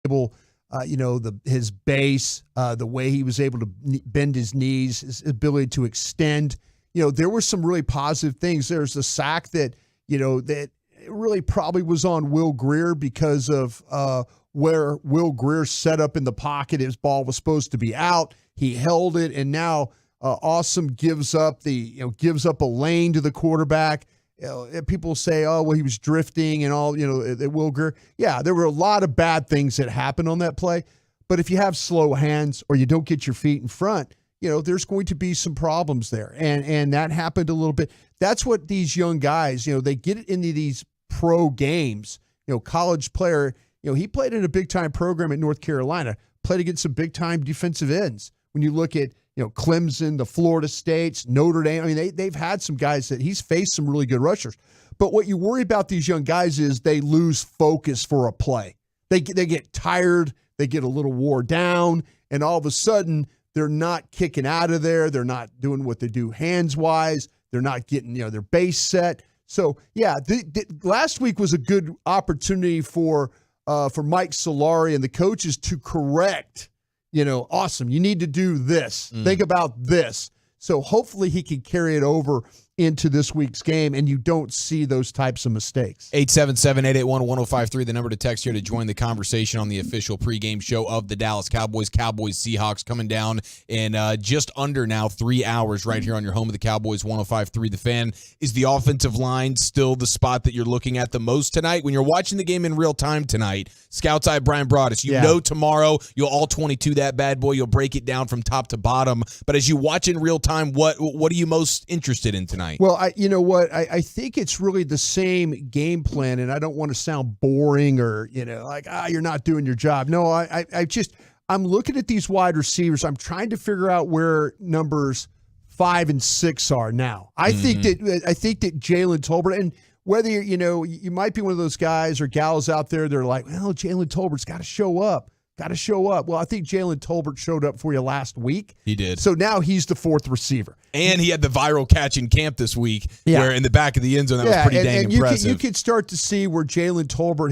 able, his base, the way he was able to bend his knees, his ability to extend. There were some really positive things. There's a sack that really probably was on Will Grier because of where Will Grier set up in the pocket. His ball was supposed to be out. He held it, and now Awesome gives up a lane to the quarterback. People say, oh, well, he was drifting and all, Will Grier. Yeah, there were a lot of bad things that happened on that play. But if you have slow hands or you don't get your feet in front, there's going to be some problems there. And that happened a little bit. That's what these young guys, they get into these pro games. College player, he played in a big-time program at North Carolina, played against some big-time defensive ends. When you look at, Clemson, the Florida States, Notre Dame, they've had some guys that he's faced some really good rushers. But what you worry about these young guys is they lose focus for a play. They get tired, they get a little wore down, and all of a sudden they're not kicking out of there. They're not doing what they do hands-wise. They're not getting, their base set. So, yeah, last week was a good opportunity for Mike Solari and the coaches to correct, Awesome, you need to do this. Think about this. So hopefully he can carry it over into this week's game, and you don't see those types of mistakes. 877-881-1053, the number to text here to join the conversation on the official pregame show of the Dallas Cowboys. Cowboys Seahawks coming down in just under now 3 hours right here on your home of the Cowboys, 105.3 The Fan. Is the offensive line still the spot that you're looking at the most tonight? When you're watching the game in real time tonight, Scout's Eye Brian Broaddus, know tomorrow you'll all 22 that bad boy. You'll break it down from top to bottom. But as you watch in real time, what are you most interested in tonight? Well, I think it's really the same game plan, and I don't want to sound boring or, you're not doing your job. No, I'm looking at these wide receivers. I'm trying to figure out where numbers 5 and 6 are now. I think that Jalen Tolbert, and whether you might be one of those guys or gals out there, they're like, well, Jalen Tolbert's got to show up. Well, I think Jalen Tolbert showed up for you last week. He did. So now he's the 4th receiver. And he had the viral catch in camp this week where in the back of the end zone, that was pretty dang impressive. You could start to see where Jalen Tolbert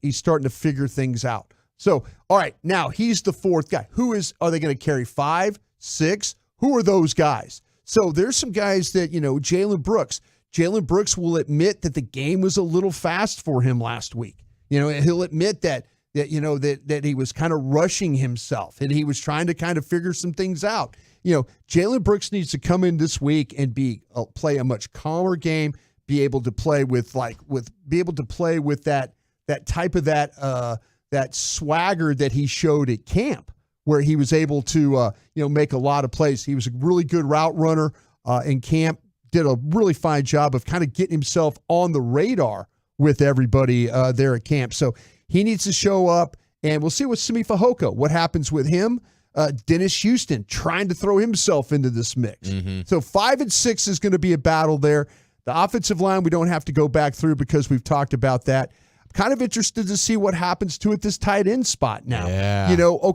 he's starting to figure things out. So, all right, now he's the 4th guy. Are they going to carry 5, 6? Who are those guys? So there's some guys that, Jalen Brooks will admit that the game was a little fast for him last week. He'll admit that he was kind of rushing himself and he was trying to kind of figure some things out. Jalen Brooks needs to come in this week and play a much calmer game, be able to play with that type of that swagger that he showed at camp, where he was able to make a lot of plays. He was a really good route runner in camp, did a really fine job of kind of getting himself on the radar with everybody there at camp. So he needs to show up, and we'll see with Simi Fehoko, what happens with him. Dennis Houston trying to throw himself into this mix. So 5 and 6 is going to be a battle there. The offensive line, we don't have to go back through because we've talked about that. I'm kind of interested to see what happens to it this tight end spot now. Yeah. Will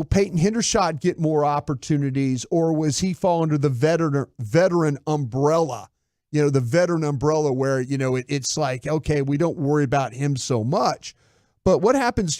Peyton Hendershot get more opportunities, or was he fall under the veteran umbrella? The veteran umbrella where, it's like, okay, we don't worry about him so much. But what happens,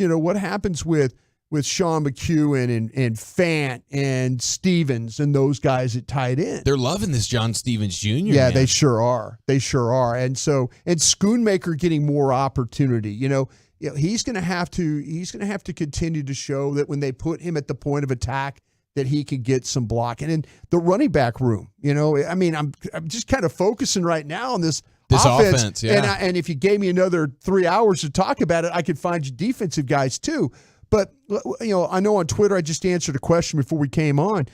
with Sean McEwen and Fant and Stevens and those guys at tight end? They're loving this John Stevens Jr. Yeah, man. They sure are. And Schoonmaker getting more opportunity. He's going to have to continue to show that when they put him at the point of attack, that he could get some blocking. And the running back room, I'm just kind of focusing right now on this offense. Yeah. And if you gave me another 3 hours to talk about it, I could find you defensive guys too. But, I know on Twitter, I just answered a question before we came on.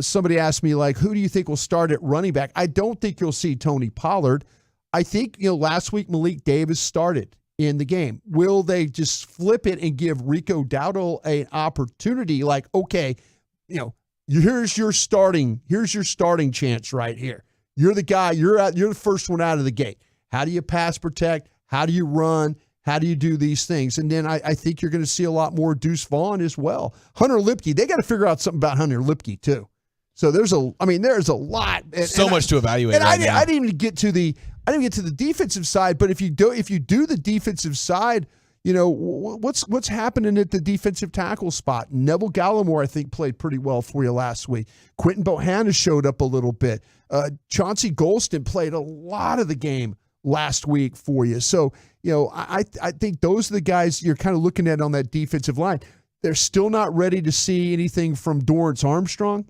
Somebody asked me, who do you think will start at running back? I don't think you'll see Tony Pollard. I think, last week Malik Davis started in the game. Will they just flip it and give Rico Dowdle an opportunity? Okay, here's your starting chance right here. You're the guy, you're the first one out of the gate. How do you pass protect? How do you run? How do you do these things? And then I think you're going to see a lot more Deuce Vaughn as well. Hunter Lipke, they got to figure out something about Hunter Lipke too. So there's a lot. So much to evaluate. And I didn't even get to the defensive side. But if you do the defensive side, what's happening at the defensive tackle spot? Neville Gallimore, I think, played pretty well for you last week. Quentin Bohanna showed up a little bit. Chauncey Golston played a lot of the game last week for you. So, I think those are the guys you're kind of looking at on that defensive line. They're still not ready to see anything from Dorrance Armstrong.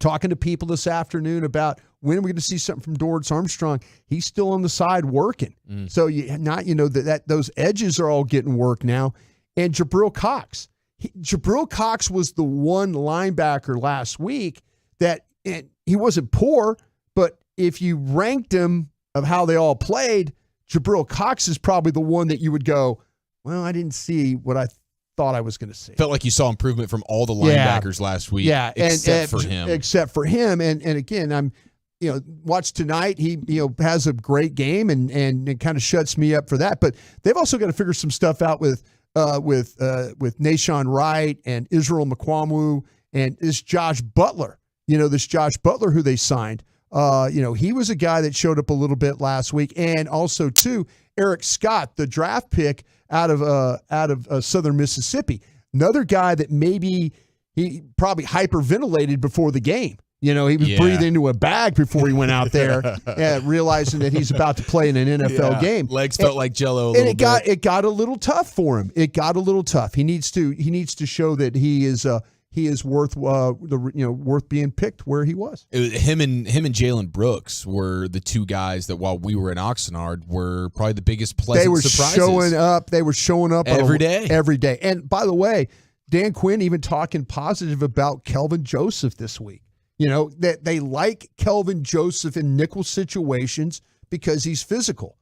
Talking to people this afternoon about when we're going to see something from Dorrance Armstrong. He's still on the side working. So those edges are all getting work now. And Jabril Cox. Jabril Cox was the one linebacker last week that, and he wasn't poor, but if you ranked him of how they all played, Jabril Cox is probably the one that you would go, well, I didn't see what I thought I was going to see. Felt like you saw improvement from all the linebackers last week, except for him. Except for him, and again, I'm, watch tonight. He has a great game and it kind of shuts me up for that. But they've also got to figure some stuff out with Nashawn Wright and Israel Mukuamu and this Josh Butler. This Josh Butler who they signed. He was a guy that showed up a little bit last week, and also too Eric Scott, the draft pick out of Southern Mississippi. Another guy that maybe he probably hyperventilated before the game. He was breathing into a bag before he went out there, realizing that he's about to play in an NFL game. Legs felt like Jello. It got a little tough for him. It got a little tough. He needs to show that he is worth worth being picked where he was. Him and Jalen Brooks were the two guys that, while we were in Oxnard, were probably the biggest pleasant surprises. They were showing up every day. And by the way, Dan Quinn even talking positive about Kelvin Joseph this week. That they like Kelvin Joseph in nickel situations because he's physical.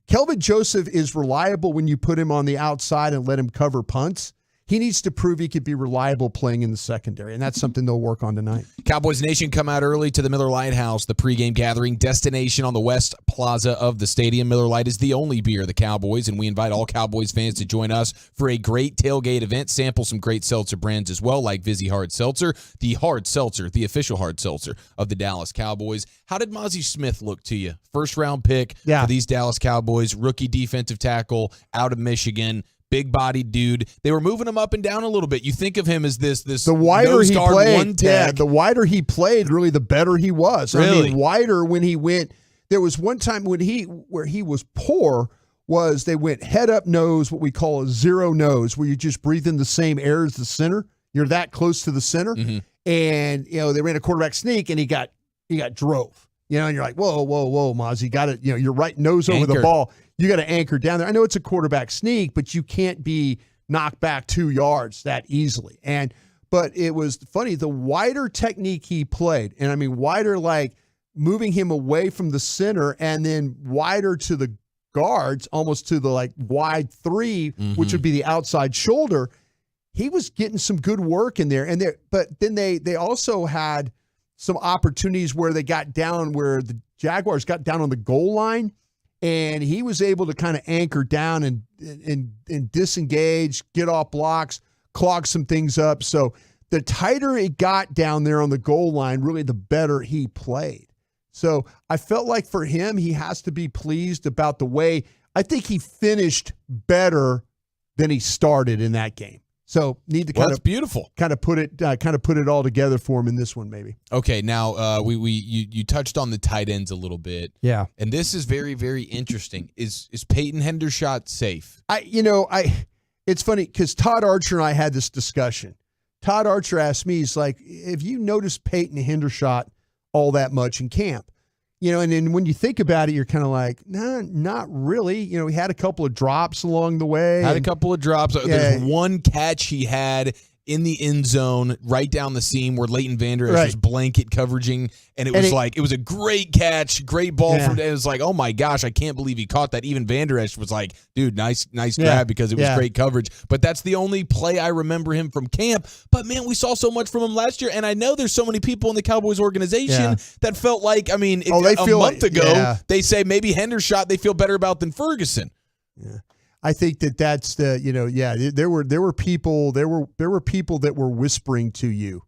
Kelvin Joseph is reliable when you put him on the outside and let him cover punts. He needs to prove he could be reliable playing in the secondary, and that's something they'll work on tonight. Cowboys Nation, come out early to the Miller Lite House, the pregame gathering destination on the West Plaza of the stadium. Miller Lite is the only beer of the Cowboys, and we invite all Cowboys fans to join us for a great tailgate event. Sample some great seltzer brands as well, like Vizzy Hard Seltzer, the hard seltzer, the official hard seltzer of the Dallas Cowboys. How did Mozzie Smith look to you? First-round pick for these Dallas Cowboys, rookie defensive tackle out of Michigan. Big-bodied dude. They were moving him up and down a little bit. You think of him as this the wider he played, the wider he played, really the better he was. Really? I mean, wider when he went. There was one time where he was poor was they went head up nose, what we call a zero nose, where you just breathe in the same air as the center. You're that close to the center, and they ran a quarterback sneak, and he got drove. And you're like, whoa, Maz, you got it. You're right nose over the ball. You got to anchor down there. I know it's a quarterback sneak, but you can't be knocked back 2 yards that easily. But it was funny, the wider technique he played, and I mean wider like moving him away from the center and then wider to the guards, almost to the like wide three, which would be the outside shoulder. He was getting some good work in there. But then they also had some opportunities where they got down, where the Jaguars got down on the goal line, and he was able to kind of anchor down and disengage, get off blocks, clog some things up. So the tighter it got down there on the goal line, really the better he played. So I felt like for him, he has to be pleased about the way, I think he finished better than he started in that game. So need to kind of put it all together for him in this one, maybe. Okay, now you touched on the tight ends a little bit. Yeah, and this is very, very interesting. Is Peyton Hendershot safe? It's funny because Todd Archer and I had this discussion. Todd Archer asked me, he's like, "Have you noticed Peyton Hendershot all that much in camp?" And then when you think about it, you're kind of like, nah, not really. He had a couple of drops along the way. There's one catch he had in the end zone right down the seam where Leighton Vander Esch was blanket coveraging, and it was a great catch, great ball from. It was like, oh my gosh, I can't believe he caught that. Even Vander Esch was like, dude, nice grab because it was great coverage. But that's the only play I remember him from camp. But man, we saw so much from him last year, and I know there's so many people in the Cowboys organization that felt like, a month ago they say maybe Hendershot they feel better about than Ferguson. Yeah. I think that's the there were people that were whispering to you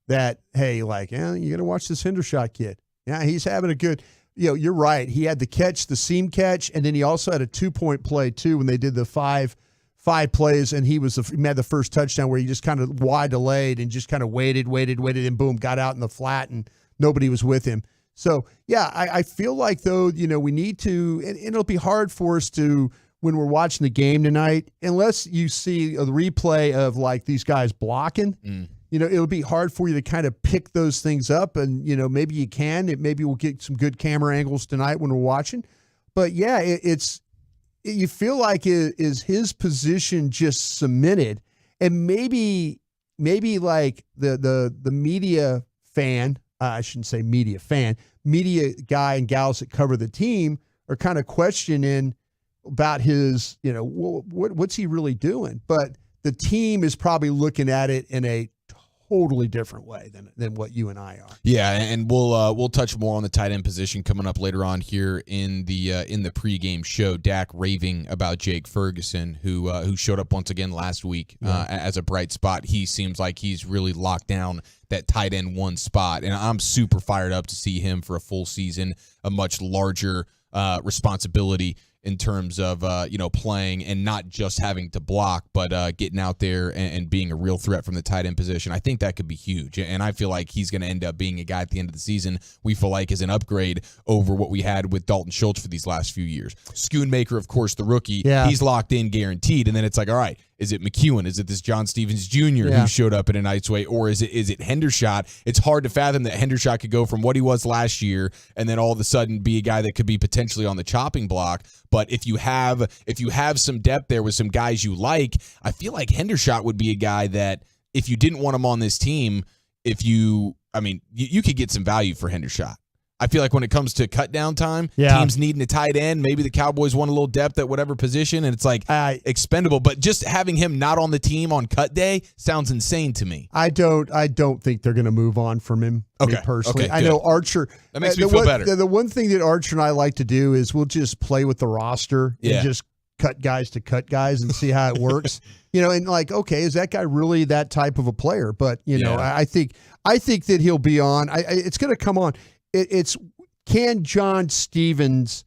that, hey, you're gonna watch this Hendershot kid. Yeah, he's having a good. You're right. He had the seam catch, and then he also had a 2-point play too when they did the 5 5 plays, and he had the first touchdown where he just kind of wide delayed and just kind of waited, and boom, got out in the flat, and nobody was with him. So, yeah, I feel like, though, we need to, and it'll be hard for us to, when we're watching the game tonight, unless you see a replay of, like, these guys blocking, it'll be hard for you to kind of pick those things up, and, maybe you can. Maybe we'll get some good camera angles tonight when we're watching. But, yeah, you feel like is his position just cemented, and maybe like the media fan, I shouldn't say media fan, media guy and gals that cover the team are kind of questioning about his, what's he really doing? But the team is probably looking at it in a totally different way than what you and I are. Yeah, and we'll touch more on the tight end position coming up later on here in the pregame show. Dak raving about Jake Ferguson, who showed up once again last week as a bright spot. He seems like he's really locked down that tight end 1 spot, and I'm super fired up to see him for a full season, a much larger responsibility in terms of playing and not just having to block, but getting out there and being a real threat from the tight end position. I think that could be huge, and I feel like he's going to end up being a guy at the end of the season we feel like is an upgrade over what we had with Dalton Schultz for these last few years. Schoonmaker, of course, the rookie, he's locked in, guaranteed, and then it's like, all right, is it McEwen? Is it this John Stevens Jr. who showed up in a night's way? Or is it Hendershot? It's hard to fathom that Hendershot could go from what he was last year and then all of a sudden be a guy that could be potentially on the chopping block. But if you have some depth there with some guys you like, I feel like Hendershot would be a guy that if you didn't want him on this team, you could get some value for Hendershot. I feel like when it comes to cut down time, teams needing a tight end, maybe the Cowboys want a little depth at whatever position, and it's like expendable. But just having him not on the team on cut day sounds insane to me. I don't think they're going to move on from him. Me personally. Okay, I know Archer. That makes me feel better. The one thing that Archer and I like to do is we'll just play with the roster and just cut guys and see how it works. And like, okay, is that guy really that type of a player? But I think that he'll be on. It's going to come on. It's can John Stevens,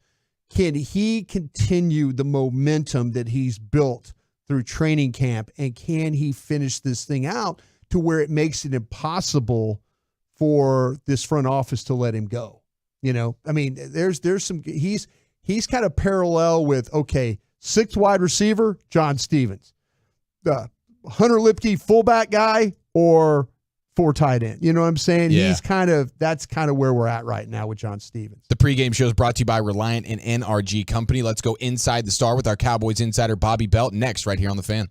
can he continue the momentum that he's built through training camp, and can he finish this thing out to where it makes it impossible for this front office to let him go? There's some, he's kind of parallel with, okay, 6th wide receiver, John Stevens, the Hunter Lipke fullback guy, or 4 tight end. You know what I'm saying? Yeah. That's kind of where we're at right now with John Stevens. The pregame show is brought to you by Reliant and NRG Company. Let's go inside the star with our Cowboys insider Bobby Belt next right here on The Fan.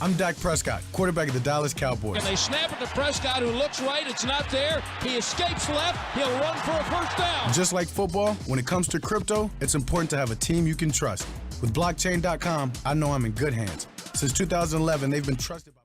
I'm Dak Prescott, quarterback of the Dallas Cowboys. And they snap it to Prescott, who looks right. It's not there. He escapes left. He'll run for a first down. Just like football, when it comes to crypto, it's important to have a team you can trust. With blockchain.com, I know I'm in good hands. Since 2011, they've been trusted by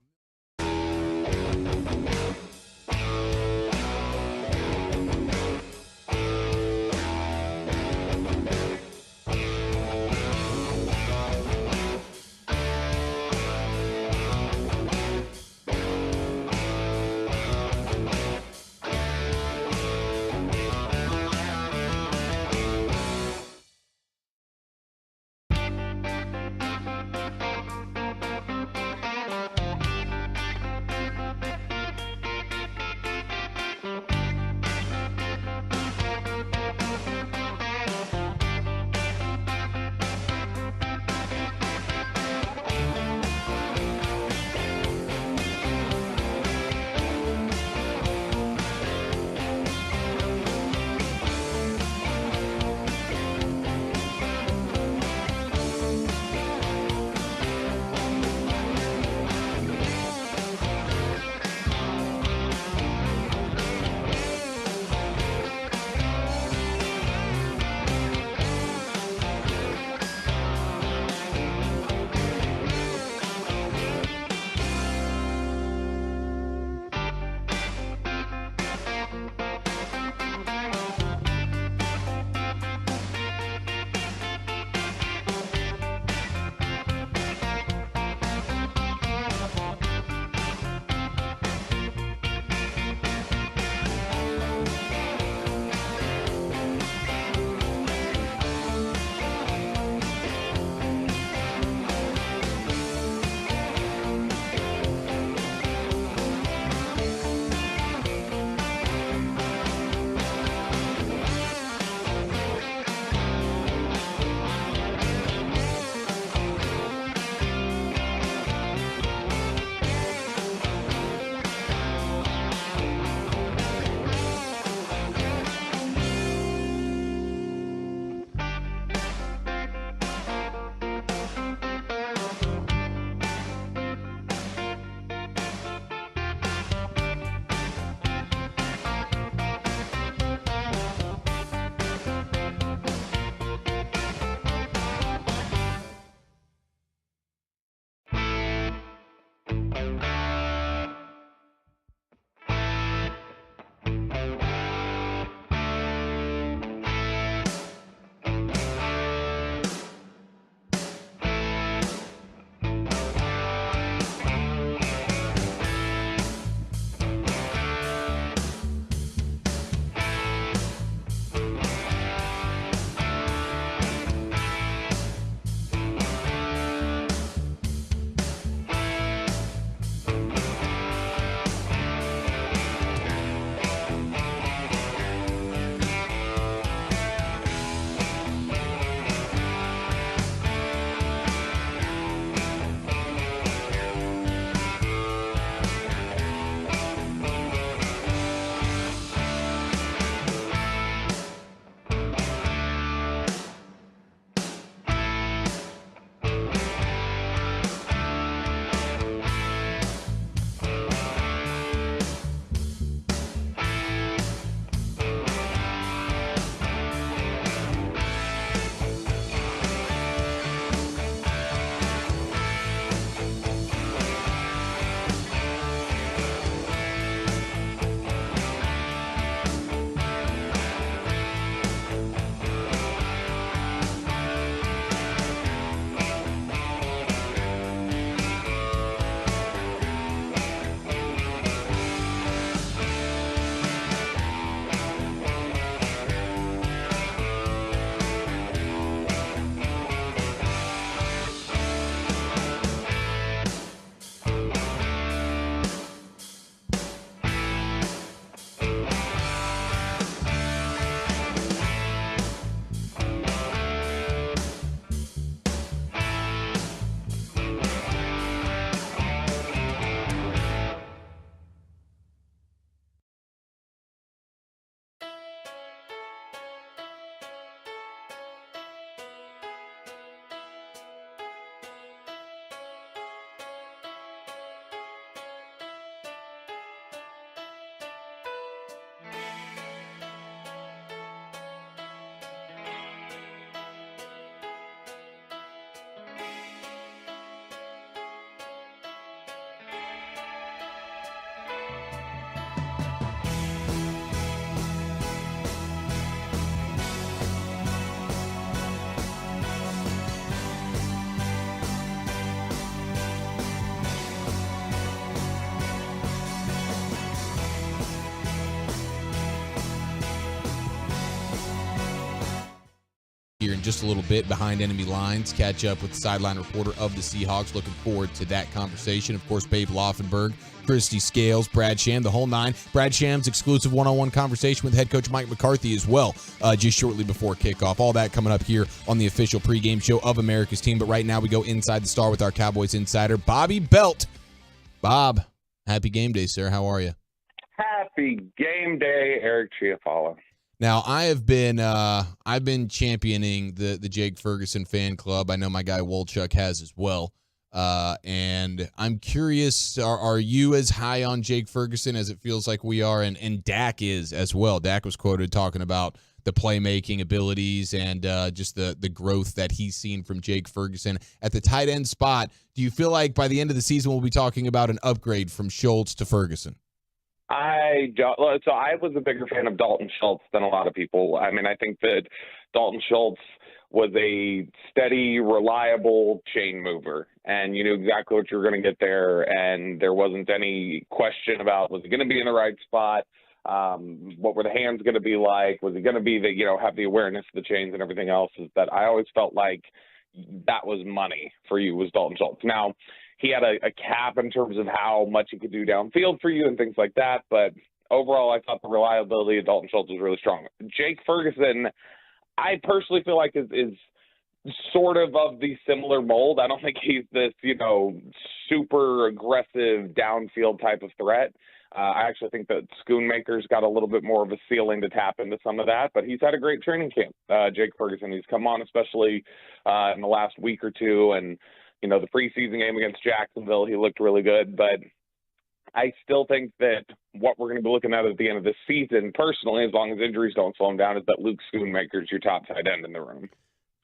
just a little bit behind enemy lines, catch up with the sideline reporter of the Seahawks. Looking forward to that conversation. Of course, Babe Laufenberg, Christy Scales, Brad Sham, the whole nine. Brad Sham's exclusive one-on-one conversation with head coach Mike McCarthy as well, just shortly before kickoff. All that coming up here on the official pregame show of America's Team. But right now we go inside the star with our Cowboys insider, Bobby Belt. Bob, happy game day, sir. How are you? Happy game day, Eric Chiafala. Now, I've been championing the Jake Ferguson fan club. I know my guy Wolchuk has as well. And I'm curious, are you as high on Jake Ferguson as it feels like we are? And Dak is as well. Dak was quoted talking about the playmaking abilities and just the growth that he's seen from Jake Ferguson. At the tight end spot, do you feel like by the end of the season we'll be talking about an upgrade from Schultz to Ferguson? So I was a bigger fan of Dalton Schultz than a lot of people. I mean, I think that Dalton Schultz was a steady, reliable chain mover, and you knew exactly what you were going to get there, and there wasn't any question about was he going to be in the right spot, what were the hands going to be like, was he going to be have the awareness of the chains and everything else. Is that I always felt like that was money for you was Dalton Schultz. Now, he had a cap in terms of how much he could do downfield for you and things like that. But overall, I thought the reliability of Dalton Schultz was really strong. Jake Ferguson, I personally feel like is sort of the similar mold. I don't think he's this, super aggressive downfield type of threat. I actually think that Schoonmaker's got a little bit more of a ceiling to tap into some of that, but he's had a great training camp. Jake Ferguson, he's come on, especially in the last week or two, and the preseason game against Jacksonville, he looked really good. But I still think that what we're going to be looking at the end of this season, personally, as long as injuries don't slow him down, is that Luke Schoonmaker's your top tight end in the room.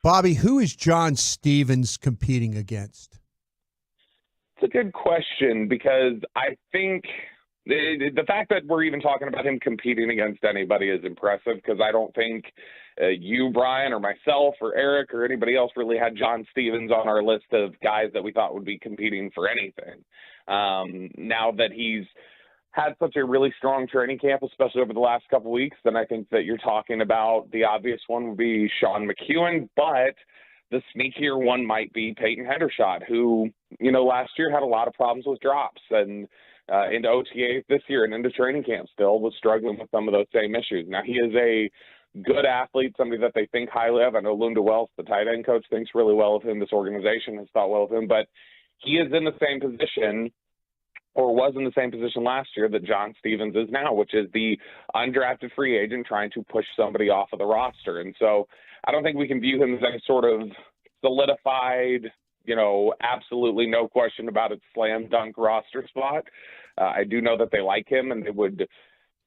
Bobby, who is John Stevens competing against? It's a good question, because I think the fact that we're even talking about him competing against anybody is impressive, because I don't think you, Brian, or myself, or Eric, or anybody else really had John Stevens on our list of guys that we thought would be competing for anything. Now that he's had such a really strong training camp, especially over the last couple of weeks, then I think that you're talking about the obvious one would be Sean McEwen, but the sneakier one might be Peyton Hendershot, who, last year had a lot of problems with drops, and into OTAs this year and into training camp still was struggling with some of those same issues. Now, he is a good athlete, somebody that they think highly of. I know Lunda Wells, the tight end coach, thinks really well of him. This organization has thought well of him, but he is in the same position, or was in the same position last year, that John Stevens is now, which is the undrafted free agent trying to push somebody off of the roster. And so I don't think we can view him as any sort of solidified, absolutely no question about it, slam dunk roster spot. I do know that they like him, and they would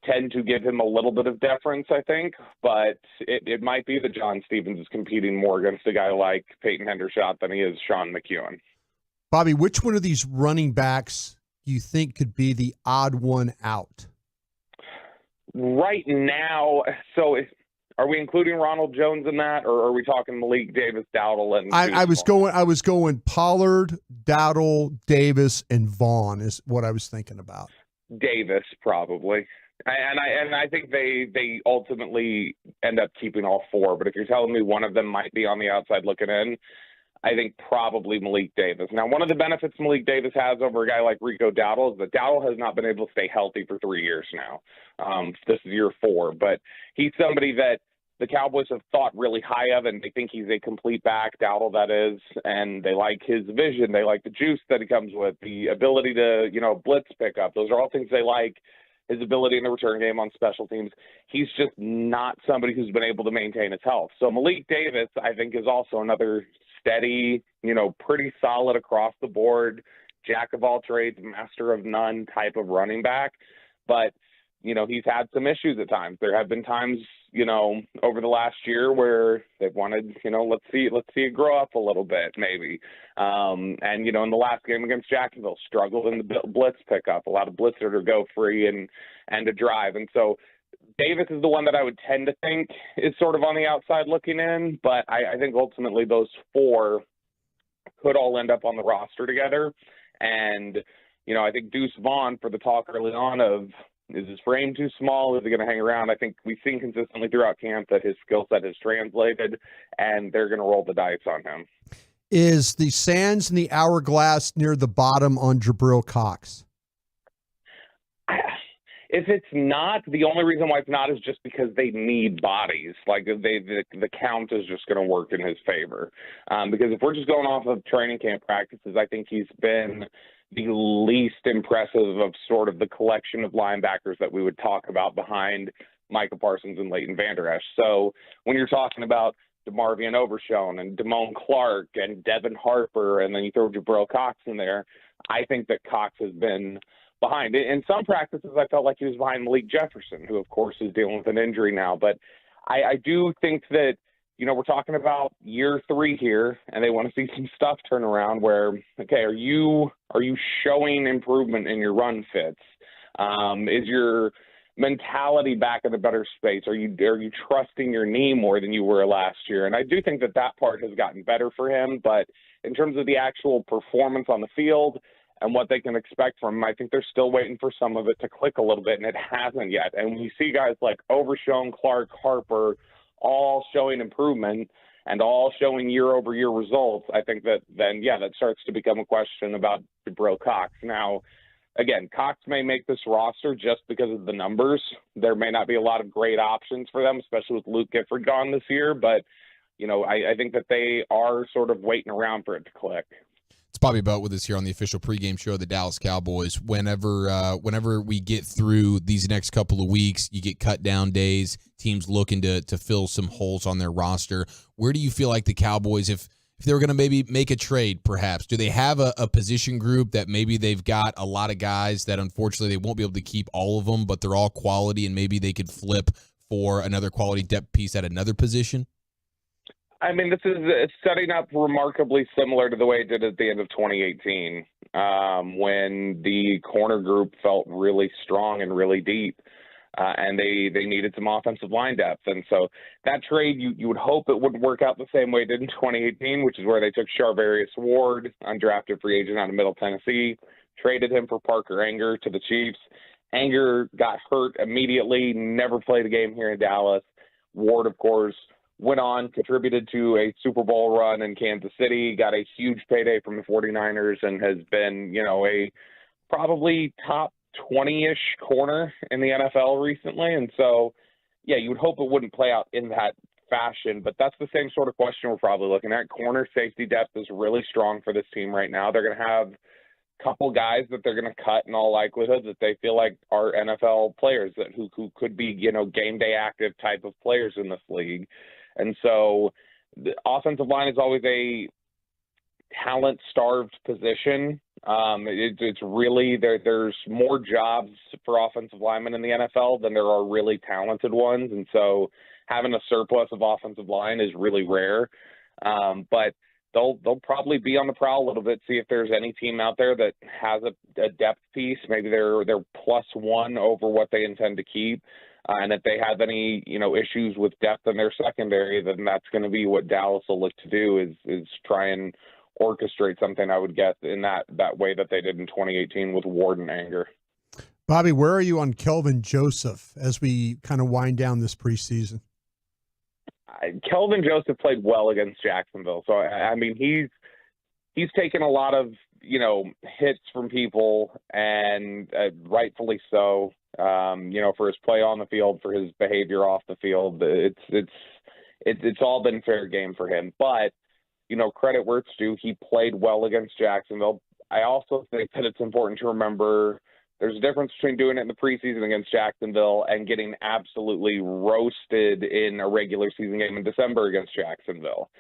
tend to give him a little bit of deference, I think, but it might be that John Stevens is competing more against a guy like Peyton Hendershot than he is Sean McEwen. Bobby, which one of these running backs do you think could be the odd one out? Right now, are we including Ronald Jones in that, or are we talking Malik Davis, Dowdle, and I was going Pollard, Dowdle, Davis, and Vaughn is what I was thinking about. Davis, probably. And I think they ultimately end up keeping all four. But if you're telling me one of them might be on the outside looking in, I think probably Malik Davis. Now, one of the benefits Malik Davis has over a guy like Rico Dowdle is that Dowdle has not been able to stay healthy for 3 years now. This is year 4. But he's somebody that the Cowboys have thought really high of, and they think he's a complete back, Dowdle that is, and they like his vision. They like the juice that he comes with, the ability to, blitz pickup. Those are all things they like. His ability in the return game on special teams. He's just not somebody who's been able to maintain his health. So Malik Davis, I think, is also another steady, pretty solid across the board, jack of all trades, master of none type of running back. But, he's had some issues at times. There have been times, over the last year where they've wanted, let's see it grow up a little bit maybe. And, in the last game against Jacksonville, struggled in the blitz pickup, a lot of blitzer to go free and to drive. And so Davis is the one that I would tend to think is sort of on the outside looking in, but I think ultimately those four could all end up on the roster together. And, I think Deuce Vaughn, for the talk early on of Is his frame too small? Is he going to hang around? I think we've seen consistently throughout camp that his skill set has translated, and they're going to roll the dice on him. Is the sands in the hourglass near the bottom on Jabril Cox? If it's not, the only reason why it's not is just because they need bodies. Like the count is just going to work in his favor. Because if we're just going off of training camp practices, I think he's been the least impressive of sort of the collection of linebackers that we would talk about behind Micah Parsons and Leighton Vander Esch. So when you're talking about DeMarvion Overshown and Damone Clark and Devin Harper, and then you throw Jabril Cox in there, I think that Cox has been behind. In some practices, I felt like he was behind Malik Jefferson, who, of course, is dealing with an injury now. But I do think that, we're talking about year 3 here, and they want to see some stuff turn around where, okay, are you showing improvement in your run fits? Is your mentality back in a better space? Are you trusting your knee more than you were last year? And I do think that part has gotten better for him. But in terms of the actual performance on the field and what they can expect from him, I think they're still waiting for some of it to click a little bit, and it hasn't yet. And when you see guys like Overshown, Clark, Harper all showing improvement and all showing year-over-year results, I think that then, that starts to become a question about Jabril Cox. Now, again, Cox may make this roster just because of the numbers. There may not be a lot of great options for them, especially with Luke Gifford gone this year, but, I think that they are sort of waiting around for it to click. It's Bobby Belt with us here on the official pregame show of the Dallas Cowboys. Whenever we get through these next couple of weeks, you get cut down days, teams looking to fill some holes on their roster. Where do you feel like the Cowboys, if they were going to maybe make a trade, perhaps, do they have a position group that maybe they've got a lot of guys that unfortunately they won't be able to keep all of them, but they're all quality and maybe they could flip for another quality depth piece at another position? I mean, this is setting up remarkably similar to the way it did at the end of 2018 when the corner group felt really strong and really deep, and they needed some offensive line depth. And so that trade, you would hope it wouldn't work out the same way it did in 2018, which is where they took Charvarius Ward, undrafted free agent out of Middle Tennessee, traded him for Parker Anger to the Chiefs. Anger got hurt immediately, never played a game here in Dallas. Ward, of course, went on, contributed to a Super Bowl run in Kansas City, got a huge payday from the 49ers, and has been, a probably top 20-ish corner in the NFL recently. And so, you would hope it wouldn't play out in that fashion, but that's the same sort of question we're probably looking at. Corner safety depth is really strong for this team right now. They're going to have a couple guys that they're going to cut in all likelihood that they feel like are NFL players who could be, game day active type of players in this league. And so the offensive line is always a talent-starved position. It's really there's more jobs for offensive linemen in the NFL than there are really talented ones. And so having a surplus of offensive line is really rare. But they'll probably be on the prowl a little bit, see if there's any team out there that has a depth piece. Maybe they're +1 over what they intend to keep. And if they have any, issues with depth in their secondary, then that's going to be what Dallas will look to do is try and orchestrate something, I would guess, in that way that they did in 2018 with Ward and Anger. Bobby, where are you on Kelvin Joseph as we kind of wind down this preseason? Kelvin Joseph played well against Jacksonville. So, I mean, he's taken a lot of, hits from people, and rightfully so. For his play on the field, for his behavior off the field, it's all been fair game for him. But, credit where it's due, he played well against Jacksonville. I also think that it's important to remember there's a difference between doing it in the preseason against Jacksonville and getting absolutely roasted in a regular season game in December against Jacksonville.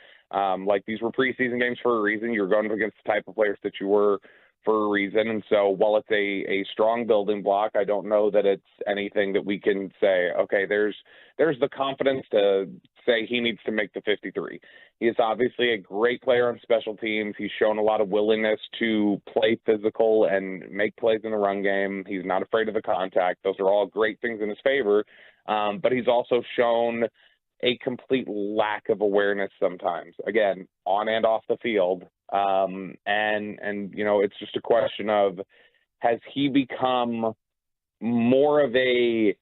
These were preseason games for a reason. You're going against the type of players that you were for a reason. And so while it's a strong building block, I don't know that it's anything that we can say, okay, there's the confidence to say he needs to make the 53. He is obviously a great player on special teams. He's shown a lot of willingness to play physical and make plays in the run game. He's not afraid of the contact. Those are all great things in his favor. But he's also shown a complete lack of awareness sometimes, again, on and off the field. And it's just a question of, has he become more of a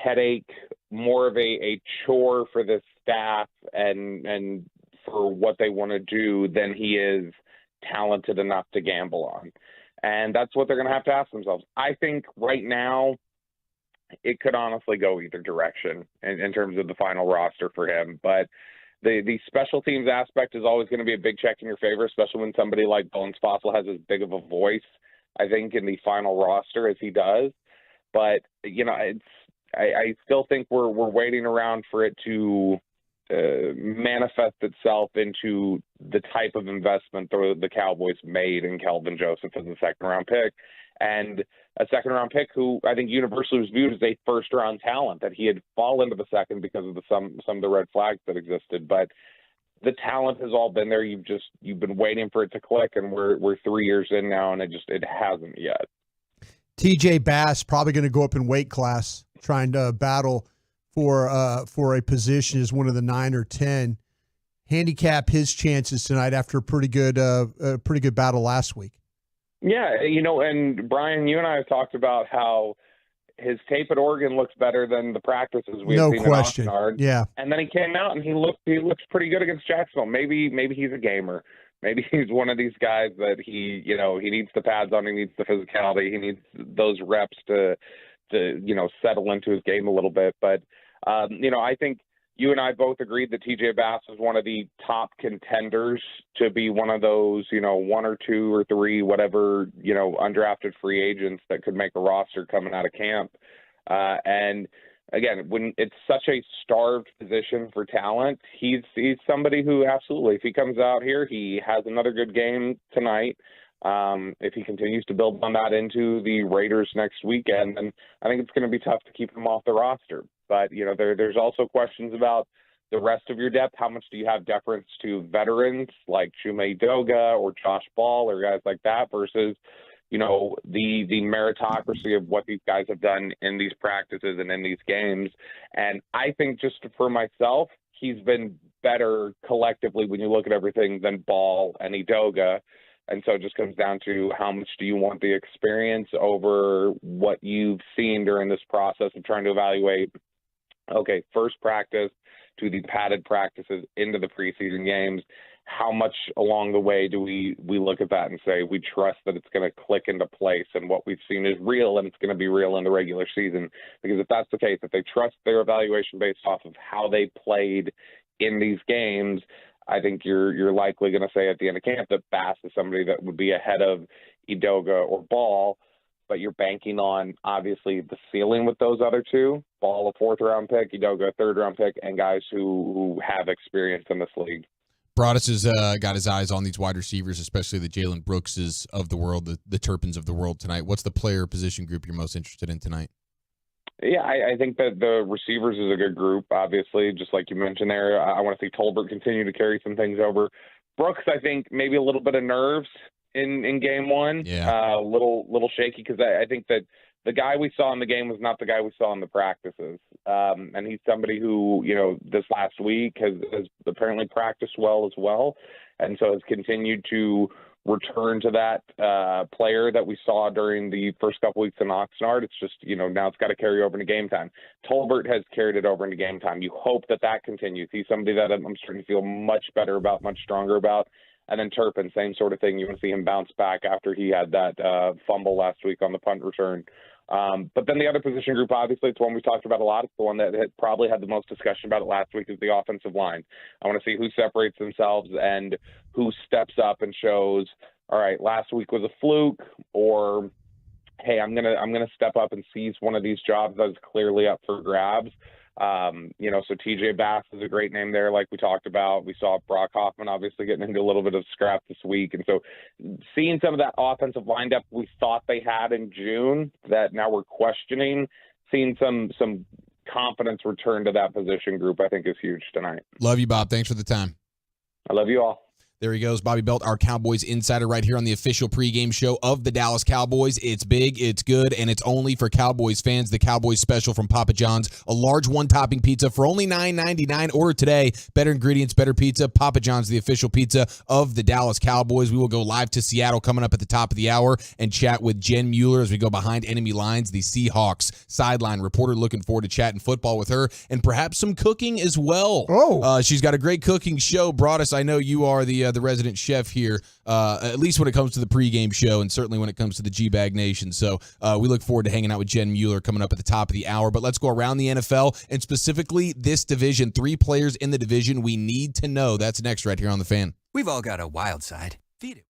headache, more of a chore for this staff and for what they want to do than he is talented enough to gamble on. And that's what they're going to have to ask themselves. I think right now it could honestly go either direction in terms of the final roster for him. But the special teams aspect is always going to be a big check in your favor, especially when somebody like Bones Fossil has as big of a voice, I think, in the final roster as he does. But, you know, I still think we're waiting around for it to manifest itself into the type of investment the Cowboys made in Kelvin Joseph as a second-round pick, and a second-round pick who I think universally was viewed as a first-round talent, that he had fallen to the second because of some of the red flags that existed. But the talent has all been there. You've been waiting for it to click, and we're 3 years in now, and it hasn't yet. TJ Bass probably going to go up in weight class, trying to battle for a position as one of the 9 or 10. Handicap his chances tonight after a pretty good battle last week. Yeah, you know, and Brian, you and I have talked about how his tape at Oregon looks better than the practices we've seen in Oxnard. Yeah. And then he came out and he looks pretty good against Jacksonville. Maybe he's a gamer. Maybe he's one of these guys that he needs the pads on, he needs the physicality, he needs those reps to settle into his game a little bit. But I think you and I both agreed that TJ Bass is one of the top contenders to be one of those, 1 or 2 or 3, whatever, undrafted free agents that could make a roster coming out of camp. And again, when it's such a starved position for talent, he's somebody who absolutely, if he comes out here, he has another good game tonight. If he continues to build on that into the Raiders next weekend, then I think it's going to be tough to keep him off the roster. But, there's also questions about the rest of your depth. How much do you have deference to veterans like Chuma Edoga or Josh Ball or guys like that versus, the meritocracy of what these guys have done in these practices and in these games. And I think just for myself, he's been better collectively when you look at everything than Ball and Edoga. And so it just comes down to how much do you want the experience over what you've seen during this process of trying to evaluate, okay, first practice to the padded practices into the preseason games. How much along the way do we look at that and say we trust that it's going to click into place and what we've seen is real and it's going to be real in the regular season? Because if that's the case, if they trust their evaluation based off of how they played in these games, I think you're likely going to say at the end of camp that Bass is somebody that would be ahead of Edoga or Ball, but you're banking on, obviously, the ceiling with those other two. Ball, a 4th-round pick, Edoga, a 3rd-round pick, and guys who have experience in this league. Broadus has got his eyes on these wide receivers, especially the Jalen Brookses of the world, the Turpins of the world tonight. What's the player position group you're most interested in tonight? Yeah, I think that the receivers is a good group, obviously, just like you mentioned there. I want to see Tolbert continue to carry some things over. Brooks, I think maybe a little bit of nerves in game one. Yeah. A little shaky because I think that the guy we saw in the game was not the guy we saw in the practices. And he's somebody who, this last week has apparently practiced well as well. And so has continued to return to that player that we saw during the first couple weeks in Oxnard. It's just, now it's got to carry over into game time. Tolbert has carried it over into game time. You hope that continues. He's somebody that I'm starting to feel much better about, much stronger about. And then Turpin, same sort of thing. You want to see him bounce back after he had that fumble last week on the punt return. But then the other position group, obviously, it's one we talked about a lot. It's the one that had probably had the most discussion about it last week, is the offensive line. I want to see who separates themselves and who steps up and shows, all right, last week was a fluke, or hey, I'm gonna step up and seize one of these jobs that is clearly up for grabs. So TJ Bass is a great name there, like we talked about. We saw Brock Hoffman obviously getting into a little bit of scrap this week. And so seeing some of that offensive line depth we thought they had in June that now we're questioning, seeing some confidence return to that position group, I think is huge tonight. Love you, Bob. Thanks for the time. I love you all. There he goes, Bobby Belt, our Cowboys insider right here on the official pregame show of the Dallas Cowboys. It's big, it's good, and it's only for Cowboys fans. The Cowboys special from Papa John's, a large one-topping pizza for only $9.99. Order today. Better ingredients, better pizza. Papa John's, the official pizza of the Dallas Cowboys. We will go live to Seattle coming up at the top of the hour and chat with Jen Mueller as we go behind enemy lines, the Seahawks sideline reporter. Looking forward to chatting football with her and perhaps some cooking as well. She's got a great cooking show. Broadus, I know you are the resident chef here, at least when it comes to the pregame show and certainly when it comes to the G-Bag Nation. So we look forward to hanging out with Jen Mueller coming up at the top of the hour. But let's go around the NFL and specifically this division. 3 players in the division we need to know. That's next right here on The Fan. We've all got a wild side. Feed it.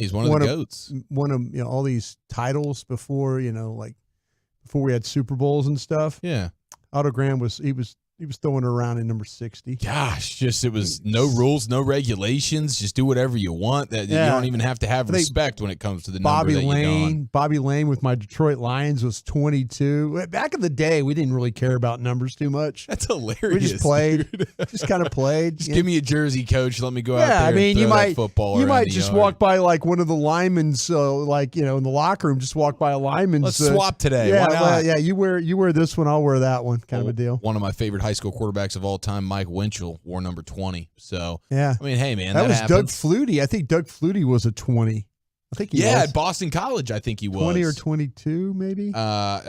He's one of the GOATs. Won all these titles before before we had Super Bowls and stuff. Yeah. Otto Graham was throwing it around in number 60. Gosh, it was no rules, no regulations. Just do whatever you want. You don't even have to have respect when it comes to the number that you're on. Bobby Lane with my Detroit Lions was 22. Back in the day, we didn't really care about numbers too much. That's hilarious. We just played. Just kind of played. Just give me a jersey, coach. Let me go out there and you throw might, that football you around might the just yard. walk by like one of the linemen's, in the locker room, just walk by a lineman's. Let's swap today. Yeah, Why not? you wear this one, I'll wear that one, kind of a deal. One of my favorite high school quarterbacks of all time, Mike Winchell, wore number 20. So, yeah. I mean, hey, man, that was happens. Doug Flutie. I think Doug Flutie was a 20. I think he was. at Boston College, I think he was 20 or 22, maybe. I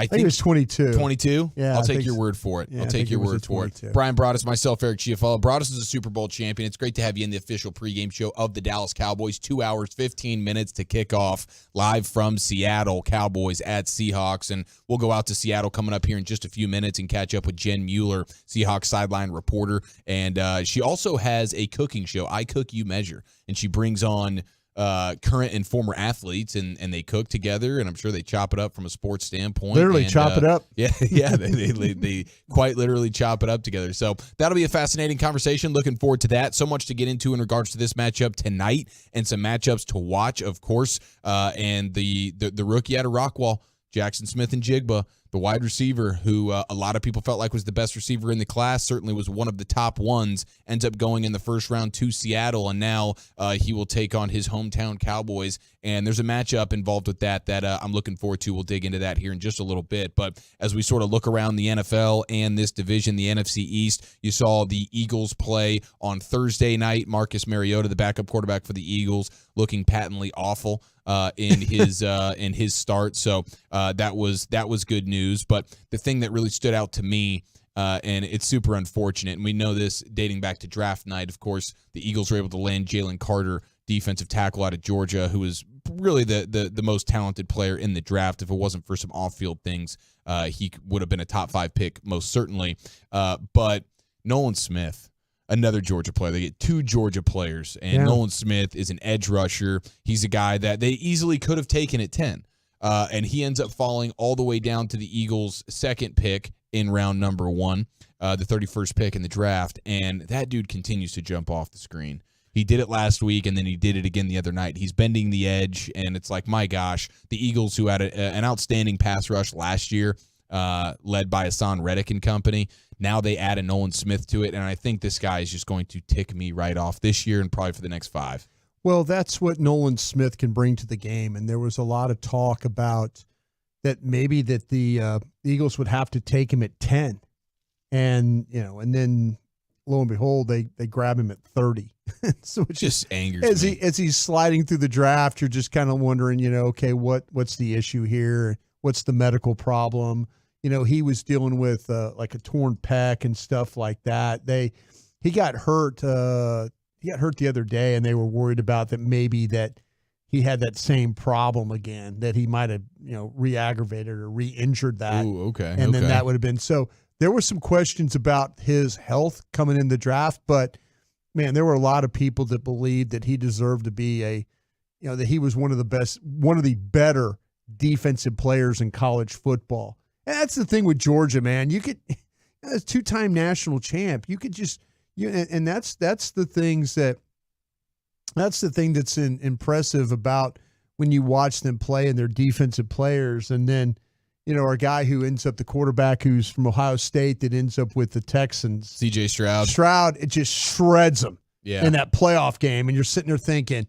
think it was 22. 22. Yeah, I'll take your word for it. Yeah, I'll take your word for it. Brian Broaddus, myself, Eric Chiafalo. Broaddus is a Super Bowl champion. It's great to have you in the official pregame show of the Dallas Cowboys. 2 hours, 15 minutes to kick off live from Seattle. Cowboys at Seahawks, and we'll go out to Seattle coming up here in just a few minutes and catch up with Jen Mueller, Seahawks sideline reporter, and she also has a cooking show, I Cook You Measure, and she brings on current and former athletes, and they cook together, and I'm sure they chop it up from a sports standpoint. Literally chop it up. Yeah, they quite literally chop it up together. So that'll be a fascinating conversation. Looking forward to that. So much to get into in regards to this matchup tonight, and some matchups to watch, of course. And the rookie out of Rockwall, Jackson Smith-Njigba, the wide receiver who a lot of people felt like was the best receiver in the class, certainly was one of the top ones, ends up going in the first round to Seattle, and now he will take on his hometown Cowboys. And there's a matchup involved with that I'm looking forward to. We'll dig into that here in just a little bit. But as we sort of look around the NFL and this division, the NFC East, you saw the Eagles play on Thursday night. Marcus Mariota, the backup quarterback for the Eagles, looking patently awful in his start. So that was good news. But the thing that really stood out to me, and it's super unfortunate, and we know this dating back to draft night, of course, the Eagles were able to land Jalen Carter, defensive tackle out of Georgia, who is really the most talented player in the draft. If it wasn't for some off-field things, he would have been a top 5 pick, most certainly. But Nolan Smith, another Georgia player. They get 2 Georgia players, and Nolan Smith is an edge rusher. He's a guy that they easily could have taken at 10. And he ends up falling all the way down to the Eagles' second pick in round number 1, the 31st pick in the draft. And that dude continues to jump off the screen. He did it last week, and then he did it again the other night. He's bending the edge, and it's like, my gosh, the Eagles, who had an outstanding pass rush last year, led by Hassan Reddick and company, now they add a Nolan Smith to it, and I think this guy is just going to tick me right off this year and probably for the next 5. Well, that's what Nolan Smith can bring to the game, and there was a lot of talk about that maybe that the Eagles would have to take him at 10, and then lo and behold, they grab him at 30. So it just angers me. As he's sliding through the draft, you're just kind of wondering, okay, what's the issue here? What's the medical problem? He was dealing with like a torn pec and stuff like that. He got hurt. He got hurt the other day, and they were worried about that maybe that he had that same problem again, that he might have, re-aggravated or re-injured that. Ooh, okay. And then that would have been. So there were some questions about his health coming in the draft, but, man, there were a lot of people that believed that he deserved to be that he was one of the better defensive players in college football. And that's the thing with Georgia, man. You could, as 2-time national champ, you could just, and that's the things that's the thing that's impressive about when you watch them play and their defensive players. And then, our guy who ends up the quarterback who's from Ohio State that ends up with the Texans, C.J. Stroud. Stroud, it just shreds them in that playoff game. And you're sitting there thinking,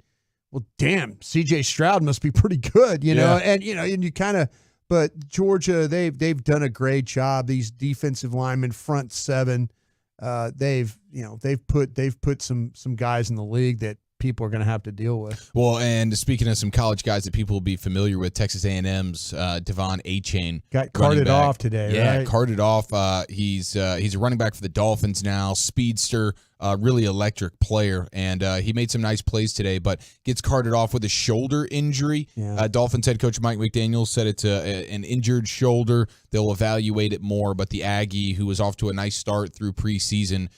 well, damn, C.J. Stroud must be pretty good, and you kind of. But Georgia, they've done a great job. These defensive linemen, front 7, they've put some guys in the league that people are going to have to deal with. Well, and speaking of some college guys that people will be familiar with, Texas A&M's Devon Achane got carted off today. Yeah, right? Carted off. He's a running back for the Dolphins now. Speedster. really electric player, and he made some nice plays today, but gets carted off with a shoulder injury. Yeah. Dolphins head coach Mike McDaniel said it's an injured shoulder. They'll evaluate it more, but the Aggie, who was off to a nice start through preseason,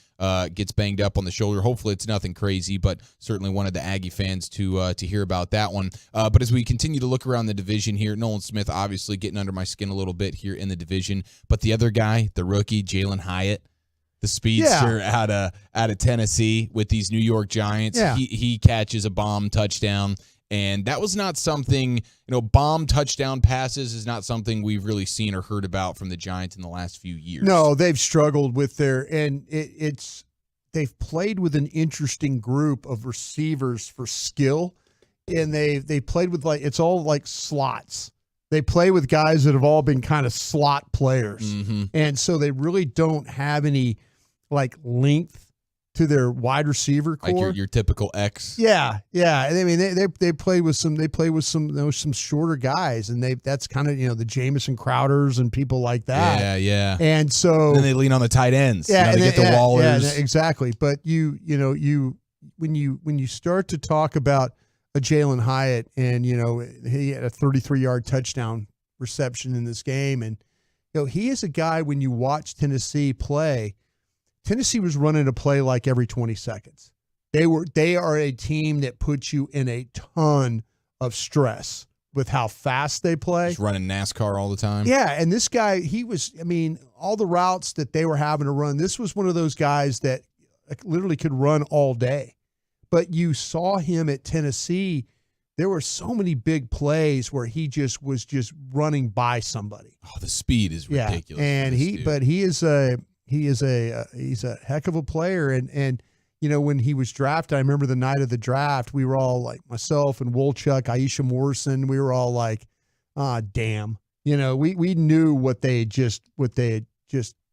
gets banged up on the shoulder. Hopefully it's nothing crazy, but certainly wanted the Aggie fans to hear about that one. But as we continue to look around the division here, Nolan Smith obviously getting under my skin a little bit here in the division, but the other guy, the rookie, Jalen Hyatt, the speedster out of Tennessee with these New York Giants. Yeah. He catches a bomb touchdown, and that was not something, bomb touchdown passes is not something we've really seen or heard about from the Giants in the last few years. No, they've struggled with they've played with an interesting group of receivers for skill, and they played with it's all like slots. They play with guys that have all been kind of slot players. Mm-hmm. And so they really don't have any length to their wide receiver core. Like your typical X. Yeah. I mean, they play with some shorter guys, and that's kind of the Jamison Crowders and people like that. Yeah. And so And then they lean on the tight ends. yeah, they get the Wallers. Yeah, exactly. But when you start to talk about a Jalen Hyatt, and he had a 33-yard touchdown reception in this game, and he is a guy, when you watch Tennessee play, Tennessee was running a play like every 20 seconds. They are a team that puts you in a ton of stress with how fast they play. Just running NASCAR all the time. Yeah, and this guy, all the routes that they were having to run, this was one of those guys that literally could run all day. But you saw him at Tennessee. There were so many big plays where he was running by somebody. Oh, the speed is ridiculous. Yeah, and he's a heck of a player. And when he was drafted, I remember the night of the draft, we were all like, myself and Wolchuk, Aisha Morrison, we were all like, damn. We knew what they had just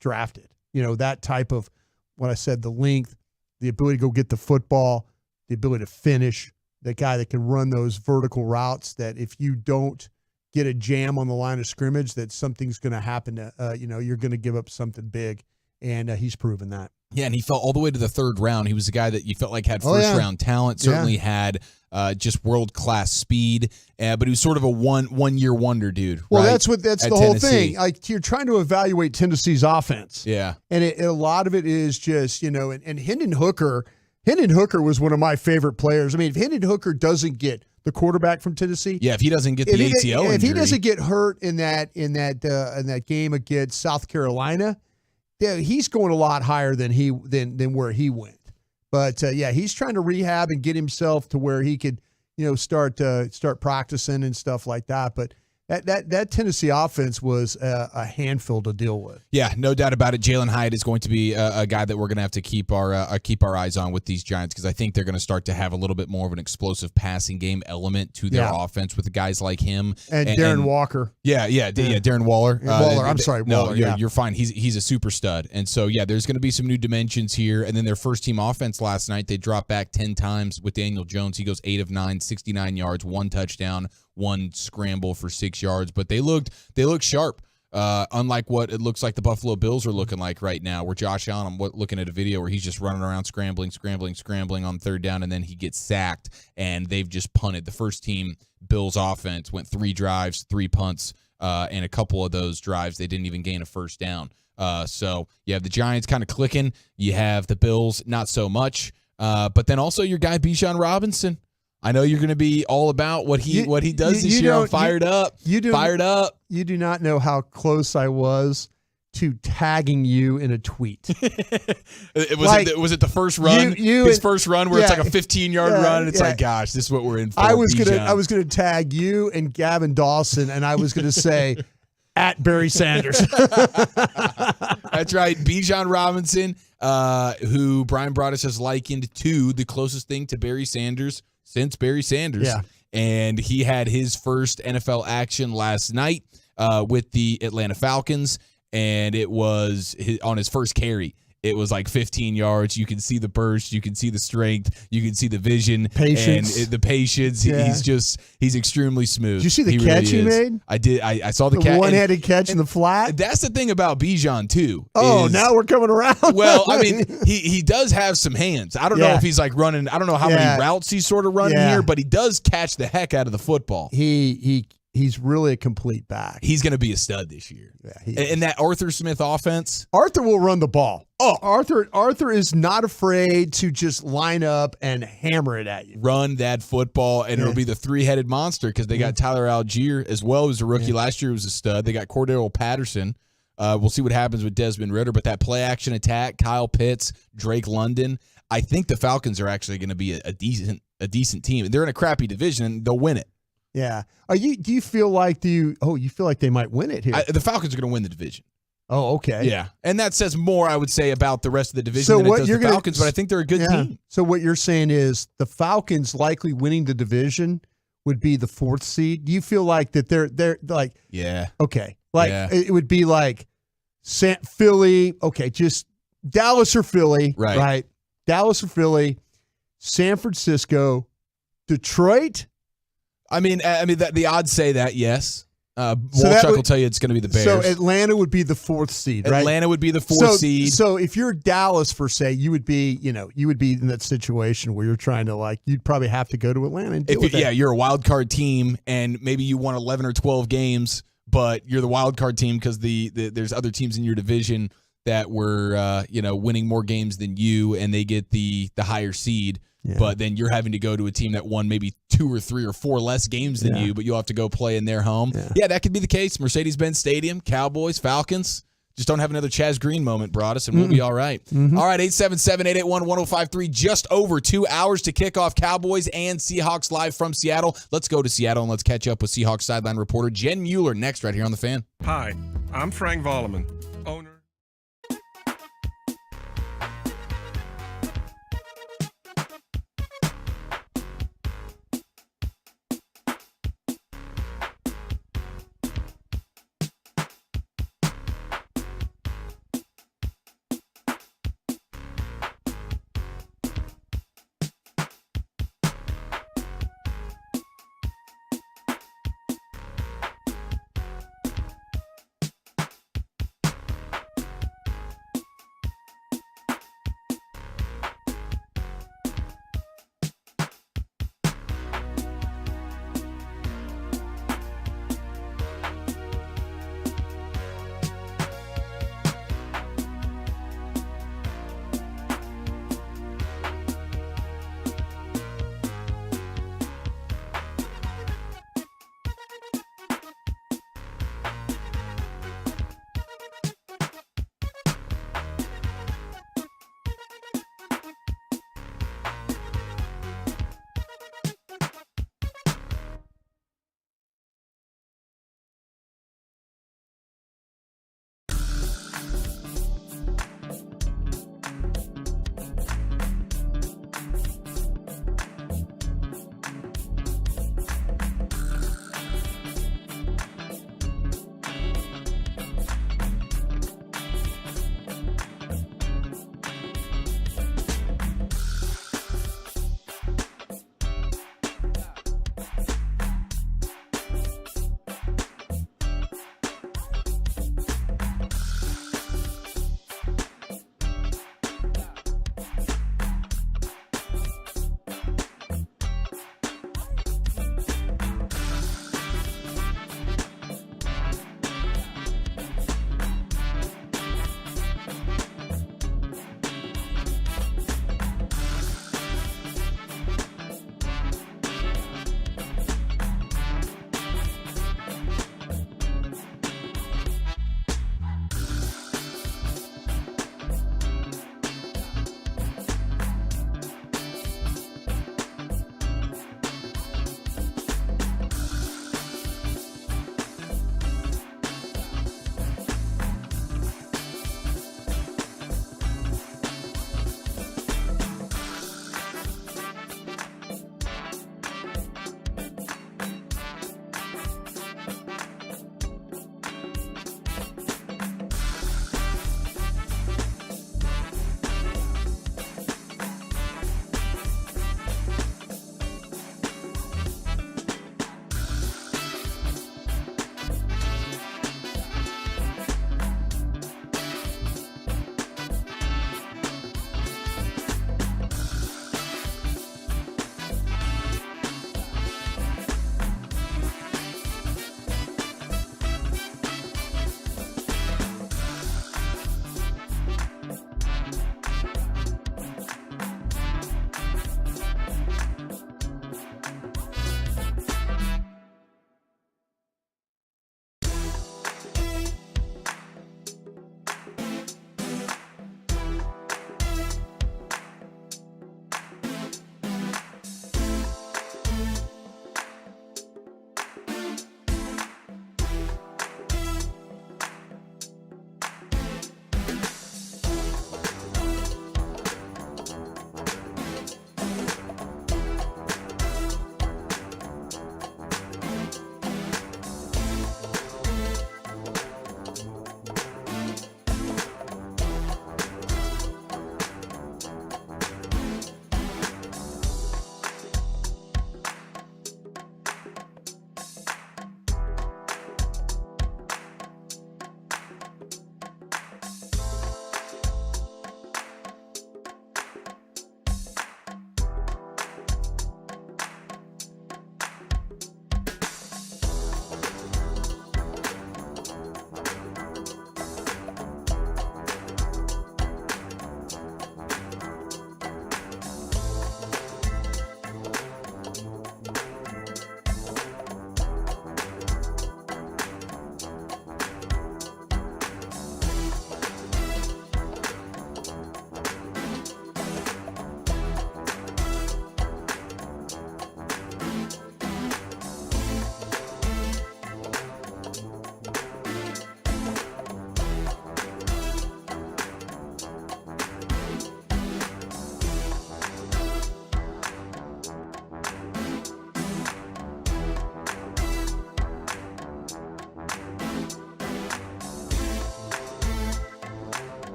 drafted. That type of, what I said, the length, the ability to go get the football, the ability to finish, the guy that can run those vertical routes that if you don't get a jam on the line of scrimmage, that something's going to happen. You're going to give up something big, and he's proven that. Yeah, and he fell all the way to the third round. He was a guy that you felt like had first-round talent, certainly had just world-class speed, but he was sort of a one-year wonder dude. Well, right? that's the whole thing. Like, you're trying to evaluate Tennessee's offense. Yeah. And a lot of it is just, and Hendon Hooker was one of my favorite players. I mean, if Hendon Hooker doesn't get the quarterback from Tennessee. Yeah, if he doesn't get the ACL injury. If he doesn't get hurt in that game against South Carolina, yeah, he's going a lot higher than where he went. But he's trying to rehab and get himself to where he could, start practicing and stuff like that. But that Tennessee offense was a handful to deal with. Yeah, no doubt about it. Jalen Hyatt is going to be a guy that we're going to have to keep our eyes on with these Giants, because I think they're going to start to have a little bit more of an explosive passing game element to their offense with guys like him and Darren Walker. Yeah, Darren Waller. Waller. No, you're fine. He's a super stud, and so there's going to be some new dimensions here. And then their first team offense last night, they dropped back 10 times with Daniel Jones. He goes 8 of 9, 69 yards, 1 touchdown, 1 scramble for 6 yards, but they looked sharp. Unlike what it looks like the Buffalo Bills are looking like right now, where Josh Allen, I'm looking at a video where he's just running around scrambling on third down, and then he gets sacked, and they've just punted. The first team Bills offense went 3 drives, 3 punts, and a couple of those drives they didn't even gain a first down. So you have the Giants kind of clicking. You have the Bills not so much, but then also your guy Bijan Robinson. I know you're going to be all about what he does this year. I'm fired up. You do not know how close I was to tagging you in a tweet. Was it the first run? His first run where it's like a 15-yard run, and it's like, gosh, this is what we're in for. I was gonna tag you and Gavin Dawson, and I was gonna say at Barry Sanders. That's right, Bijan Robinson, who Brian Broaddus has likened to the closest thing to Barry Sanders since Barry Sanders. Yeah. And he had his first NFL action last night with the Atlanta Falcons, and it was on his first carry. it was like 15 yards. You can see the burst. You can see the strength. You can see the vision. Patience. And the patience. Yeah. He's extremely smooth. Did you see the catch he made? I did. I saw the catch. One-handed catch in the flat? That's the thing about Bijan, too. Oh, now we're coming around. Well, I mean, he does have some hands. I don't know if he's like running. I don't know how many routes he's sort of running here, but he does catch the heck out of the football. He's really a complete back. He's going to be a stud this year. Yeah, and that Arthur Smith offense. Arthur will run the ball. Oh, Arthur is not afraid to just line up and hammer it at you. Run that football, and it'll be the three-headed monster because they got Tyler Algier as well, who's a rookie. Last year was a stud. They got Cordero Patterson. We'll see what happens with Desmond Ridder, but that play-action attack, Kyle Pitts, Drake London, I think the Falcons are actually going to be a decent team. They're in a crappy division, and they'll win it. Yeah. Do you feel like you feel like they might win it here? The Falcons are going to win the division. Oh, okay. Yeah. And that says more, I would say, about the rest of the division than it does the Falcons, but I think they're a good team. So what you're saying is the Falcons likely winning the division would be the 4th seed. Do you feel like that they're like okay. It would be like Philly, okay, just Dallas or Philly, right? Dallas or Philly, San Francisco, Detroit. I mean, the odds say that, yes. Walchuk will tell you it's going to be the Bears. So Atlanta would be the 4th seed, right? Atlanta would be the 4th seed. So if you're Dallas, for say, you would be in that situation where you're trying to you'd probably have to go to Atlanta and deal with that. Yeah, you're a wild card team, and maybe you won 11 or 12 games, but you're the wild card team because there's other teams in your division that were winning more games than you, and they get the higher seed. Yeah. But then you're having to go to a team that won maybe 2 or 3 or 4 less games than you, but you'll have to go play in their home. Yeah, that could be the case. Mercedes-Benz Stadium, Cowboys, Falcons. Just don't have another Chaz Green moment, Broadus, and we'll be all right. Mm-hmm. All right, 877-881-1053. Just over 2 hours to kick off Cowboys and Seahawks live from Seattle. Let's go to Seattle and let's catch up with Seahawks sideline reporter Jen Mueller next right here on The Fan. Hi, I'm Frank Volleman, owner.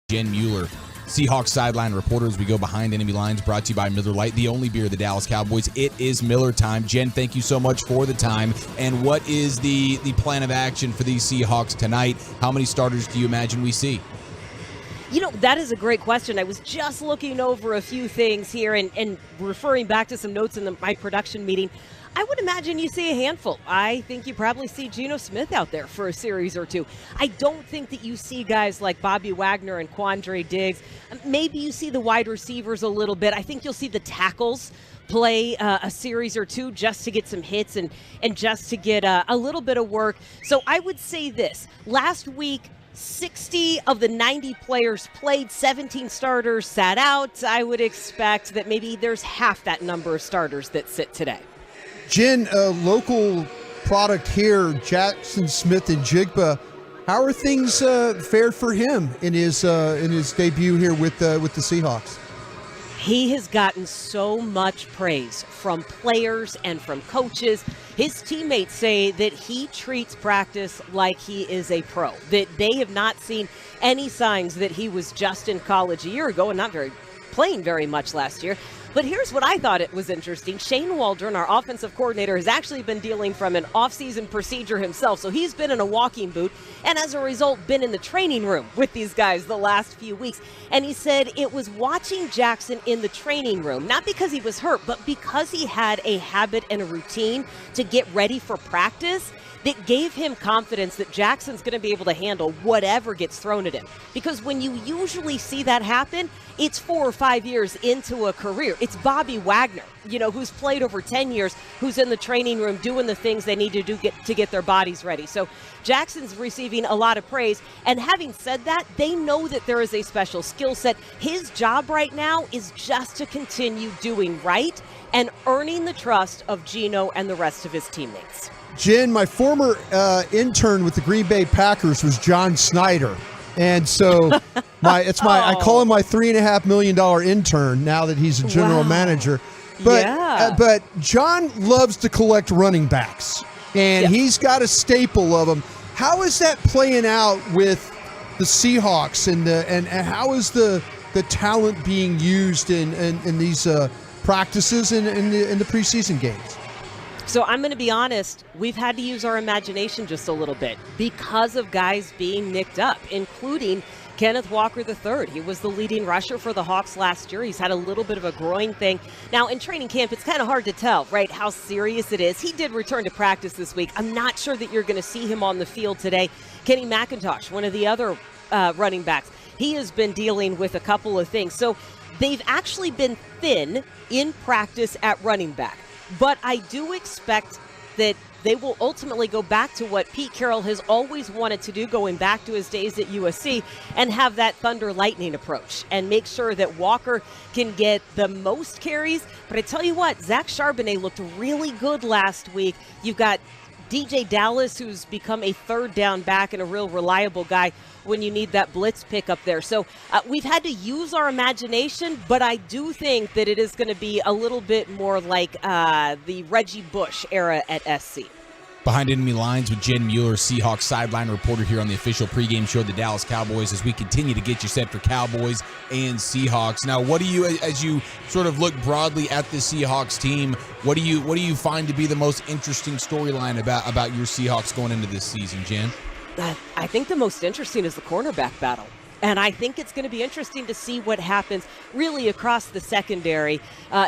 Jen Mueller, Seahawks sideline reporter, as we go behind enemy lines, brought to you by Miller Lite, the only beer of the Dallas Cowboys. It is Miller time. Jen, thank you so much for the time. And what is the plan of action for these Seahawks tonight? How many starters do you imagine we see? You know, that is a great question. I was just looking over a few things here and referring back to some notes in my production meeting. I would imagine you see a handful. I think you probably see Geno Smith out there for a series or two. I don't think that you see guys like Bobby Wagner and Quandre Diggs. Maybe you see the wide receivers a little bit. I think you'll see the tackles play a series or two just to get some hits and just to get a little bit of work. So I would say this. Last week, 60 of the 90 players played, 17 starters sat out. I would expect that maybe there's half that number of starters that sit today. Jen, a local product here, Jackson Smith-Njigba. How are things fared for him in his debut here with the Seahawks? He has gotten so much praise from players and from coaches. His teammates say that he treats practice like he is a pro, that they have not seen any signs that he was just in college a year ago and playing very much last year. But here's what I thought it was interesting. Shane Waldron, our offensive coordinator, has actually been dealing from an off-season procedure himself. So he's been in a walking boot and as a result been in the training room with these guys the last few weeks. And he said it was watching Jackson in the training room, not because he was hurt, but because he had a habit and a routine to get ready for practice that gave him confidence that Jackson's going to be able to handle whatever gets thrown at him. Because when you usually see that happen, it's 4 or 5 years into a career. It's Bobby Wagner, who's played over 10 years, who's in the training room doing the things they need to do to get their bodies ready. So Jackson's receiving a lot of praise. And having said that, they know that there is a special skill set. His job right now is just to continue doing right and earning the trust of Geno and the rest of his teammates. Jen, my former intern with the Green Bay Packers was John Snyder. And so I call him my $3.5 million intern now that he's a general manager. But John loves to collect running backs, and he's got a staple of them. How is that playing out with the Seahawks, and how is the talent being used in these practices and in the preseason games? So I'm going to be honest, we've had to use our imagination just a little bit because of guys being nicked up, including Kenneth Walker III. He was the leading rusher for the Hawks last year. He's had a little bit of a groin thing. Now, in training camp, it's kind of hard to tell, right, how serious it is. He did return to practice this week. I'm not sure that you're going to see him on the field today. Kenny McIntosh, one of the other running backs, he has been dealing with a couple of things. So they've actually been thin in practice at running back. But I do expect that they will ultimately go back to what Pete Carroll has always wanted to do, going back to his days at USC, and have that thunder lightning approach and make sure that Walker can get the most carries. But I tell you what, Zach Charbonnet looked really good last week. You've got DJ Dallas, who's become a third down back and a real reliable guy when you need that blitz pick up there. So we've had to use our imagination, but I do think that it is going to be a little bit more like the Reggie Bush era at SC. Behind enemy lines with Jen Mueller, Seahawks sideline reporter here on the official pregame show of the Dallas Cowboys, as we continue to get you set for Cowboys and Seahawks. Now, what do you, as you sort of look broadly at the Seahawks team, what do you find to be the most interesting storyline about your Seahawks going into this season, Jen? I think the most interesting is the cornerback battle. And I think it's going to be interesting to see what happens really across the secondary.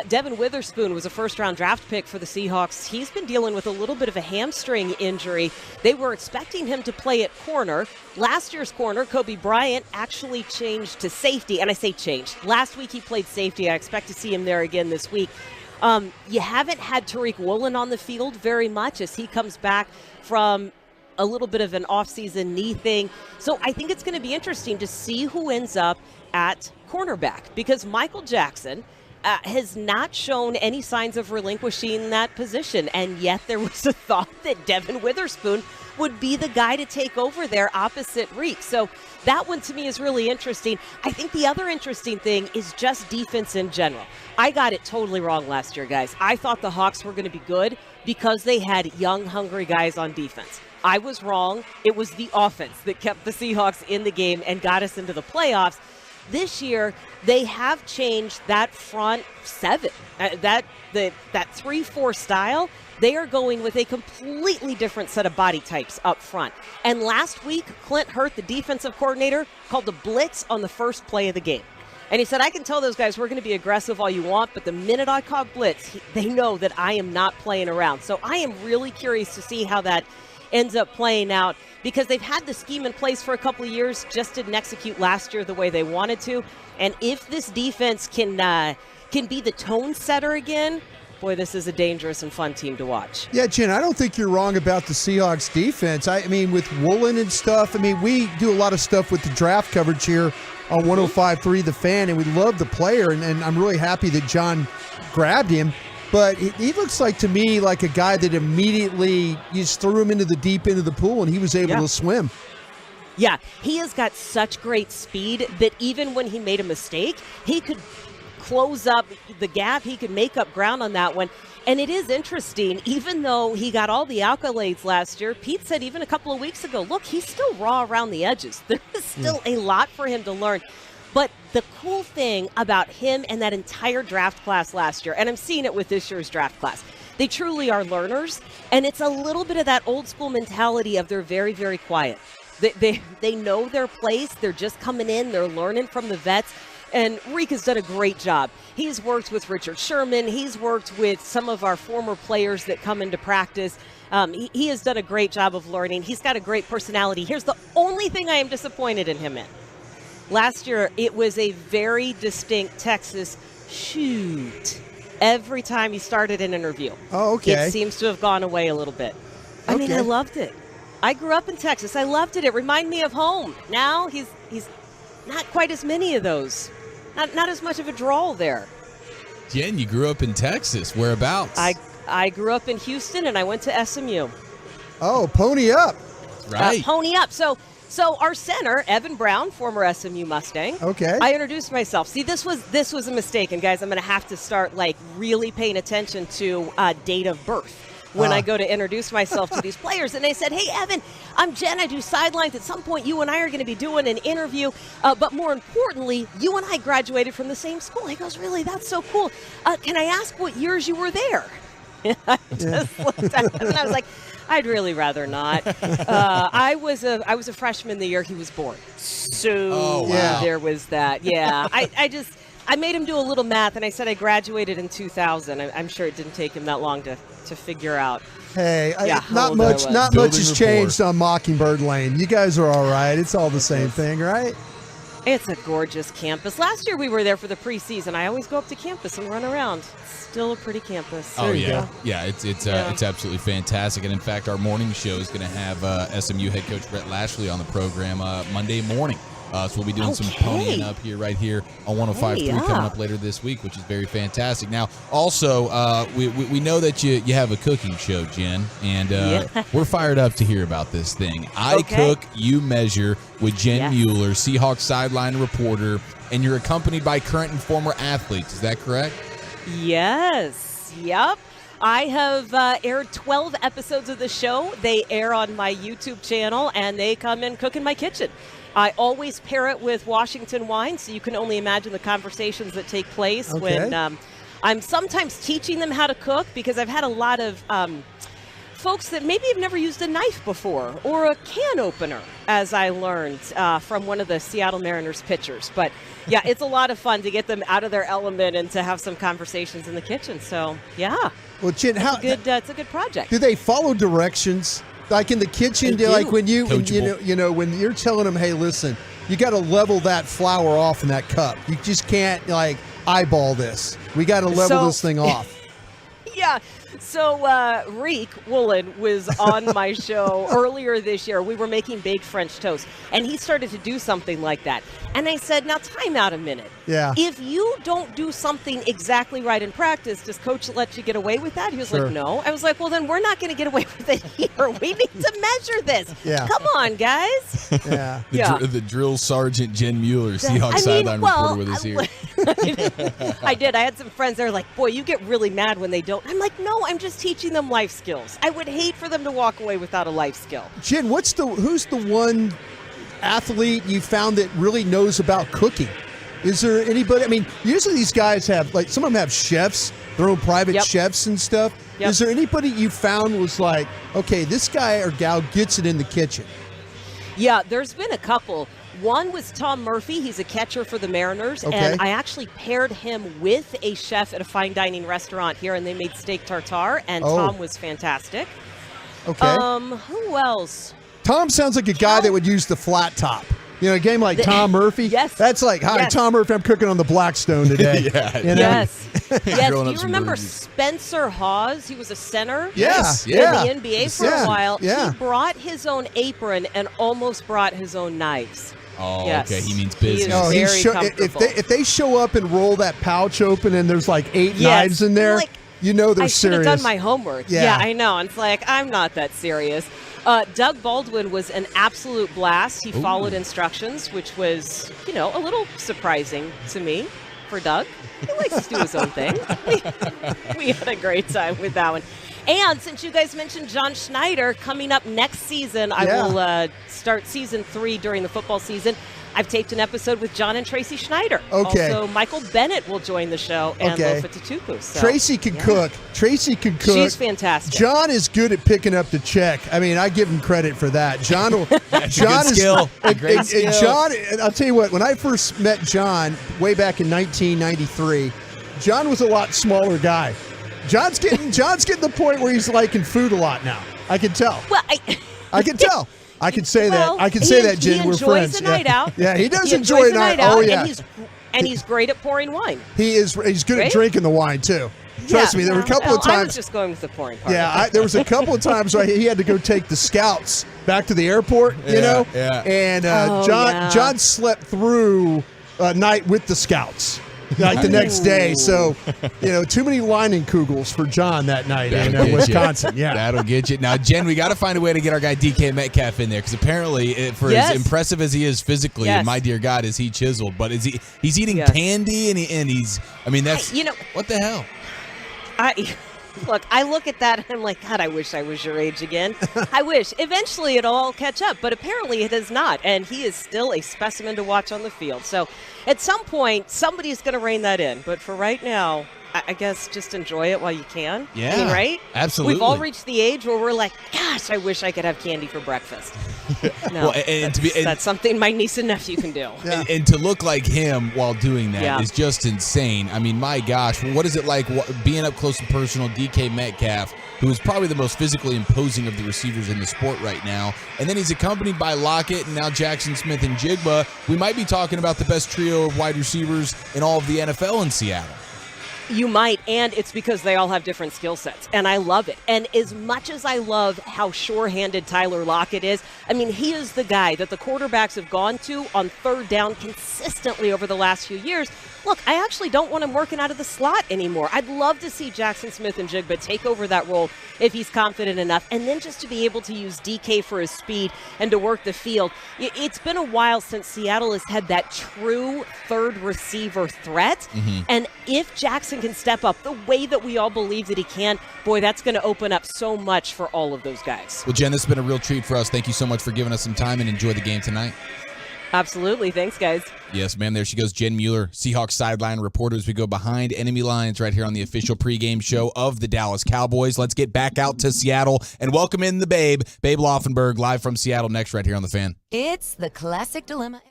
Devin Witherspoon was a first-round draft pick for the Seahawks. He's been dealing with a little bit of a hamstring injury. They were expecting him to play at corner. Last year's corner, Kobe Bryant, actually changed to safety. And I say changed. Last week he played safety. I expect to see him there again this week. You haven't had Tariq Woolen on the field very much as he comes back from a little bit of an off-season knee thing. So I think it's going to be interesting to see who ends up at cornerback, because Michael Jackson has not shown any signs of relinquishing that position. And yet there was a thought that Devin Witherspoon would be the guy to take over there opposite Reek. So that one to me is really interesting. I think the other interesting thing is just defense in general. I got it totally wrong last year, guys. I thought the Hawks were going to be good because they had young, hungry guys on defense. I was wrong. It was the offense that kept the Seahawks in the game and got us into the playoffs. This year, they have changed that front seven, that 3-4 style. They are going with a completely different set of body types up front. And last week, Clint Hurt, the defensive coordinator, called a blitz on the first play of the game. And he said, I can tell those guys we're going to be aggressive all you want, but the minute I call blitz, they know that I am not playing around. So I am really curious to see how that ends up playing out, because they've had the scheme in place for a couple of years, just didn't execute last year the way they wanted to. And if this defense can be the tone setter again, boy, this is a dangerous and fun team to watch. Yeah, Jen, I don't think you're wrong about the Seahawks defense. I mean, with Woolen and stuff, I mean, we do a lot of stuff with the draft coverage here on 105.3 The Fan, and we love the player, and I'm really happy that John grabbed him. But he looks like, to me, like a guy that immediately you just threw him into the deep end of the pool, and he was able to swim. Yeah, he has got such great speed that even when he made a mistake, he could close up the gap. He could make up ground on that one. And it is interesting, even though he got all the accolades last year, Pete said even a couple of weeks ago, look, he's still raw around the edges. There is still a lot for him to learn. But the cool thing about him and that entire draft class last year, and I'm seeing it with this year's draft class, they truly are learners. And it's a little bit of that old school mentality of they're very, very quiet. They know their place. They're just coming in. They're learning from the vets. And Reek has done a great job. He's worked with Richard Sherman. He's worked with some of our former players that come into practice. He has done a great job of learning. He's got a great personality. Here's the only thing I am disappointed in him in. Last year, it was a very distinct Texas shoot every time he started an interview. Oh, okay. It seems to have gone away a little bit. I mean, I loved it. I grew up in Texas. I loved it. It reminded me of home. Now he's not quite as many of those. Not as much of a drawl there. Jen, you grew up in Texas. Whereabouts? I grew up in Houston, and I went to SMU. Oh, pony up. Right. Pony up. So our center, Evan Brown, former SMU Mustang. Okay. I introduced myself. See, this was a mistake, and guys, I'm going to have to start really paying attention to date of birth when I go to introduce myself to these players. And they said, hey, Evan, I'm Jen. I do sidelines. At some point, you and I are going to be doing an interview. But more importantly, you and I graduated from the same school. He goes, really? That's so cool. Can I ask what years you were there? I just looked at him, and I was like, I'd really rather not. I was a freshman the year he was born. So there was that. Yeah. I made him do a little math, and I said I graduated in 2000. I'm sure it didn't take him that long to figure out. Hey, not much has changed on Mockingbird Lane. You guys are all right. It's all the same thing, right? It's a gorgeous campus. Last year we were there for the preseason. I always go up to campus and run around. It's still a pretty campus. Oh, yeah. Yeah, it's absolutely fantastic. And, in fact, our morning show is going to have SMU head coach Brett Lashley on the program Monday morning. So we'll be doing some ponying up right here on 105.3 coming up later this week, which is very fantastic. Now, also, we know that you have a cooking show, Jen, and we're fired up to hear about this thing. I cook, you measure with Jen Mueller, Seahawks sideline reporter, and you're accompanied by current and former athletes. Is that correct? Yes. Yep. I have aired 12 episodes of the show. They air on my YouTube channel, and they come and cook in my kitchen. I always pair it with Washington wine, so you can only imagine the conversations that take place when I'm sometimes teaching them how to cook, because I've had a lot of folks that maybe have never used a knife before or a can opener, as I learned from one of the Seattle Mariners pitchers. But, yeah, it's a lot of fun to get them out of their element and to have some conversations in the kitchen. So, yeah. Well, Jen, it's a good project. Do they follow directions? Like in the kitchen, like when when you're telling them, hey, listen, you got to level that flour off in that cup. You just can't eyeball this. We got to level this thing off. Yeah. So Reek Woolen was on my show earlier this year. We were making baked French toast, and he started to do something like that. And I said, now time out a minute. Yeah. If you don't do something exactly right in practice, does coach let you get away with that? He was like, no. I was like, well, then we're not going to get away with it here. We need to measure this. Yeah. Come on, guys. Yeah. The drill sergeant Jen Mueller, Seahawks sideline reporter with us here. I did. I had some friends that are like, boy, you get really mad when they don't. I'm like, no, I'm just teaching them life skills. I would hate for them to walk away without a life skill. Jen, who's the one athlete you found that really knows about cooking? Is there anybody? I mean, usually these guys have, like, some of them have chefs, their own private chefs and stuff. Yep. Is there anybody you found was like, okay, this guy or gal gets it in the kitchen? Yeah, there's been a couple. One was Tom Murphy. He's a catcher for the Mariners. Okay. And I actually paired him with a chef at a fine dining restaurant here, and they made steak tartare, and Tom was fantastic. Okay. Who else? Tom sounds like a guy that would use the flat top. You know, a game like Tom Murphy. Yes. That's like, hi, Tom Murphy, I'm cooking on the Blackstone today. Yeah. You know? Yes. Yes. Do you some remember burgers. Spencer Hawes? He was a center in Yeah. the NBA for a while. Yeah. He brought his own apron and almost brought his own knives. Oh, Yes. okay. He means He is business. very comfortable. if they show up and roll that pouch open and there's like 8 knives in there, Like, you know they're I should have serious. done my homework. Yeah. Yeah, I know. It's like, I'm not that serious. Doug Baldwin was an absolute blast. He followed instructions, which was, a little surprising to me for Doug. He likes to do his own thing. We had a great time with that one. And since you guys mentioned John Schneider, coming up next season, I will start season 3 during the football season. I've taped an episode with John and Tracy Schneider. Okay. Also, Michael Bennett will join the show, and Lofa Tatupu. So, Tracy can cook. Tracy can cook. She's fantastic. John is good at picking up the check. I mean, I give him credit for that. John will. John is skill. Great and skill. John, I'll tell you what. When I first met John way back in 1993, John was a lot smaller guy. John's getting to the point where he's liking food a lot now. I can tell. Well, I can tell. I can say Well, that. I can say that, Jen. He We're enjoys friends. a night out. Yeah, he does He enjoy enjoys a night out. Oh, yeah. And he's great at pouring wine. He's good at Right? drinking the wine, too. Trust me, there were a couple of I times. was just going with the pouring part. Yeah, there was a couple of times where he had to go take the scouts back to the airport, you know? Yeah. And Oh, John slept through a night with the scouts. Like the next day, so too many Leinenkugels for John that night in Wisconsin. Yeah, That'll get you. Now, Jen, we got to find a way to get our guy DK Metcalf in there because apparently, for as impressive as he is physically, and my dear God, is he chiseled? But he's eating candy and he's. I mean, that's what the hell. I look at that and I'm like, God, I wish I was your age again. I wish. Eventually it'll all catch up, but apparently it has not, and he is still a specimen to watch on the field. So at some point, somebody's going to rein that in. But for right now, I guess just enjoy it while you can. Yeah, I mean, right? Absolutely. We've all reached the age where we're like, gosh, I wish I could have candy for breakfast. No, that's something my niece and nephew can do. Yeah. And to look like him while doing that is just insane. I mean, my gosh, what is it like being up close and personal, DK Metcalf, who is probably the most physically imposing of the receivers in the sport right now, and then he's accompanied by Lockett and now Jackson Smith and Jigba. We might be talking about the best trio of wide receivers in all of the NFL in Seattle. You might, and it's because they all have different skill sets, and I love it. And as much as I love how sure-handed Tyler Lockett is, I mean, he is the guy that the quarterbacks have gone to on third down consistently over the last few years. Look, I actually don't want him working out of the slot anymore. I'd love to see Jackson Smith and Jigba take over that role if he's confident enough, and then just to be able to use DK for his speed and to work the field. It's been a while since Seattle has had that true third receiver threat, and if Jackson can step up the way that we all believe that he can, boy, that's going to open up so much for all of those guys. Well, Jen, this has been a real treat for us. Thank you so much for giving us some time, and enjoy the game tonight. Absolutely. Thanks, guys. Yes, ma'am. There she goes, Jen Mueller, Seahawks sideline reporter, as we go behind enemy lines right here on the official pregame show of the Dallas Cowboys. Let's get back out to Seattle and welcome in the Babe Laufenberg, live from Seattle next right here on The Fan. It's the classic dilemma.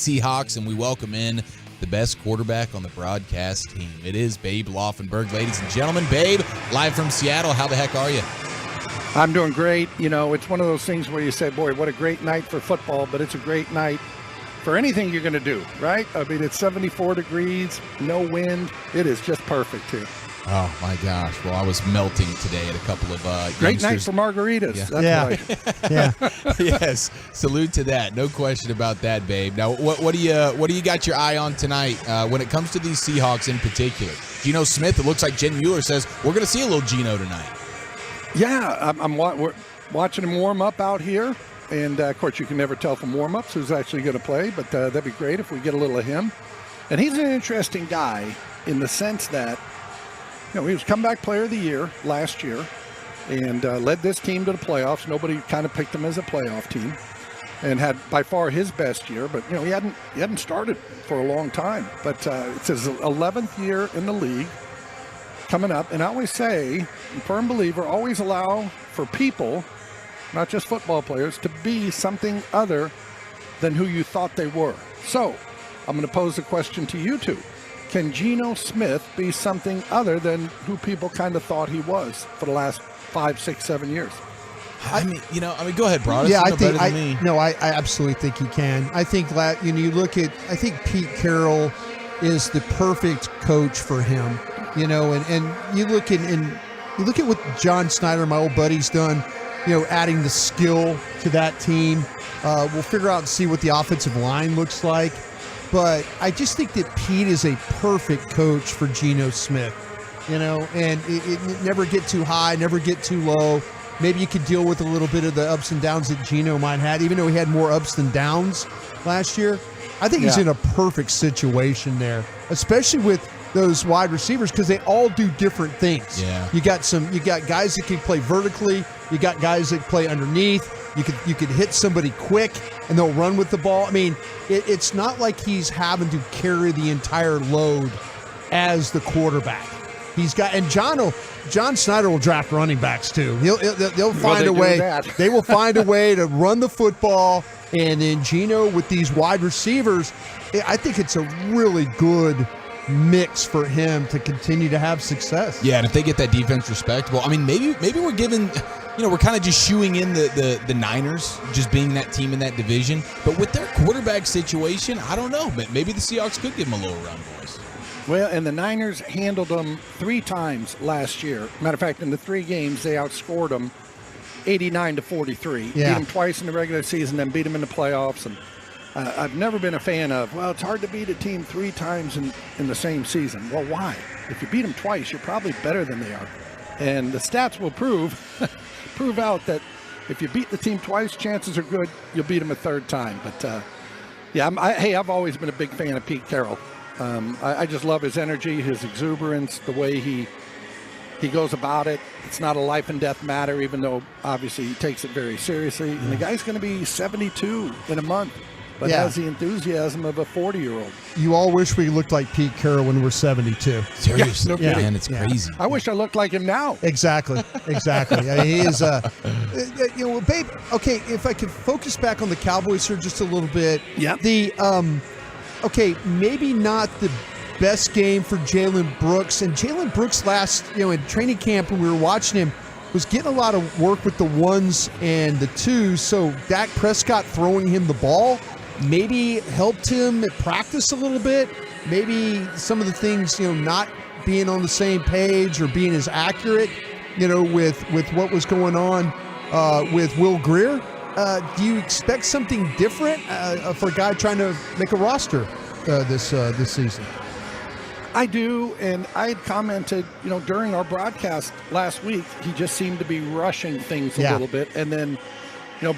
Seahawks, and we welcome in the best quarterback on the broadcast team. It is Babe Laufenberg, ladies and gentlemen. Babe, live from Seattle. How the heck are you? I'm doing great. You know, it's one of those things where you say, boy, what a great night for football, but it's a great night for anything you're going to do, right? I mean, it's 74 degrees, no wind. It is just perfect here. Oh, my gosh. Well, I was melting today at a couple of great youngsters. Night for margaritas. Yeah. That's Yeah. Yes. Salute to that. No question about that, Babe. Now, what do you got your eye on tonight when it comes to these Seahawks in particular? Geno Smith, it looks like Jen Mueller says we're going to see a little Geno tonight. Yeah, we're watching him warm up out here. And, of course, you can never tell from warm-ups who's actually going to play, but that'd be great if we get a little of him. And he's an interesting guy in the sense that, you know, he was comeback player of the year last year and led this team to the playoffs. Nobody kind of picked him as a playoff team and had by far his best year. But, you know, he hadn't started for a long time. But it's his 11th year in the league coming up. And I always say, I'm a firm believer, always allow for people, not just football players, to be something other than who you thought they were. So I'm going to pose a question to you two. Can Geno Smith be something other than who people kind of thought he was for the last 5, 6, 7 years? I mean, go ahead, Broad. Yeah, I absolutely think he can. I think you look at, I think Pete Carroll is the perfect coach for him. You know, and you look at what John Snyder, my old buddy's done. You know, adding the skill to that team. We'll figure out and see what the offensive line looks like. But I just think that Pete is a perfect coach for Geno Smith. You know, and it never get too high, never get too low. Maybe you could deal with a little bit of the ups and downs that Geno might have, even though he had more ups than downs last year. I think he's in a perfect situation there, especially with those wide receivers, because they all do different things. Yeah. You got guys that can play vertically. You got guys that play underneath. You could hit somebody quick and they'll run with the ball. I mean, it's not like he's having to carry the entire load as the quarterback. He's got, and John Snyder will draft running backs too. They'll find a way. They will find a way to run the football, and then Geno with these wide receivers, I think it's a really good mix for him to continue to have success. Yeah, and if they get that defense respectable, I mean, maybe we're giving, we're kind of just shooing in the Niners, just being that team in that division. But with their quarterback situation, I don't know. But maybe the Seahawks could give them a little run, boys. Well, and the Niners handled them 3 times last year. Matter of fact, in the 3 games, they outscored them 89-43. Yeah. Beat them twice in the regular season, then beat them in the playoffs. And I've never been a fan of, well, it's hard to beat a team 3 times in the same season. Well, why? If you beat them twice, you're probably better than they are. And the stats will prove out that if you beat the team twice, chances are good you'll beat them a 3rd time. But, I've always been a big fan of Pete Carroll. I just love his energy, his exuberance, the way he goes about it. It's not a life and death matter, even though obviously he takes it very seriously. And the guy's going to be 72 in a month, but has the enthusiasm of a 40-year-old. You all wish we looked like Pete Carroll when we're 72. Seriously, Yeah, man, it's crazy. I wish I looked like him now. Exactly. I mean, he is, Babe. Okay, if I could focus back on the Cowboys here just a little bit. Yeah. Okay, maybe not the best game for Jalen Brooks. And Jalen Brooks in training camp when we were watching him, was getting a lot of work with the 1s and the 2s. So Dak Prescott throwing him the ball maybe helped him at practice a little bit. Maybe some of the things, not being on the same page or being as accurate, with what was going on with Will Grier. Do you expect something different for a guy trying to make a roster this season? I do, and I had commented, during our broadcast last week, he just seemed to be rushing things a little bit. And then,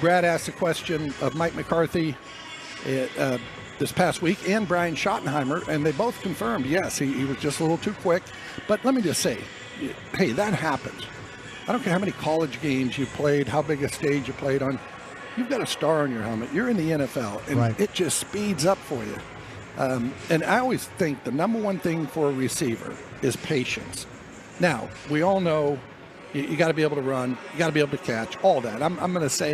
Brad asked a question of Mike McCarthy this past week and Brian Schottenheimer, and they both confirmed, yes, he was just a little too quick. But let me just say, hey, that happens. I don't care how many college games you played, how big a stage you played on. You've got a star on your helmet. You're in the NFL, and it just speeds up for you. And I always think the number one thing for a receiver is patience. Now, we all know you got to be able to run, you got to be able to catch, all that. I'm going to say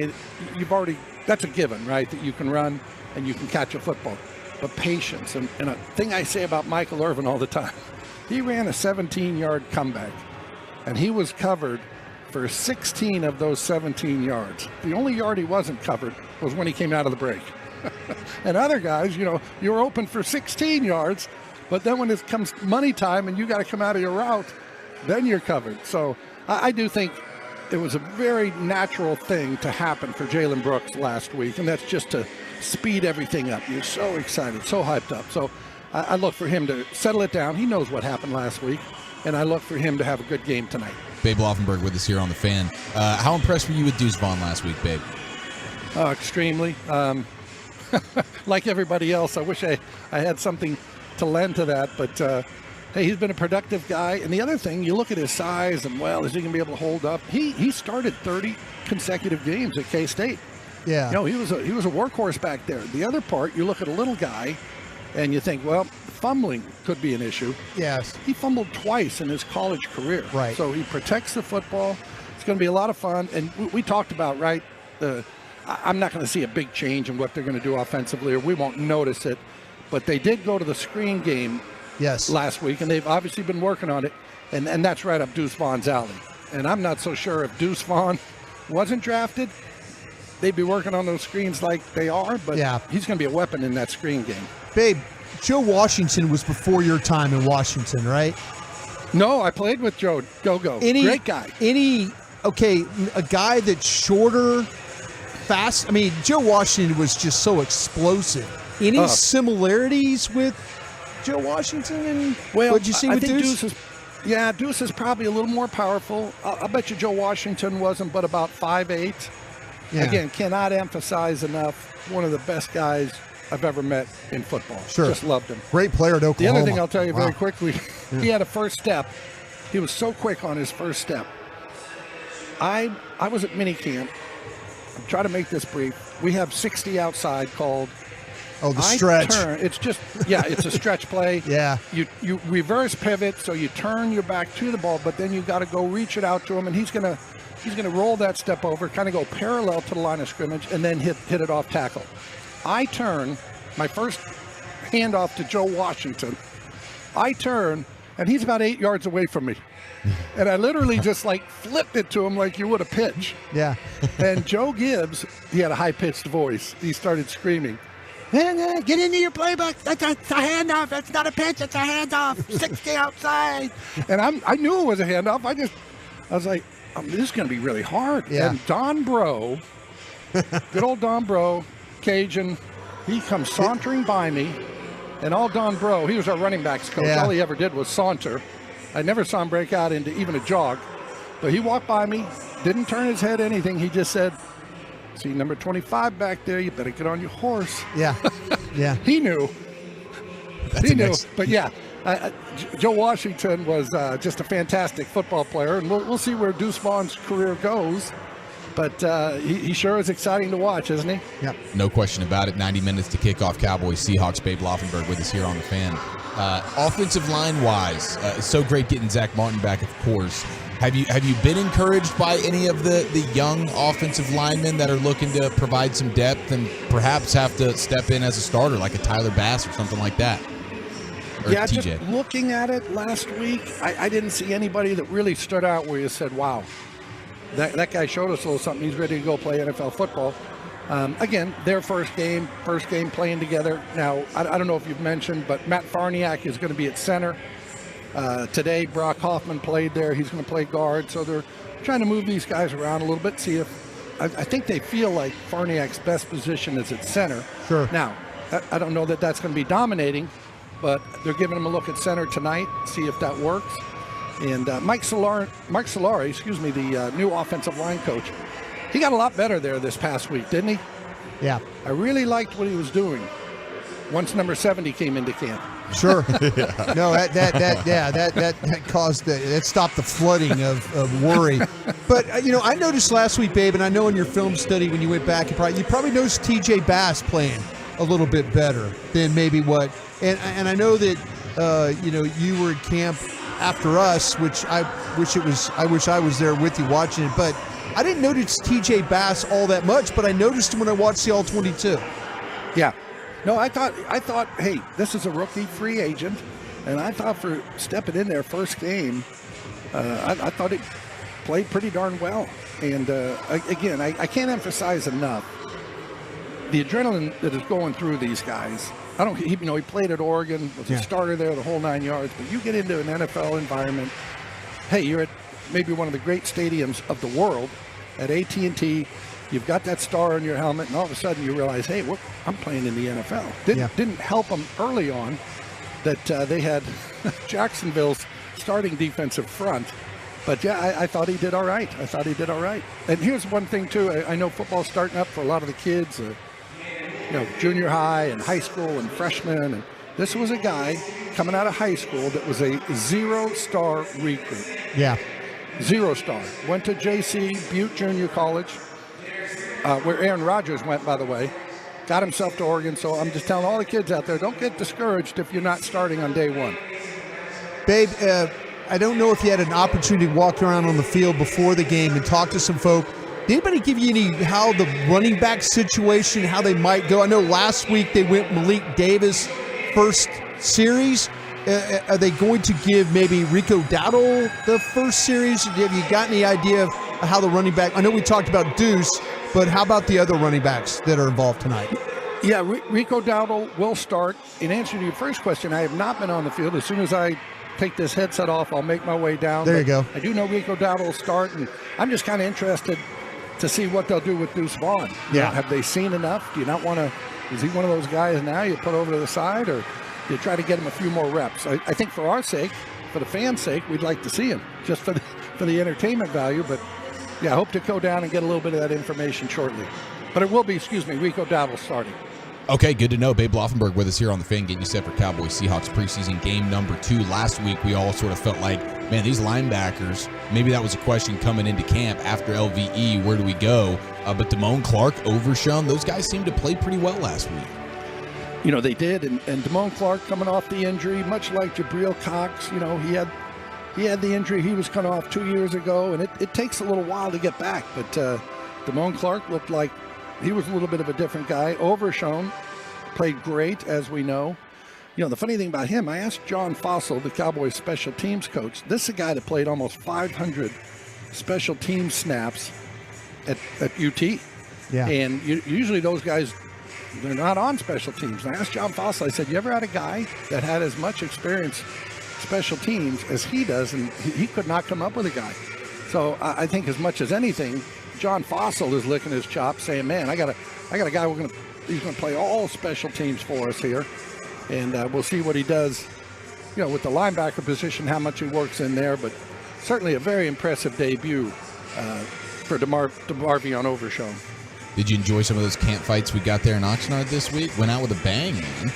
that's a given, right, that you can run and you can catch a football. but patience. And a thing I say about Michael Irvin all the time, he ran a 17-yard comeback, and he was covered for 16 of those 17 yards. The only yard he wasn't covered was when he came out of the break. And other guys, you're open for 16 yards, but then when it comes money time and you got to come out of your route, then you're covered. So I do think it was a very natural thing to happen for Jalen Brooks last week, and that's just to speed everything up. You're so excited, so hyped up. So I look for him to settle it down. He knows what happened last week, and I look for him to have a good game tonight. Babe Laufenberg with us here on The Fan. How impressed were you with Deuce Vaughn last week, Babe? Extremely. Like everybody else, I wish I had something to lend to that, but hey, he's been a productive guy. And the other thing, you look at his size and, well, is he going to be able to hold up? He started 30 consecutive games at K-State. Yeah. He was a workhorse back there. The other part, you look at a little guy and you think, well, fumbling could be an issue. Yes. He fumbled twice in his college career. Right. So he protects the football. It's going to be a lot of fun. And we talked about, right, I'm not going to see a big change in what they're going to do offensively, or we won't notice it. But they did go to the screen game last week, and they've obviously been working on it. And that's right up Deuce Vaughn's alley. And I'm not so sure if Deuce Vaughn wasn't drafted, they'd be working on those screens like they are. But he's going to be a weapon in that screen game. Babe, Joe Washington was before your time in Washington, right? No, I played with Joe Go-Go. Great guy. A guy that's shorter, fast. I mean, Joe Washington was just so explosive. Any similarities with Joe Washington and what you see with Deuce? Deuce is probably a little more powerful. I bet you Joe Washington wasn't but about 5'8". Yeah. Again, cannot emphasize enough, one of the best guys I've ever met in football. Sure. Just loved him. Great player at Oklahoma. The other thing I'll tell you very quickly, he had a first step. He was so quick on his first step. I was at minicamp. I'm trying to make this brief. We have 60 outside called. Oh, the stretch. It's just, it's a stretch play. Yeah. You reverse pivot, so you turn your back to the ball, but then you got to go reach it out to him, and he's gonna roll that step over, kind of go parallel to the line of scrimmage, and then hit it off tackle. I turn, my first handoff to Joe Washington. I turn, and he's about 8 yards away from me. And I literally just flipped it to him like you would a pitch. Yeah. And Joe Gibbs, he had a high-pitched voice. He started screaming, "Get into your playbook. That's a handoff. That's not a pitch. That's a handoff. 60 outside." And I knew it was a handoff. I was like, this is going to be really hard. Yeah. And Don Bro, good old Don Bro, Cajun, he comes sauntering by me. And all Don Bro, he was our running backs coach. Yeah. All he ever did was saunter. I never saw him break out into even a jog. But he walked by me, didn't turn his head, anything. He just said, "See number 25 back there, you better get on your horse." Yeah. Yeah. He knew. He knew. But Joe Washington was just a fantastic football player, and we'll see where Deuce Vaughn's career goes. But he sure is exciting to watch, isn't he? Yep. No question about it. 90 minutes to kick off Cowboys Seahawks. Babe Laufenberg with us here on The Fan. Offensive line-wise, it's so great getting Zach Martin back, of course. Have you been encouraged by any of the young offensive linemen that are looking to provide some depth and perhaps have to step in as a starter, like a Tyler Bass or something like that? Or TJ? Just looking at it last week, I didn't see anybody that really stood out where you said, wow, that guy showed us a little something. He's ready to go play NFL football. Again, their first game playing together. Now, I don't know if you've mentioned, but Matt Farniak is going to be at center. Today, Brock Hoffman played there. He's going to play guard. So they're trying to move these guys around a little bit, see if I think they feel like Farniak's best position is at center. Sure. Now, I don't know that that's going to be dominating, but they're giving him a look at center tonight, see if that works. And Mike Solari, the new offensive line coach, he got a lot better there this past week, didn't he? Yeah. I really liked what he was doing once number 70 came into camp. Sure. No, that caused that stopped the flooding of worry. But I noticed last week, Babe, and I know in your film study when you went back, you probably noticed TJ Bass playing a little bit better than maybe what. And I know that you were at camp after us, which I wish I was there with you watching it, but I didn't notice TJ Bass all that much, but I noticed him when I watched the All-22. Yeah. No, I thought, hey, this is a rookie free agent, and I thought for stepping in there first game, I thought he played pretty darn well. And again, I can't emphasize enough the adrenaline that is going through these guys. He played at Oregon, was a starter there the whole 9 yards, but you get into an NFL environment, hey, you're at maybe one of the great stadiums of the world at AT&T. You've got that star on your helmet, and all of a sudden you realize, hey, I'm playing in the NFL. Didn't help them early on that they had Jacksonville's starting defensive front. But, yeah, I thought he did all right. And here's one thing, too. I know football's starting up for a lot of the kids, junior high and high school and freshmen. And this was a guy coming out of high school that was a 0-star recruit. Yeah. 0-star. Went to JC, Butte Junior College, where Aaron Rodgers went, by the way. Got himself to Oregon. So I'm just telling all the kids out there, don't get discouraged if you're not starting on day one. Babe, I don't know if you had an opportunity to walk around on the field before the game and talk to some folk. Did anybody give you how the running back situation, how they might go? I know last week they went Malik Davis first series. Are they going to give maybe Rico Dowdle the first series? Have you got any idea of how the running back? I know we talked about Deuce, but how about the other running backs that are involved tonight? Yeah, Rico Dowdle will start. In answer to your first question, I have not been on the field. As soon as I take this headset off, I'll make my way down. There you go. I do know Rico Dowdle will start, and I'm just kind of interested to see what they'll do with Deuce Vaughn. Yeah. Have they seen enough? Do you not want to? Is he one of those guys now you put over to the side, or you try to get him a few more reps? I think for our sake, for the fans' sake, we'd like to see him just for the entertainment value. But yeah, I hope to go down and get a little bit of that information shortly. But it will be, Rico Dowdle starting. Okay, good to know. Babe Laufenberg with us here on the Fan, getting you set for Cowboys Seahawks preseason game number 2. Last week, we all sort of felt like, man, these linebackers, maybe that was a question coming into camp after LVE, where do we go? But Damone Clark, Overshown, those guys seemed to play pretty well last week. They did, and Damone Clark coming off the injury, much like Jabril Cox, he had the injury he was coming off 2 years ago, and it takes a little while to get back, but Damone Clark looked like he was a little bit of a different guy. Overshown played great, as we know. The funny thing about him, I asked John Fossil, the Cowboys special teams coach. This is a guy that played almost 500 special team snaps at UT. Yeah. And usually those guys, they're not on special teams. And I asked John Fossil, I said, you ever had a guy that had as much experience special teams as he does? And he could not come up with a guy. So I think as much as anything, John Fossil is licking his chops, saying, "Man, I got a guy he's gonna play all special teams for us here, and we'll see what he does, with the linebacker position, how much he works in there." But certainly a very impressive debut for DeMarvion Overshown. Did you enjoy some of those camp fights we got there in Oxnard this week? Went out with a bang, man.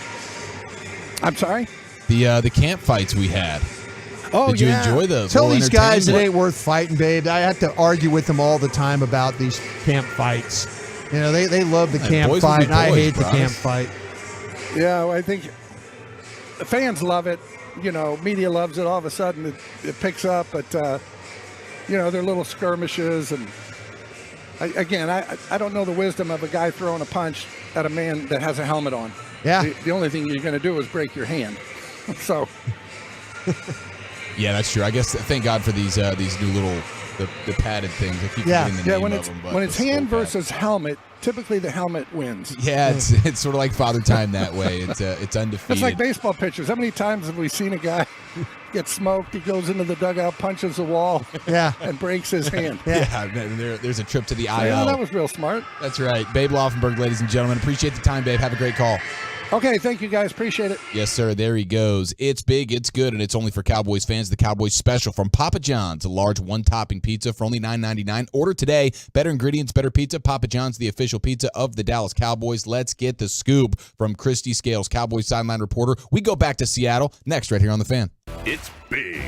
I'm sorry? The camp fights we had. Oh, Did you enjoy those? Tell these guys it ain't worth fighting, babe. I have to argue with them all the time about these camp fights. They love the camp fight, and I hate the camp fight. Yeah, I think the fans love it. Media loves it. All of a sudden, it picks up. But, they're little skirmishes. And, I don't know the wisdom of a guy throwing a punch at a man that has a helmet on. Yeah. The only thing you're going to do is break your hand. So... Yeah, that's true. I guess thank God for these new little the padded things. I keep forgetting the name of them. When it's hand versus helmet, typically the helmet wins. Yeah, it's sort of like Father Time that way. It's undefeated. It's like baseball pitchers. How many times have we seen a guy get smoked? He goes into the dugout, punches the wall, and breaks his hand. Yeah, there's a trip to the IL. Yeah, that was real smart. That's right. Babe Laufenberg, ladies and gentlemen. Appreciate the time, babe. Have a great call. Okay, thank you guys. Appreciate it. Yes, sir. There he goes. It's big, it's good, and it's only for Cowboys fans. The Cowboys Special from Papa John's, a large one-topping pizza for only $9.99. Order today. Better ingredients, better pizza. Papa John's, the official pizza of the Dallas Cowboys. Let's get the scoop from Christy Scales, Cowboys sideline reporter. We go back to Seattle next right here on The Fan. It's big.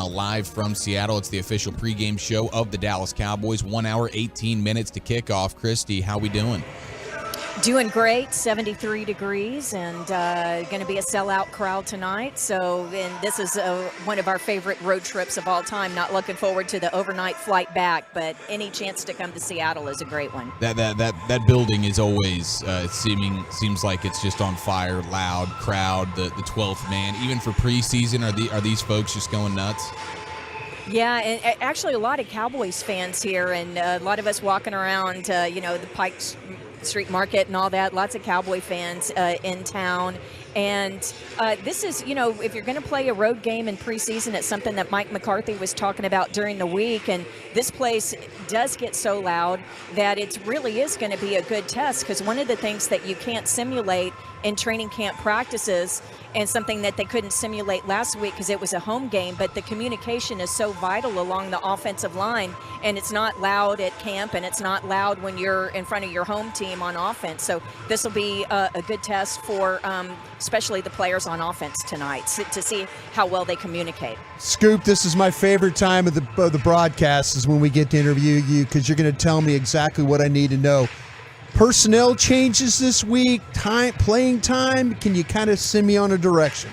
now live from Seattle. It's the official pregame show of the Dallas Cowboys. 1 hour, 18 minutes to kick off. Christy, how we doing? Doing great, 73 degrees, and going to be a sellout crowd tonight. So, and this is one of our favorite road trips of all time. Not looking forward to the overnight flight back, but any chance to come to Seattle is a great one. That building is always seems like it's just on fire. Loud crowd, the 12th man. Even for preseason, are these folks just going nuts? Yeah, and actually a lot of Cowboys fans here, and a lot of us walking around, the Pike Street Market and all that. Lots of Cowboy fans in town. And this is, if you're going to play a road game in preseason, it's something that Mike McCarthy was talking about during the week. And this place does get so loud that it really is going to be a good test, because one of the things that you can't simulate in training camp practices, and something that they couldn't simulate last week because it was a home game, but the communication is so vital along the offensive line, and it's not loud at camp, and it's not loud when you're in front of your home team on offense. So this will be a good test for especially the players on offense tonight to see how well they communicate. Scoop, this is my favorite time of the broadcast, is when we get to interview you, because you're going to tell me exactly what I need to know. Personnel changes this week, playing time. Can you kind of send me on a direction?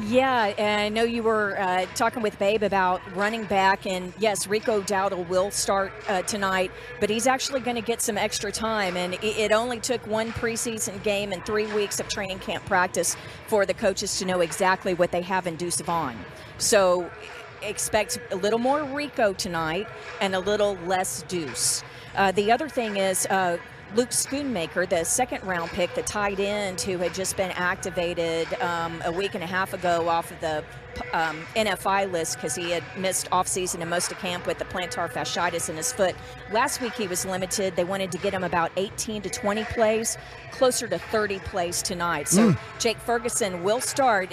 Yeah, I know you were talking with Babe about running back, and yes, Rico Dowdle will start tonight, but he's actually going to get some extra time, and it only took one preseason game and 3 weeks of training camp practice for the coaches to know exactly what they have in Deuce Vaughn. So expect a little more Rico tonight and a little less Deuce. The other thing is Luke Schoonmaker, the second-round pick, the tight end who had just been activated a week and a half ago off of the NFI list because he had missed offseason and most of camp with the plantar fasciitis in his foot. Last week he was limited. They wanted to get him about 18 to 20 plays, closer to 30 plays tonight. So Jake Ferguson will start.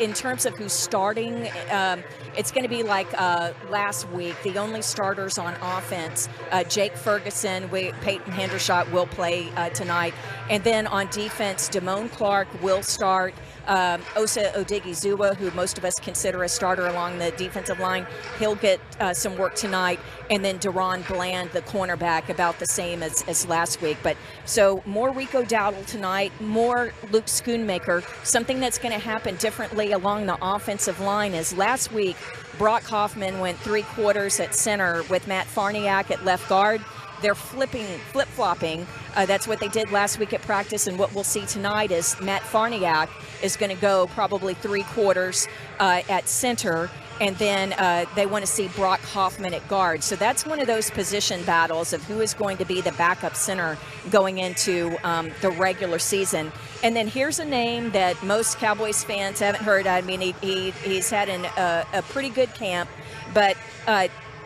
In terms of who's starting, it's going to be like last week. The only starters on offense, Jake Ferguson, Peyton Hendershot will play tonight. And then on defense, Damone Clark will start. Osa Odigizua, who most of us consider a starter along the defensive line, he'll get some work tonight. And then Deron Bland, the cornerback, about the same as last week. But so more Rico Dowdle tonight, more Luke Schoonmaker. Something that's going to happen differently along the offensive line is last week, Brock Hoffman went 3 quarters at center with Matt Farniak at left guard. They're flip-flopping. That's what they did last week at practice, and what we'll see tonight is Matt Farniak is going to go probably 3 quarters at center, and then they want to see Brock Hoffman at guard. So that's one of those position battles of who is going to be the backup center going into the regular season. And then here's a name that most Cowboys fans haven't heard. I mean, he's had a pretty good camp, but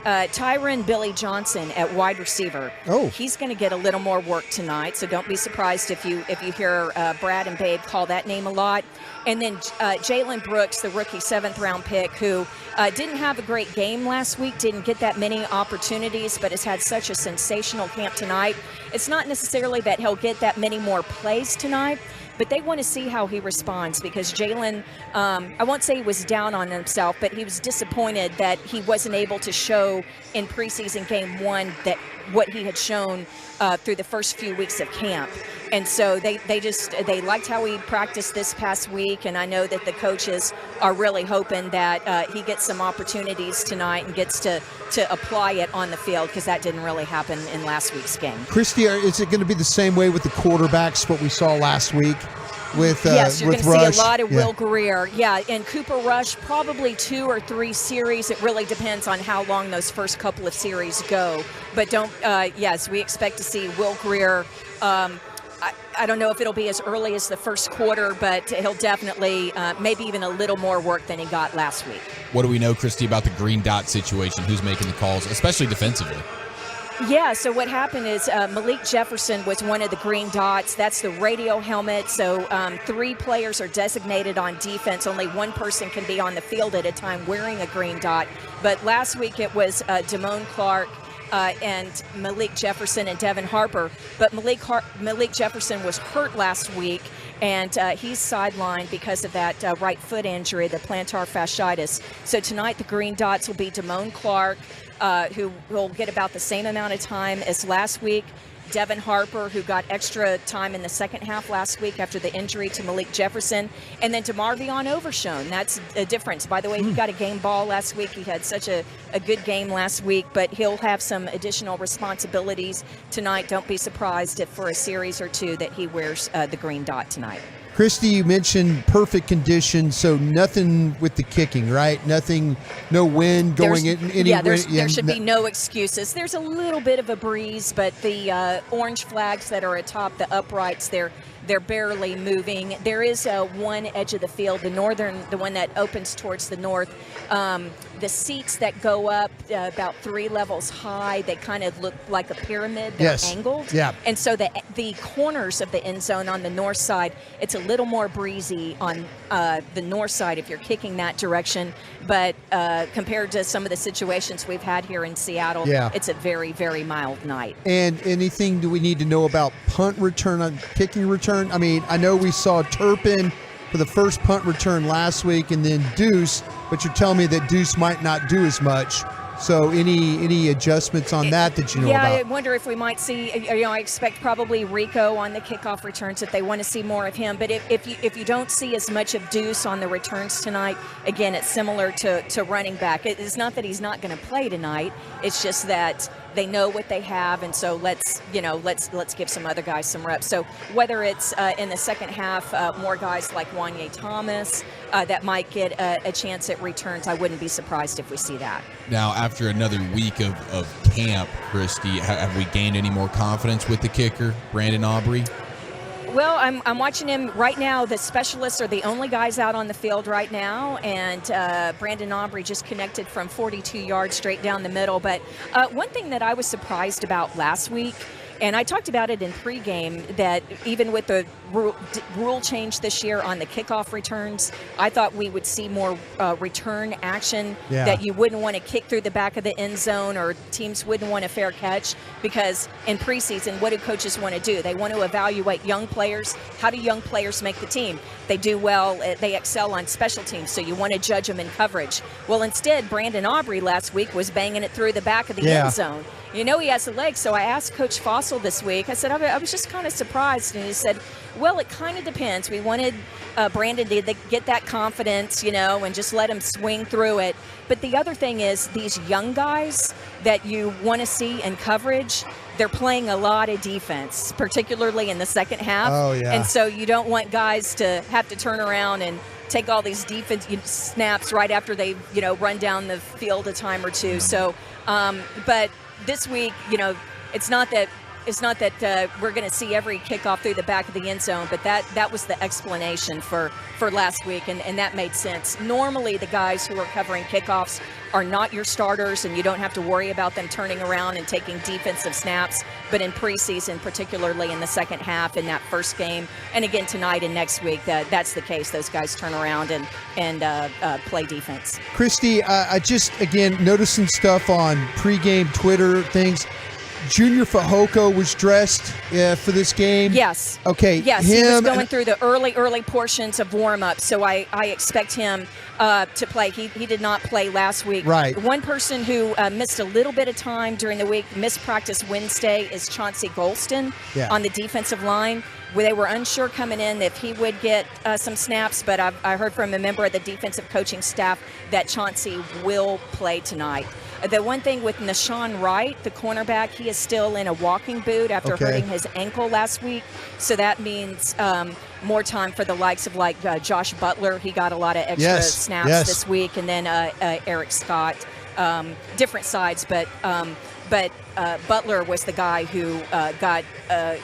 Tyron Billy Johnson at wide receiver. Oh, he's going to get a little more work tonight, so don't be surprised if you hear Brad and Babe call that name a lot. And then Jalen Brooks, the rookie 7th-round pick, who didn't have a great game last week, didn't get that many opportunities, but has had such a sensational camp tonight. It's not necessarily that he'll get that many more plays tonight, but they want to see how he responds, because Jalen, I won't say he was down on himself, but he was disappointed that he wasn't able to show in preseason game 1 that what he had shown through the first few weeks of camp. And so they liked how he practiced this past week, and I know that the coaches are really hoping that he gets some opportunities tonight and gets to apply it on the field, because that didn't really happen in last week's game. Christy, is it going to be the same way with the quarterbacks, what we saw last week? Yes, you're going to Rush. see a lot of Will Greer. Yeah, and Cooper Rush, probably 2 or 3 series. It really depends on how long those first couple of series go. But yes, we expect to see Will Greer. I don't know if it'll be as early as the first quarter, but he'll definitely maybe even a little more work than he got last week. What do we know, Christy, about the green dot situation? Who's making the calls, especially defensively? Yeah, so what happened is Malik Jefferson was one of the green dots. That's the radio helmet. So 3 players are designated on defense. Only 1 person can be on the field at a time wearing a green dot. But last week it was Damone Clark and Malik Jefferson and Devin Harper. But Malik Jefferson was hurt last week, and he's sidelined because of that right foot injury, the plantar fasciitis. So tonight the green dots will be Damone Clark, who will get about the same amount of time as last week. Devin Harper, who got extra time in the second half last week after the injury to Malik Jefferson, and then DeMarvion Overshown. That's a difference. By the way, he got a game ball last week. He had such a good game last week, but he'll have some additional responsibilities tonight. Don't be surprised if for a series or two that he wears the green dot tonight. Christy, you mentioned perfect conditions, so nothing with the kicking, right? Nothing, no wind going in. There should be no excuses. There's a little bit of a breeze, but the orange flags that are atop the uprights, they're barely moving. There is one edge of the field, the one that opens towards the north. The seats that go up about 3 levels high, they kind of look like a pyramid. They're angled. Yeah. And so the corners of the end zone on the north side, it's a little more breezy on the north side if you're kicking that direction. But compared to some of the situations we've had here in Seattle, it's a very, very mild night. And anything do we need to know about punt return on kicking return? I mean, I know we saw Turpin for the first punt return last week and then Deuce, but you're telling me that Deuce might not do as much. So any adjustments on that you know about? Yeah, I wonder if we might see, I expect probably Rico on the kickoff returns if they want to see more of him. But if you don't see as much of Deuce on the returns tonight, again, it's similar to running back. It's not that he's not going to play tonight. It's just that they know what they have, and so let's give some other guys some reps. So whether it's in the second half, more guys like Wanye Thomas that might get a chance at returns, I wouldn't be surprised if we see that. Now, after another week of camp, Christy, have we gained any more confidence with the kicker, Brandon Aubrey? Well, I'm watching him right now. The specialists are the only guys out on the field right now, and Brandon Aubrey just connected from 42 yards straight down the middle. But one thing that I was surprised about last week, and I talked about it in pregame, that even with the rule change this year on the kickoff returns, I thought we would see more return action, that you wouldn't want to kick through the back of the end zone or teams wouldn't want a fair catch, because in preseason, what do coaches want to do? They want to evaluate young players. How do young players make the team? They do well, they excel on special teams, so you want to judge them in coverage. Well, instead, Brandon Aubrey last week was banging it through the back of the end zone. You know he has the legs, so I asked Coach Fossil this week. I said, I was just kind of surprised, and he said, well, it kind of depends. We wanted Brandon to get that confidence, and just let him swing through it. But the other thing is these young guys that you want to see in coverage, they're playing a lot of defense, particularly in the second half. Oh, yeah. And so you don't want guys to have to turn around and take all these defense snaps right after they, run down the field a time or two. So, but this week, it's not that we're going to see every kickoff through the back of the end zone, but that was the explanation for last week, and that made sense. Normally, the guys who are covering kickoffs are not your starters, and you don't have to worry about them turning around and taking defensive snaps. But in preseason, particularly in the second half in that first game, and again tonight and next week, that's the case. Those guys turn around and play defense. Christy, I just, again, noticing stuff on pregame Twitter things. Junior Fehoko was dressed for this game? Yes. Okay. Yes, he was going through the early portions of warm-up, so I expect him to play. He did not play last week. Right. One person who missed a little bit of time during the week, missed practice Wednesday, is Chauncey Golston on the defensive line. They were unsure coming in if he would get some snaps, but I heard from a member of the defensive coaching staff that Chauncey will play tonight. The one thing with Nashawn Wright, the cornerback, he is still in a walking boot after hurting his ankle last week. So that means more time for the likes of Josh Butler. He got a lot of extra snaps this week. And then Eric Scott, different sides, but Butler was the guy who got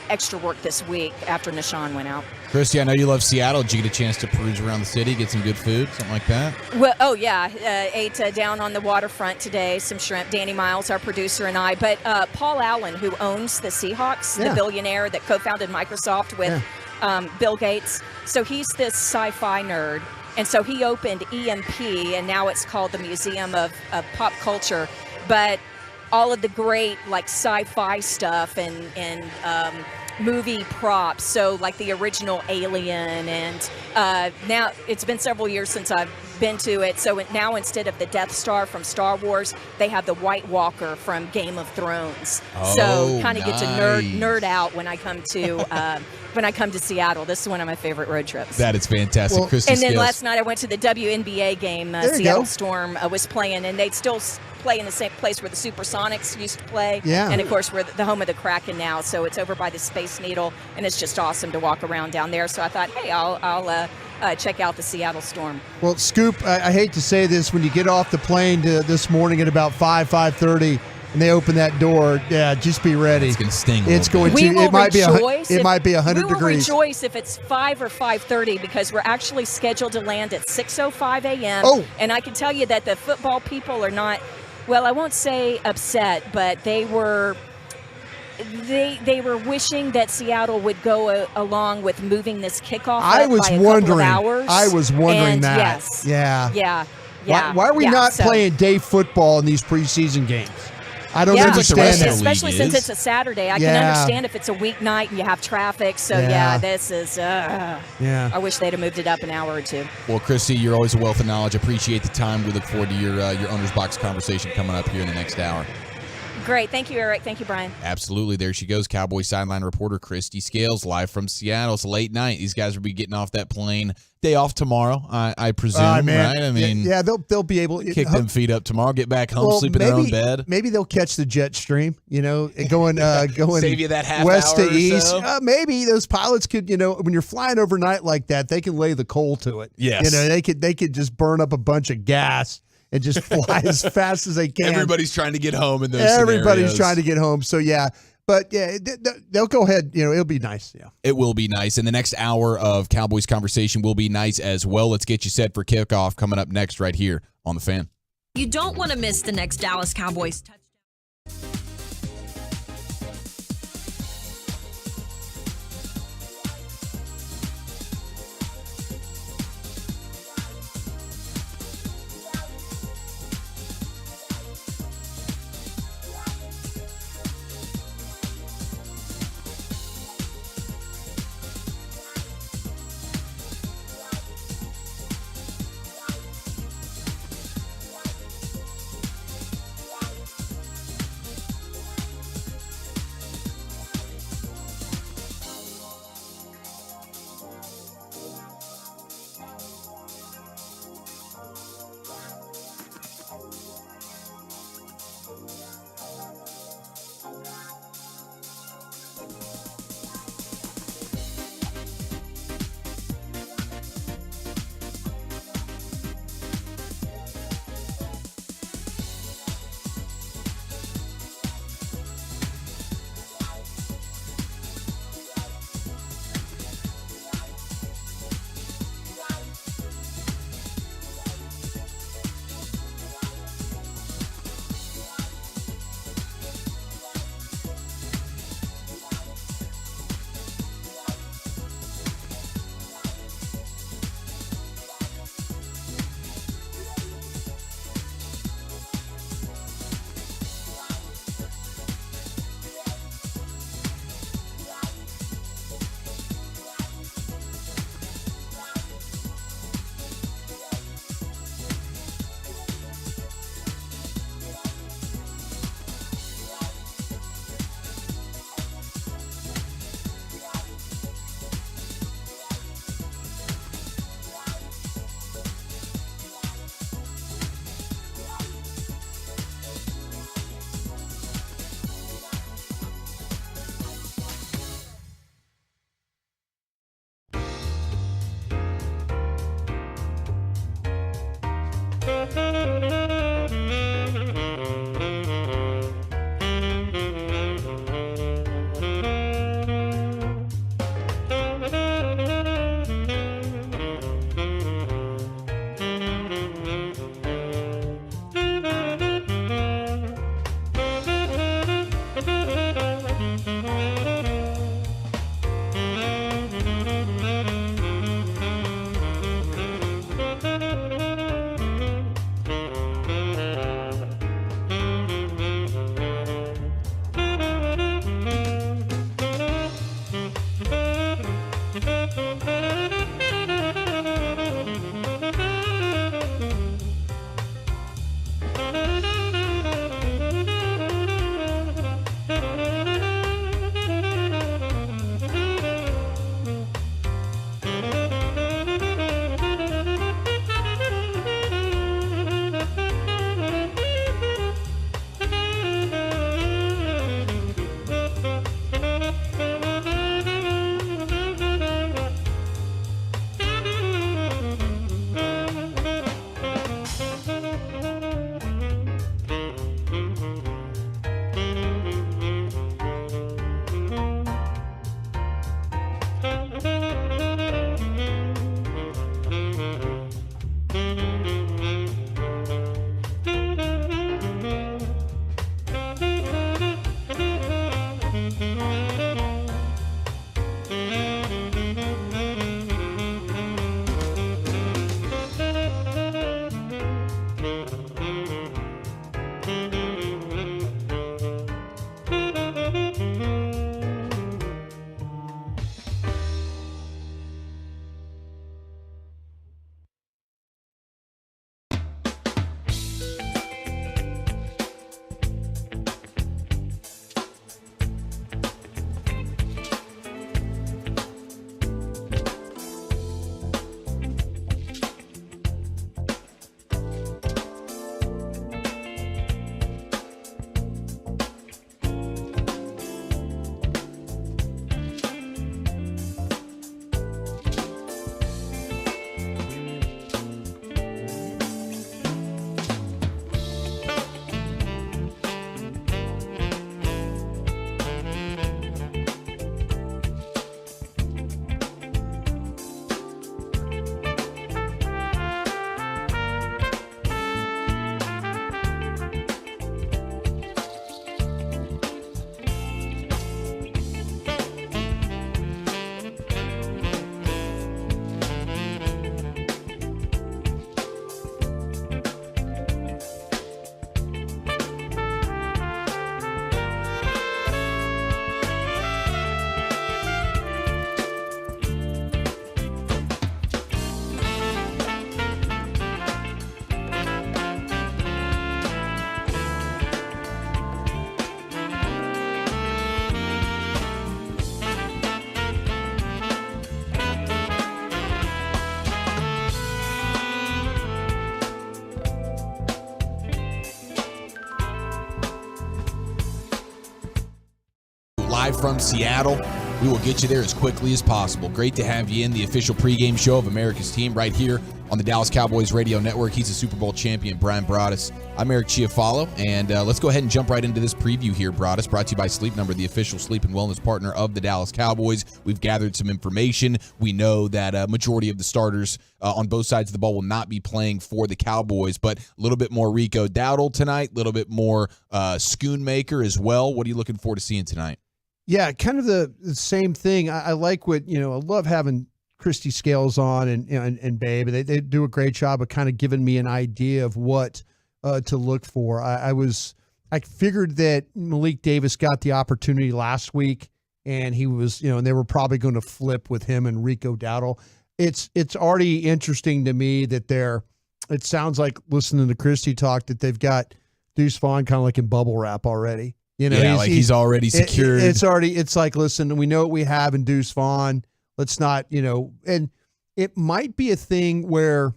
extra work this week after Nashawn went out. Christy, I know you love Seattle. Did you get a chance to peruse around the city, get some good food, something like that? Well, ate down on the waterfront today, some shrimp. Danny Miles, our producer, and I. But Paul Allen, who owns the Seahawks, the billionaire that co-founded Microsoft with Bill Gates, so he's this sci-fi nerd. And so he opened EMP, and now it's called the Museum of Pop Culture. But all of the great like sci-fi stuff and movie props. So like the original Alien, and now it's been several years since I've been to it. So now instead of the Death Star from Star Wars, they have the White Walker from Game of Thrones. So kind of get to nerd out when I come to Seattle. This is one of my favorite road trips. That is fantastic. Well, Christy and then Scales. last night I went to the WNBA game. Seattle Storm was playing, and they'd still play in the same place where the Supersonics used to play. Yeah. And of course we're the home of the Kraken now, so it's over by the Space Needle, and it's just awesome to walk around down there. So I thought, hey, I'll check out the Seattle Storm. Well, Scoop, I hate to say this, when you get off the plane this morning at about 5:30, and they open that door, yeah, just be ready. It's going to sting. It's going we to. Will It might rejoice be. It might be 100 we will degrees. rejoice if it's 5 or 5:30, because we're actually scheduled to land at 6:05 a.m. Oh. And I can tell you that the football people are not. Well, I won't say upset, but they were wishing that Seattle would go along with moving this kickoff I up was by a wondering. couple of hours. I was wondering And that. Yes. Yeah. Yeah. Why are we not playing day football in these preseason games? I don't understand rest of that. the Especially league since is. it's a Saturday. I Yeah. can understand if it's a weeknight and you have traffic. So, Yeah. this is Yeah. I wish they'd have moved it up an hour or two. Well, Christy, you're always a wealth of knowledge. Appreciate the time. We look forward to your owner's box conversation coming up here in the next hour. Great. Thank you, Eric. Thank you, Brian. Absolutely. There she goes. Cowboys sideline reporter Christy Scales, live from Seattle. It's late night. These guys will be getting off that plane. Day off tomorrow, I presume, right? I mean, yeah, they'll be able to kick them feet up tomorrow, get back home, sleep in their own bed. Maybe they'll catch the jet stream, going Save you that half west hour to or east. so. Maybe those pilots could, when you're flying overnight like that, they can lay the coal to it. Yes. they could just burn up a bunch of gas and just fly as fast as they can. Everybody's trying to get home in those Everybody's scenarios. trying to get home. So, yeah. But, yeah, they'll go ahead. It'll be nice. Yeah. It will be nice. And the next hour of Cowboys conversation will be nice as well. Let's get you set for kickoff coming up next right here on The Fan. You don't want to miss the next Dallas Cowboys touchdown. live from Seattle. We will get you there as quickly as possible. Great to have you in the official pregame show of America's team right here on the Dallas Cowboys radio network. He's a Super Bowl champion, Brian Broaddus. I'm Eric Chiafalo, and let's go ahead and jump right into this preview here, Broaddus, brought to you by Sleep Number, the official sleep and wellness partner of the Dallas Cowboys. We've gathered some information. We know that a majority of the starters on both sides of the ball will not be playing for the Cowboys, but a little bit more Rico Dowdle tonight, a little bit more Schoonmaker as well. What are you looking forward to seeing tonight? Yeah, kind of the same thing. I like what, I love having Christy Scales on and Babe. They do a great job of kind of giving me an idea of what to look for. I figured that Malik Davis got the opportunity last week, and he was, and they were probably going to flip with him and Rico Dowdle. It's already interesting to me that it sounds like, listening to Christy talk, that they've got Deuce Vaughn kind of like in bubble wrap already. He's already secured. It's like, listen, we know what we have in Deuce Vaughn. Let's not, and it might be a thing where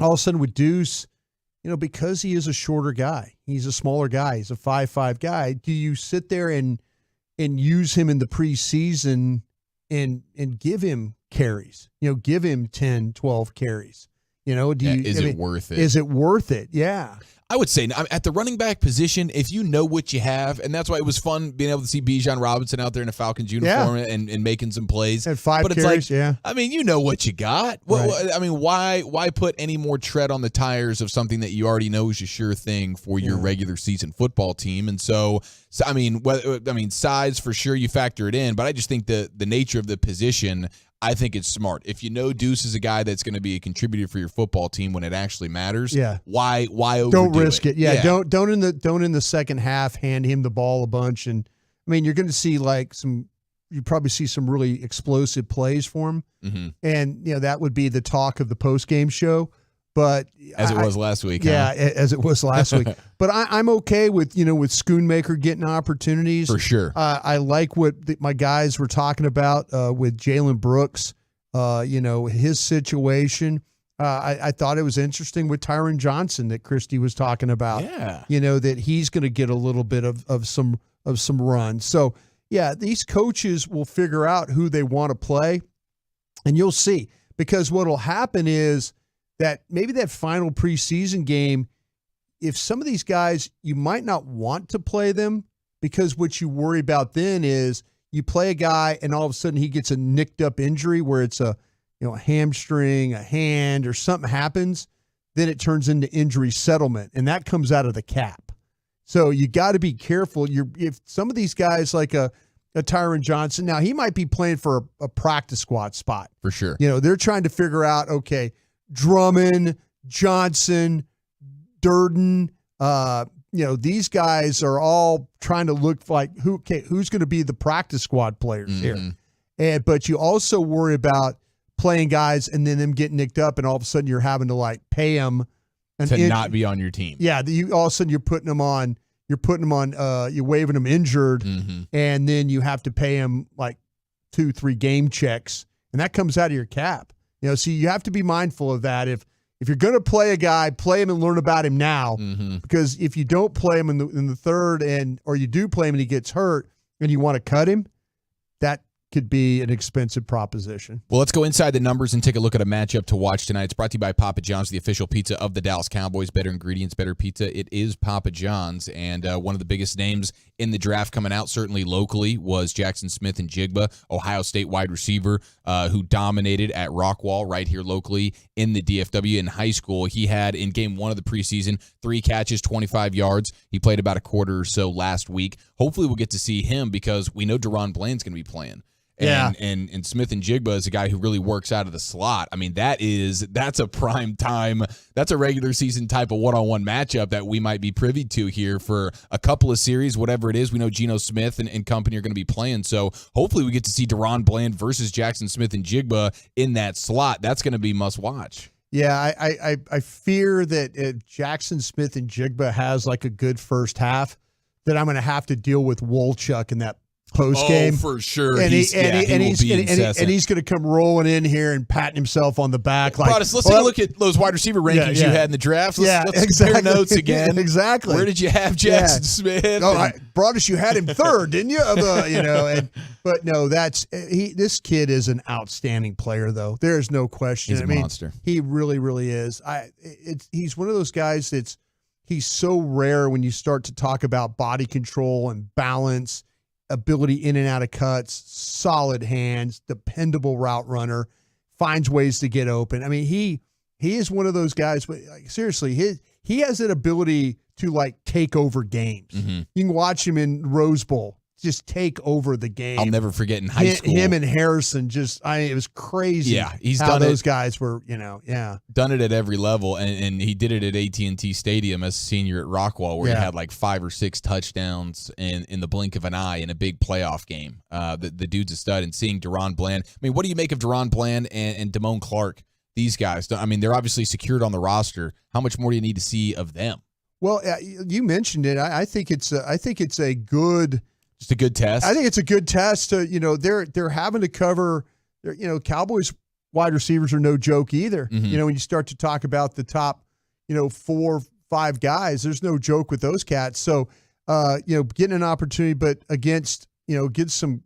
all of a sudden with Deuce, because he is a shorter guy, he's a smaller guy, he's a 5'5" guy. Do you sit there and use him in the preseason and give him carries, give him 10, 12 carries? Is it worth it? Is it worth it? Yeah. I would say at the running back position, if you know what you have, and that's why it was fun being able to see Bijan Robinson out there in a Falcons uniform and making some plays. And 5 carries, it's like, yeah. I mean, you know what you got. Well, right. I mean, why put any more tread on the tires of something that you already know is a sure thing for your regular season football team? And so I mean, size for sure, you factor it in, but I just think the nature of the position, I think it's smart. If you know Deuce is a guy that's going to be a contributor for your football team when it actually matters, why overdo don't risk it. Yeah, don't in the second half hand him the ball a bunch. And I mean, you're going to see you probably see some really explosive plays for him, and that would be the talk of the post game show. But as it was last week, as it was last week. But I'm okay with with Schoonmaker getting opportunities for sure. I like what my guys were talking about with Jalen Brooks. His situation. I thought it was interesting with Tyron Johnson that Christy was talking about. Yeah, that he's going to get a little bit of some run. So yeah, these coaches will figure out who they want to play, and you'll see, because what'll happen is that maybe that final preseason game, if some of these guys, you might not want to play them, because what you worry about then is you play a guy and all of a sudden he gets a nicked up injury where it's a hamstring, a hand, or something happens, then it turns into injury settlement, and that comes out of the cap. So you got to be careful. If some of these guys like a Tyron Johnson, now he might be playing for a practice squad spot. For sure. They're trying to figure out, okay, Drummond, Johnson, Durden, these guys are all trying to look like who's going to be the practice squad players here. But you also worry about playing guys and then them getting nicked up, and all of a sudden you're having to pay them to not be on your team. Yeah, all of a sudden you're putting them on, you're waiving them injured, and then you have to pay them 2-3 game checks, and that comes out of your cap. So you have to be mindful of that. If you're going to play a guy, play him and learn about him now, because if you don't play him in the third, or you do play him and he gets hurt and you want to cut him, that could be an expensive proposition. Well, let's go inside the numbers and take a look at a matchup to watch tonight. It's brought to you by Papa John's, the official pizza of the Dallas Cowboys. Better ingredients, better pizza. It is Papa John's. And one of the biggest names in the draft coming out, certainly locally, was Jackson Smith-Njigba, Ohio State wide receiver, who dominated at Rockwall right here locally in the DFW. In high school, he had, in game 1 of the preseason, 3 catches, 25 yards. He played about a quarter or so last week. Hopefully we'll get to see him, because we know Deron Bland's going to be playing. And Smith-Njigba is a guy who really works out of the slot. I mean, that's a prime time, that's a regular season type of one-on-one matchup that we might be privy to here for a couple of series, whatever it is. We know Geno Smith and company are going to be playing, so hopefully we get to see Deron Bland versus Jackson Smith-Njigba in that slot. That's going to be must-watch. Yeah, I fear that if Jackson Smith-Njigba has a good first half, that I'm going to have to deal with Wolchuk in that post game. Oh, for sure. And he's going to come rolling in here and patting himself on the back. Like, let's take a look at those wide receiver rankings you had in the draft. Let's exactly. compare notes again. Exactly. Where did you have Jackson Smith? Oh, Broadus, you had him third, didn't you? But no, this kid is an outstanding player, though. There is no question. He's a monster. He really, really is. He's one of those guys he's so rare when you start to talk about body control and balance, ability in and out of cuts, solid hands, dependable route runner, finds ways to get open. I mean, he is one of those guys, but like, seriously, he has an ability to like take over games. Mm-hmm. You can watch him in Rose Bowl just take over the game. I'll never forget in high school. Him and Harrison it was crazy. Yeah, he's how done those it. guys were, done it at every level, and he did it at AT&T Stadium as a senior at Rockwall, where he had like 5 or 6 touchdowns in the blink of an eye in a big playoff game. The dude's a stud, and seeing Deron Bland. I mean, what do you make of Deron Bland and Damone Clark? These guys, I mean, they're obviously secured on the roster. How much more do you need to see of them? Well, you mentioned it. I think it's a good. Just a good test. I think it's a good test. They're having to cover. Cowboys wide receivers are no joke either. Mm-hmm. When you start to talk about the top, 4 or 5 guys, there's no joke with those cats. So, getting an opportunity, but against some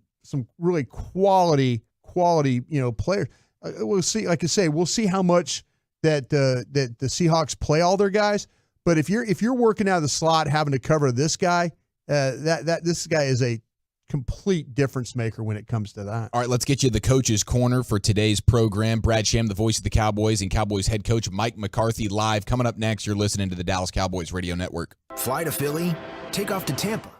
really quality players. We'll see. Like I say, we'll see how much that the Seahawks play all their guys. But if you're working out of the slot, having to cover this guy. This guy is a complete difference maker when it comes to that. All right, let's get you the coach's corner for today's program. Brad Sham, the voice of the Cowboys, and Cowboys head coach Mike McCarthy live. Coming up next, you're listening to the Dallas Cowboys Radio Network. Fly to Philly, take off to Tampa.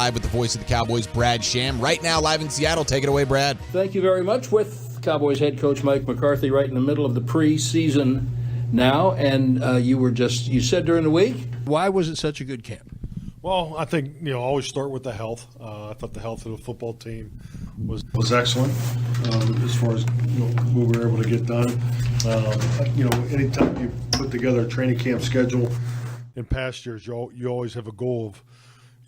live with the voice of the Cowboys, Brad Sham. Right now, live in Seattle. Take it away, Brad. Thank you very much. With Cowboys head coach Mike McCarthy right in the middle of the preseason now. And you said during the week, why was it such a good camp? Well, I think, always start with the health. I thought the health of the football team was excellent as far as what we were able to get done. Anytime you put together a training camp schedule in past years, you always have a goal of,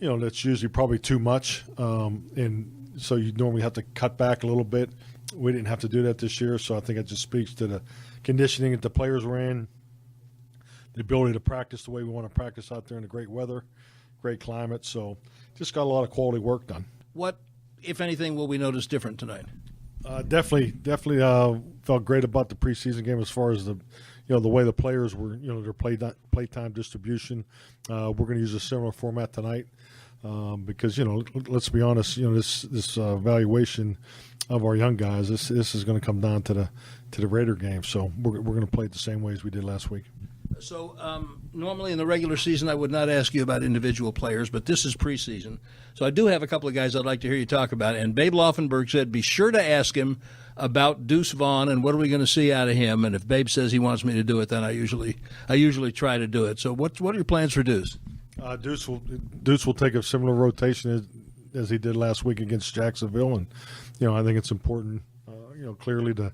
that's usually probably too much. And so you normally have to cut back a little bit. We didn't have to do that this year, so I think it just speaks to the conditioning that the players were in, the ability to practice the way we want to practice out there in the great weather. Great climate, so just got a lot of quality work done. What, if anything, will we notice different tonight? Definitely felt great about the preseason game as far as the way the players were, their playtime distribution. We're going to use a similar format tonight because let's be honest, this evaluation of our young guys, this is going to come down to the Raider game. So we're going to play it the same way as we did last week. So normally in the regular season, I would not ask you about individual players, but this is preseason. So I do have a couple of guys I'd like to hear you talk about. And Babe Laufenberg said, be sure to ask him about Deuce Vaughn and what are we going to see out of him. And if Babe says he wants me to do it, then I usually try to do it. So what are your plans for Deuce? Deuce will take a similar rotation as he did last week against Jacksonville. And, I think it's important, clearly to,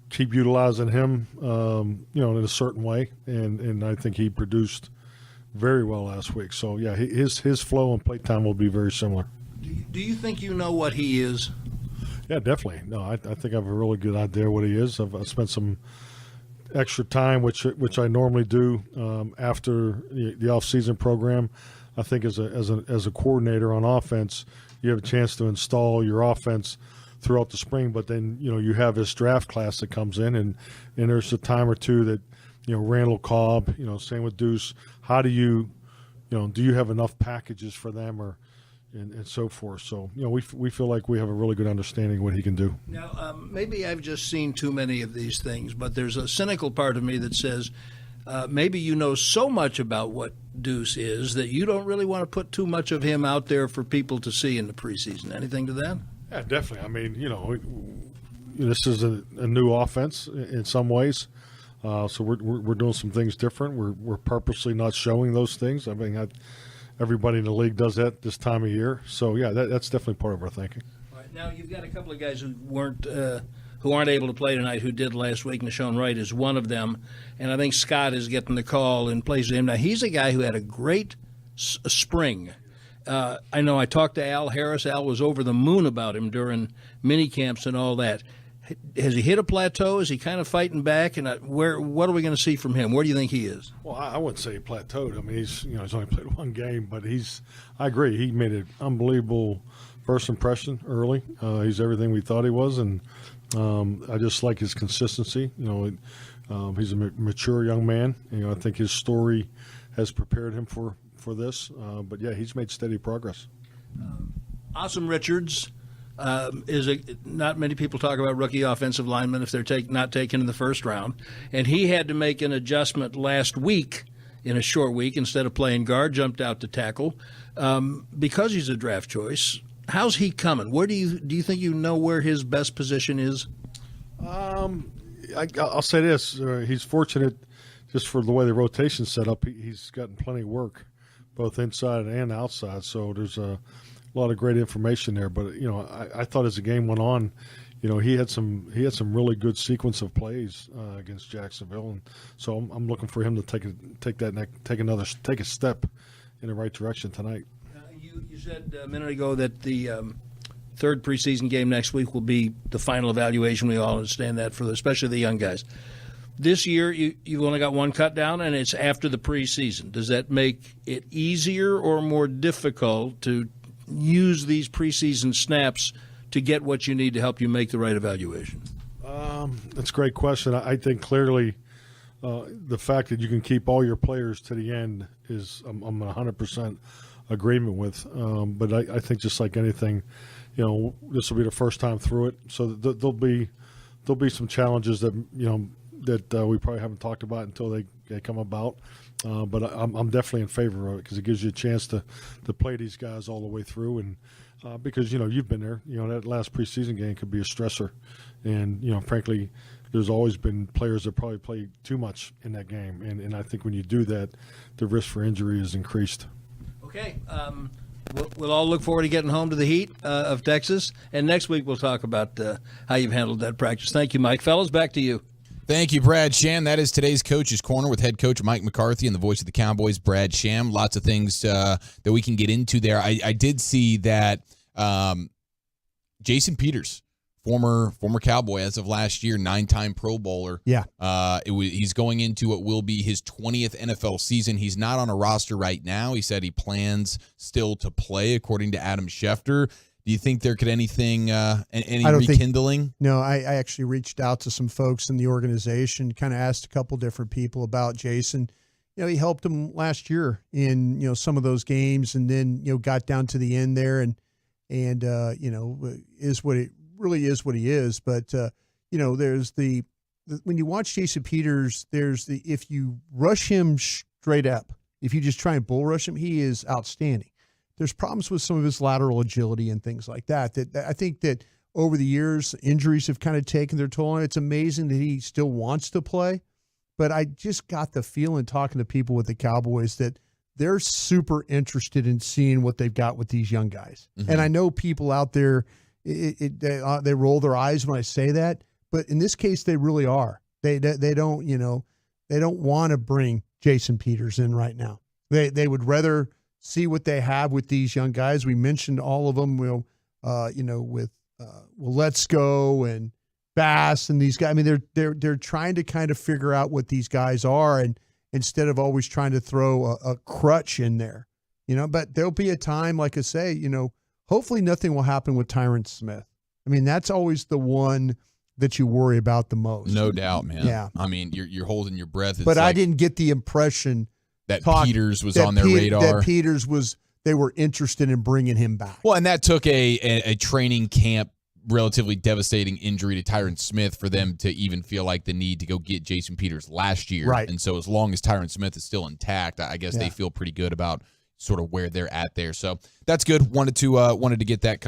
keep utilizing him, in a certain way, and I think he produced very well last week. So yeah, his flow and play time will be very similar. Do you think you know what he is? Yeah, definitely. No, I think I have a really good idea what he is. I've spent some extra time, which I normally do after the off-season program. I think as a coordinator on offense, you have a chance to install your offense throughout the spring, but then you have this draft class that comes in, and there's a time or two that Randall Cobb, same with Deuce. How do you have enough packages for them, and so forth? So we feel like we have a really good understanding of what he can do. Now maybe I've just seen too many of these things, but there's a cynical part of me that says maybe you know so much about what Deuce is that you don't really want to put too much of him out there for people to see in the preseason. Anything to that? Yeah, definitely. I mean, this is a new offense in some ways, so we're doing some things different. We're purposely not showing those things. I mean, everybody in the league does that this time of year. So yeah, that's definitely part of our thinking. All right, now you've got a couple of guys who aren't able to play tonight, who did last week. Nashawn Wright is one of them, and I think Scott is getting the call and plays him. Now he's a guy who had a great spring. I know I talked to Al Harris. Al was over the moon about him during mini camps and all that. Has he hit a plateau? Is he kind of fighting back? And what are we going to see from him? Where do you think he is? Well, I wouldn't say he plateaued. I mean, he's only played one game, but I agree. He made an unbelievable first impression early. He's everything we thought he was, and I just like his consistency. He's a mature young man. I think his story has prepared him for this, but yeah, he's made steady progress. Awesome Richards not many people talk about rookie offensive linemen if they're not taken in the first round, and he had to make an adjustment last week in a short week. Instead of playing guard, jumped out to tackle because he's a draft choice. How's he coming? Where do you think where his best position is? I'll say this: he's fortunate just for the way the rotation's set up. He's gotten plenty of work, both inside and outside. So there's a lot of great information there. But I thought as the game went on, he had some really good sequence of plays against Jacksonville, and so I'm looking for him to take a step in the right direction tonight. You said a minute ago that the third preseason game next week will be the final evaluation. We all understand that, especially the young guys. This year, you've only got one cut down, and it's after the preseason. Does that make it easier or more difficult to use these preseason snaps to get what you need to help you make the right evaluation? That's a great question. I think clearly the fact that you can keep all your players to the end is I'm 100% agreement with. But I think just like anything, this will be the first time through it. So there'll be some challenges that we probably haven't talked about until they they come about. But I'm definitely in favor of it because it gives you a chance to play these guys all the way through. And because, you've been there, that last preseason game could be a stressor. And, frankly, there's always been players that probably play too much in that game. And I think when you do that, the risk for injury is increased. Okay. We'll all look forward to getting home to the heat of Texas. And next week we'll talk about how you've handled that practice. Thank you, Mike. Fellas, back to you. Thank you, Brad Sham. That is today's Coach's Corner with head coach Mike McCarthy and the voice of the Cowboys, Brad Sham. Lots of things that we can get into there. I did see that Jason Peters, former Cowboy as of last year, 9-time Pro Bowler. Yeah. He's going into what will be his 20th NFL season. He's not on a roster right now. He said he plans still to play, according to Adam Schefter. Do you think there could any rekindling? No, I actually reached out to some folks in the organization, kind of asked a couple different people about Jason. He helped them last year in, some of those games, and then, got down to the end there and is what it really is what he is. But, there's when you watch Jason Peters, if you rush him straight up, if you just try and bull rush him, he is outstanding. There's problems with some of his lateral agility and things like that. That I think that over the years, injuries have kind of taken their toll on it. It's amazing that he still wants to play. But I just got the feeling talking to people with the Cowboys that they're super interested in seeing what they've got with these young guys. Mm-hmm. And I know people out there, they roll their eyes when I say that, but in this case, they really are. They don't want to bring Jason Peters in right now. They would rather see what they have with these young guys. We mentioned all of them. With Let's Go and Bass and these guys. I mean, they're trying to kind of figure out what these guys are, and instead of always trying to throw a crutch in there, But there'll be a time, like I say, hopefully nothing will happen with Tyron Smith. I mean, that's always the one that you worry about the most. No doubt, man. Yeah. I mean, you're holding your breath. But I didn't get the impression that Peters was on their radar. That Peters they were interested in bringing him back. Well, and that took a training camp relatively devastating injury to Tyron Smith for them to even feel like the need to go get Jason Peters last year. Right. And so as long as Tyron Smith is still intact, I guess they feel pretty good about sort of where they're at there. So that's good. Wanted to get that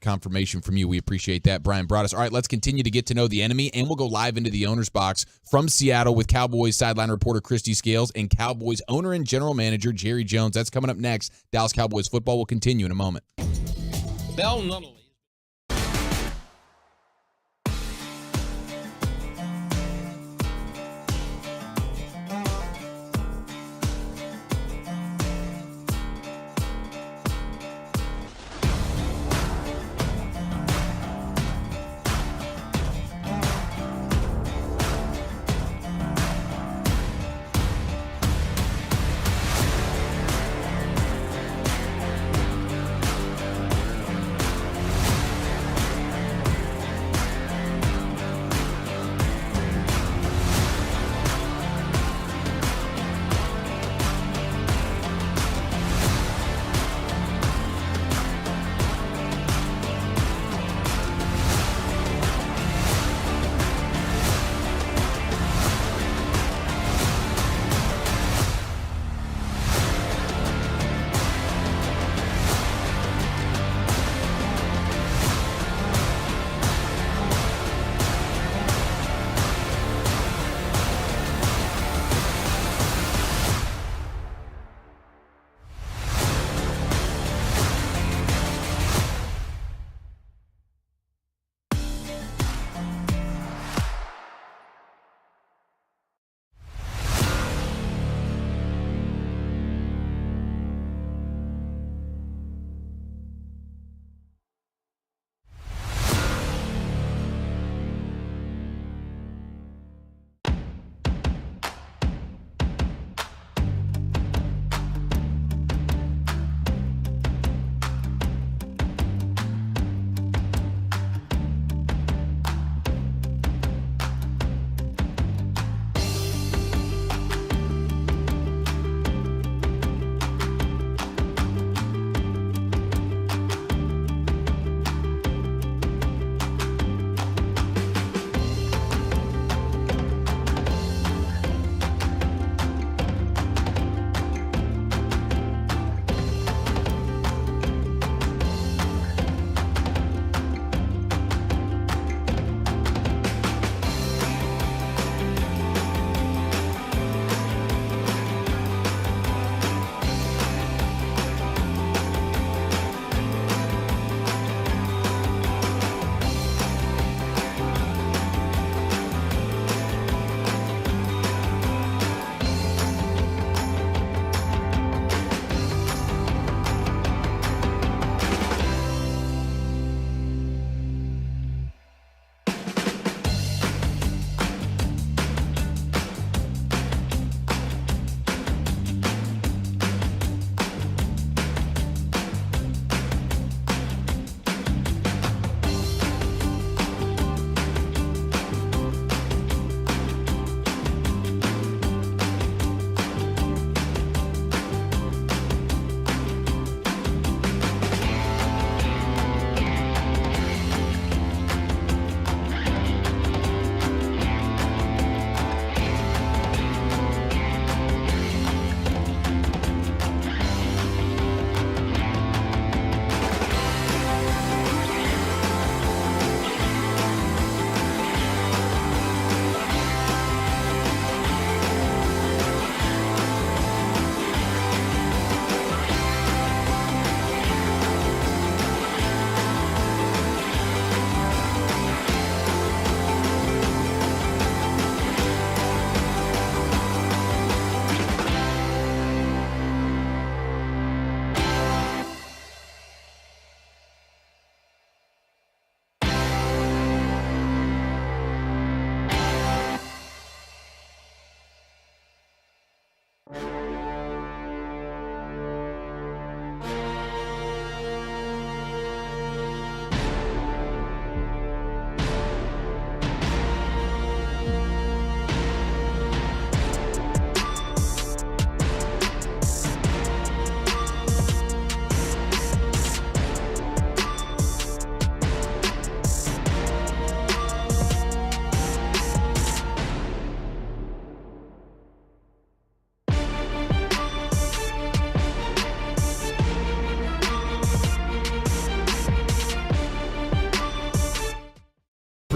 confirmation from you. We appreciate that. Brian brought us. All right, let's continue to get to know the enemy, and we'll go live into the owner's box from Seattle with Cowboys sideline reporter Christy Scales and Cowboys owner and general manager Jerry Jones. That's coming up next. Dallas Cowboys football will continue in a moment. Bell Nunnally.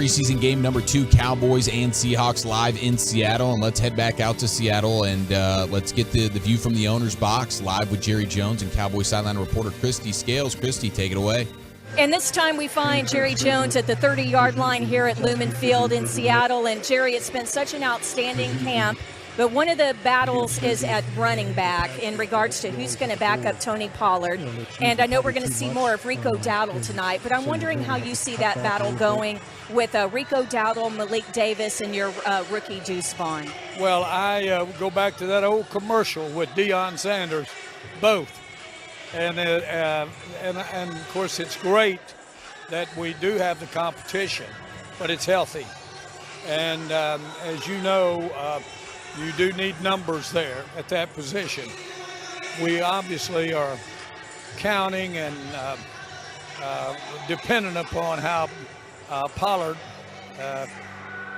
preseason game number 2, Cowboys and Seahawks live in Seattle. And let's head back out to Seattle and let's get the view from the owner's box live with Jerry Jones and Cowboys sideline reporter Christy Scales. Christy, take it away. And this time we find Jerry Jones at the 30-yard line here at Lumen Field in Seattle. And Jerry, it's been such an outstanding camp. But one of the battles is at running back in regards to who's going to back up Tony Pollard. And I know we're going to see more of Rico Dowdle tonight, but I'm wondering how you see that battle going with Rico Dowdle, Malik Davis, and your rookie Deuce Vaughn. Well, I go back to that old commercial with Deion Sanders, both. And of course, it's great that we do have the competition, but it's healthy. And as you know, you do need numbers there at that position. We obviously are counting and dependent upon how Pollard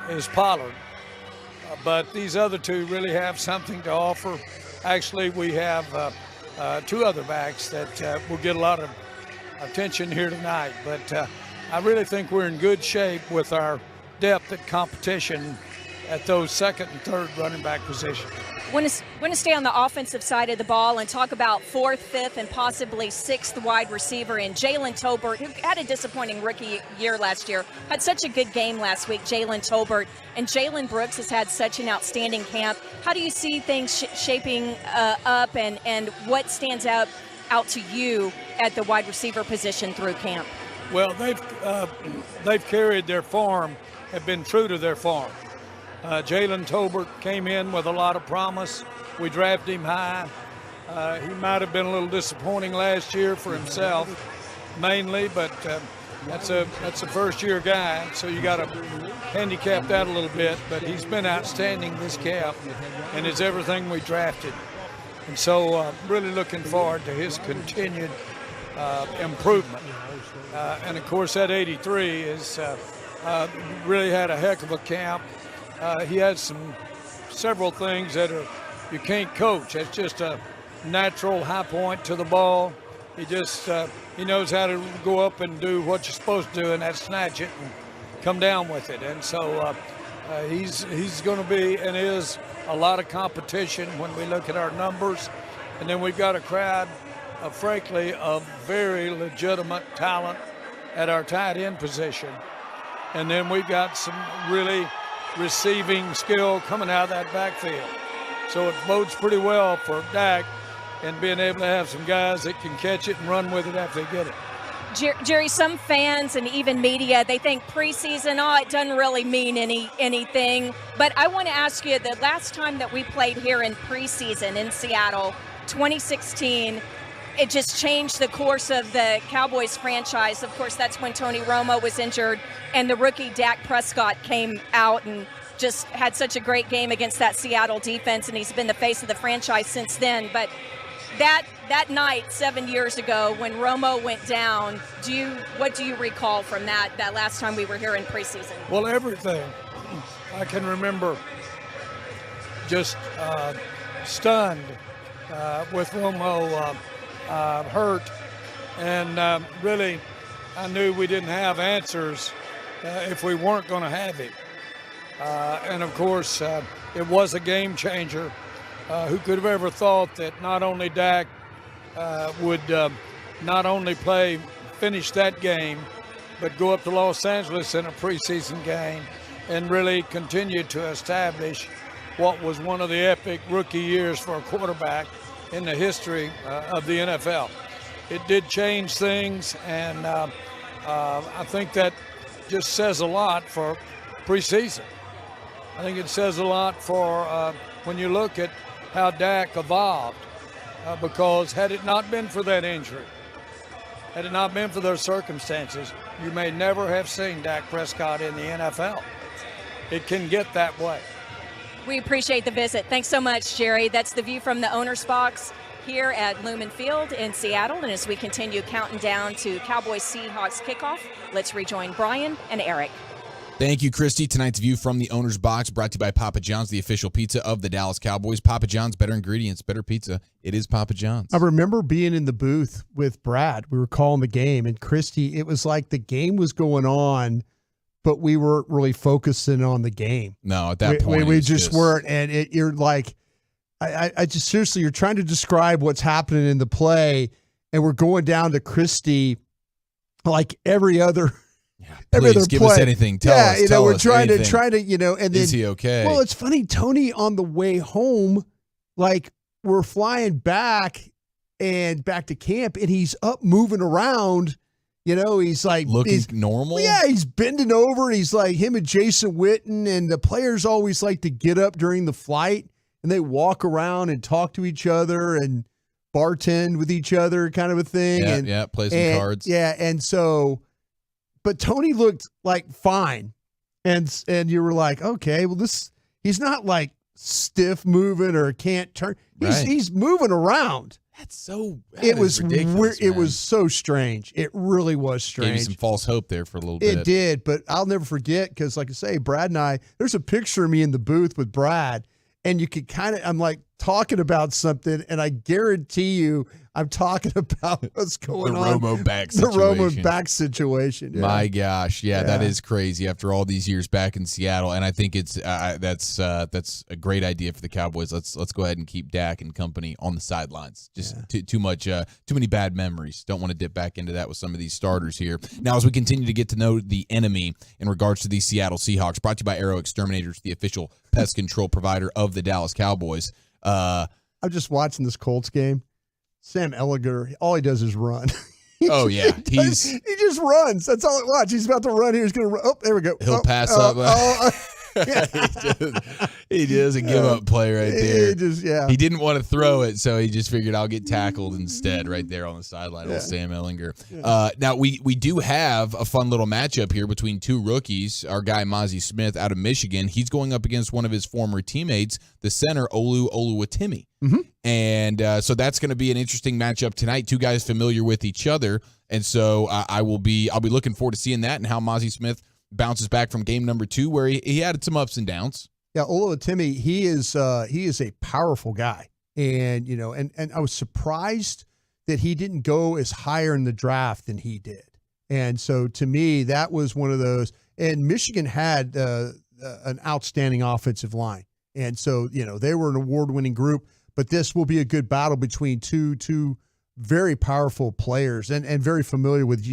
is Pollard. But these other two really have something to offer. Actually, we have 2 other backs that will get a lot of attention here tonight. But I really think we're in good shape with our depth at competition at those second and third running back positions. Want to stay on the offensive side of the ball and talk about 4th, 5th, and possibly 6th wide receiver in Jalen Tolbert, who had a disappointing rookie year last year, had such a good game last week. Jalen Tolbert and Jalen Brooks has had such an outstanding camp. How do you see things shaping up, and what stands out to you at the wide receiver position through camp? Well, they've carried their form, have been true to their form. Jalen Tolbert came in with a lot of promise. We drafted him high. He might have been a little disappointing last year for himself, mainly, but that's a first-year guy, so you got to handicap that a little bit. But he's been outstanding this camp, and is everything we drafted. And so really looking forward to his continued improvement. And, of course, that 83 is really had a heck of a camp. He has several things that you can't coach. It's just a natural high point to the ball. He knows how to go up and do what you're supposed to do, and that's snatch it and come down with it. And so he's going to be and is a lot of competition when we look at our numbers. And then we've got a crowd, frankly, of very legitimate talent at our tight end position. And then we've got some really receiving skill coming out of that backfield. So it bodes pretty well for Dak and being able to have some guys that can catch it and run with it after they get it. Jerry, some fans and even media, they think preseason, it doesn't really mean anything. But I want to ask you, the last time that we played here in preseason in Seattle, 2016, it just changed the course of the Cowboys franchise. Of course, that's when Tony Romo was injured and the rookie Dak Prescott came out and just had such a great game against that Seattle defense, and he's been the face of the franchise since then. But that night 7 years ago when Romo went down, what do you recall from that last time we were here in preseason? Well, everything. I can remember just stunned with Romo hurt, and really I knew we didn't have answers if we weren't going to have him. And of course, it was a game changer. Who could have ever thought that not only Dak would not only finish that game, but go up to Los Angeles in a preseason game and really continue to establish what was one of the epic rookie years for a quarterback in the history of the NFL. It did change things, and I think that just says a lot for preseason. I think it says a lot for when you look at how Dak evolved, because had it not been for that injury, had it not been for those circumstances, you may never have seen Dak Prescott in the NFL. It can get that way. We appreciate the visit. Thanks so much, Jerry. That's the view from the owner's box here at Lumen Field in Seattle. And as we continue counting down to Cowboys-Seahawks kickoff, let's rejoin Brian and Eric. Thank you, Christy. Tonight's view from the owner's box brought to you by Papa John's, the official pizza of the Dallas Cowboys. Papa John's, better ingredients, better pizza. It is Papa John's. I remember being in the booth with Brad. We were calling the game, and Christy, it was like the game was going on, but we weren't really focusing on the game. No, at that point. We just weren't. And you're like, I just seriously, you're trying to describe what's happening in the play, and we're going down to Christie like every other Please give us anything. Tell us. We're trying to, and then is he okay? Well, it's funny. Tony on the way home, like we're flying back to camp, and he's up moving around. He's like looking normal. Yeah, he's bending over. And he's like him and Jason Witten, and the players always like to get up during the flight, and they walk around and talk to each other and bartend with each other, kind of a thing. Yeah, play some cards. Yeah, and so. But Tony looked like fine, and you were like, okay, well he's not like stiff moving or can't turn. He's moving around. That's so. It was ridiculous. It was so strange. It really was strange. Gave you some false hope there for a little bit. It did, but I'll never forget because, like I say, Brad and I. There's a picture of me in the booth with Brad, and you could I'm like talking about something, and I guarantee you, I'm talking about what's going on. The Romo back situation. Yeah. My gosh. Yeah, that is crazy after all these years back in Seattle. And I think it's that's a great idea for the Cowboys. Let's go ahead and keep Dak and company on the sidelines. Just too many bad memories. Don't want to dip back into that with some of these starters here. Now, as we continue to get to know the enemy in regards to the Seattle Seahawks, brought to you by Arrow Exterminators, the official pest control provider of the Dallas Cowboys. I'm just watching this Colts game. Sam Ehlinger, all he does is run. He just runs. That's all it watch. He's about to run here. He's going to run. Oh, there we go. He'll pass up. He doesn't give up play right there. He didn't want to throw it, so he just figured I'll get tackled instead right there on the sideline. Old Sam Ehlinger. Now, we do have a fun little matchup here between two rookies. Our guy, Mozzie Smith, out of Michigan. He's going up against one of his former teammates, the center, Olu Oluwatimi. Mm-hmm. And so that's going to be an interesting matchup tonight. Two guys familiar with each other. And so I'll be looking forward to seeing that and how Mozzie Smith bounces back from game number 2, where he had some ups and downs. Yeah, Oluwatimi, he is a powerful guy, and and I was surprised that he didn't go as higher in the draft than he did. And so to me, that was one of those. And Michigan had an outstanding offensive line, and so they were an award-winning group. But this will be a good battle between two very powerful players and very familiar with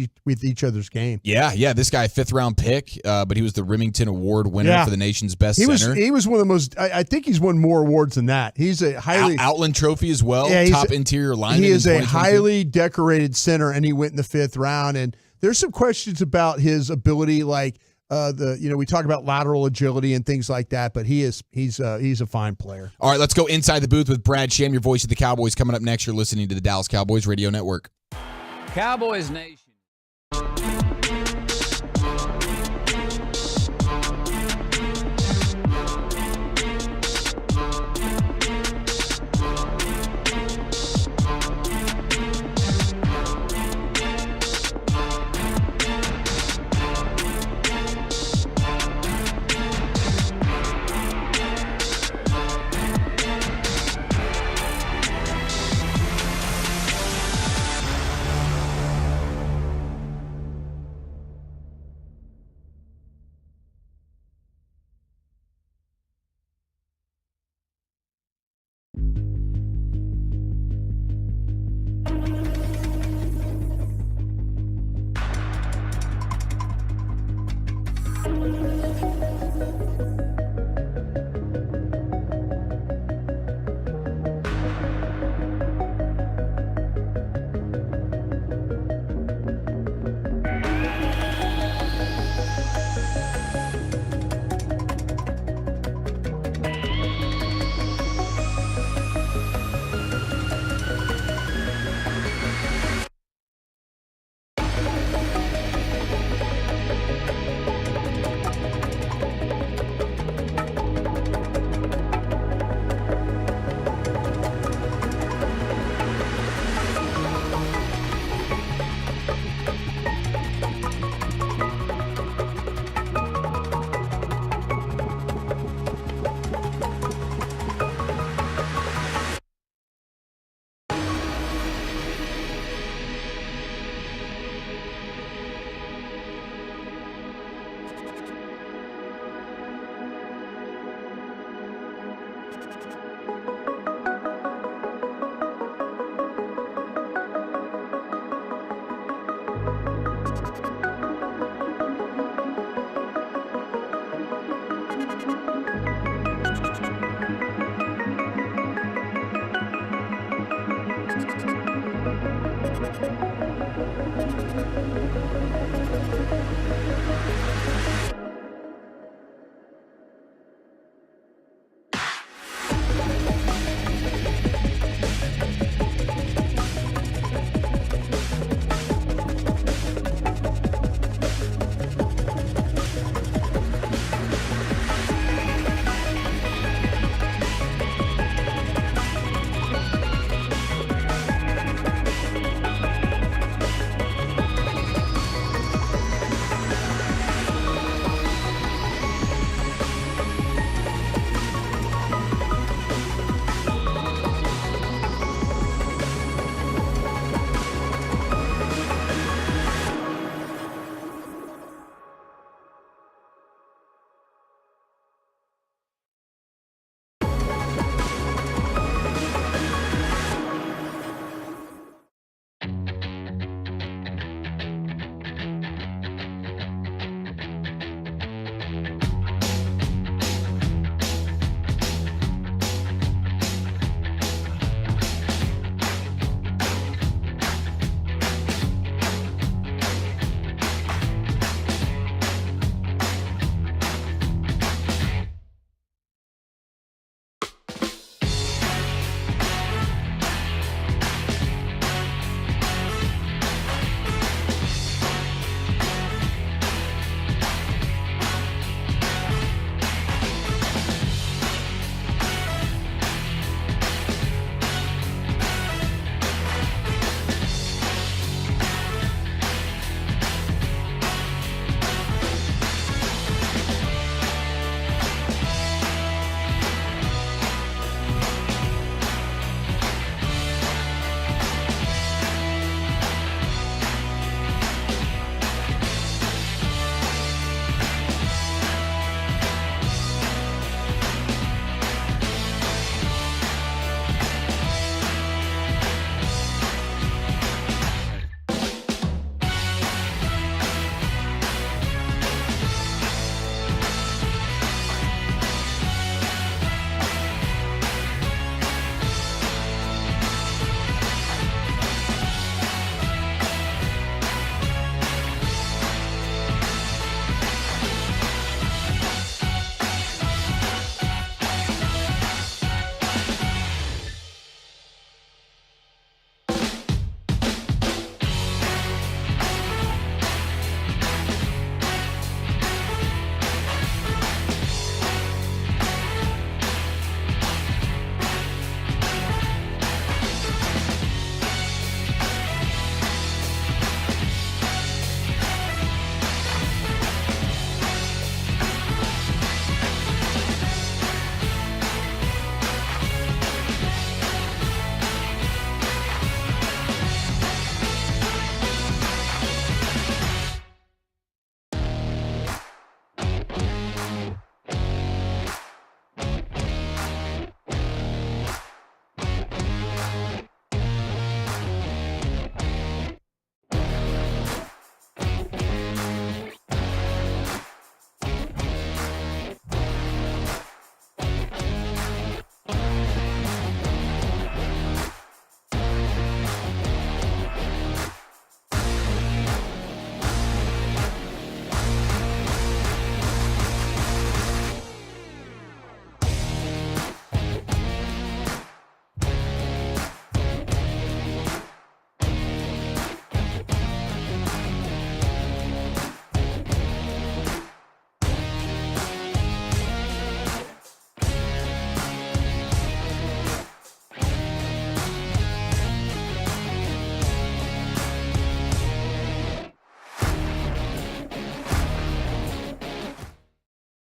each other's game. Yeah. This guy, 5th-round pick, but he was the Remington Award winner for the nation's best center. He was one of the most. I think he's won more awards than that. He's a highly Outland Trophy as well. Top interior lineman. He is a highly decorated center, and he went in the 5th round. And there's some questions about his ability, like we talk about lateral agility and things like that, but he's a fine player. All right, let's go inside the booth with Brad Sham, your voice of the Cowboys. Coming up next, you're listening to the Dallas Cowboys Radio Network. Cowboys Nation.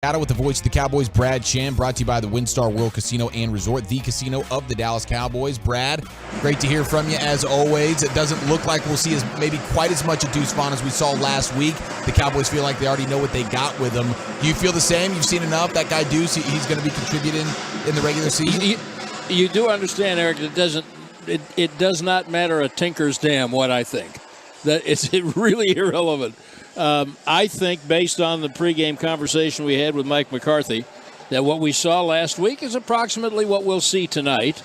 Out with the voice of the Cowboys, Brad Sham, brought to you by the WinStar World Casino and Resort, the casino of the Dallas Cowboys. Brad, great to hear from you as always. It doesn't look like we'll see maybe quite as much of Deuce Vaughn as we saw last week. The Cowboys feel like they already know what they got with him. Do you feel the same? You've seen enough? That guy Deuce, he's going to be contributing in the regular season? You do understand, Eric, it does not matter a tinker's damn what I think. That it's really irrelevant. I think, based on the pregame conversation we had with Mike McCarthy, that what we saw last week is approximately what we'll see tonight.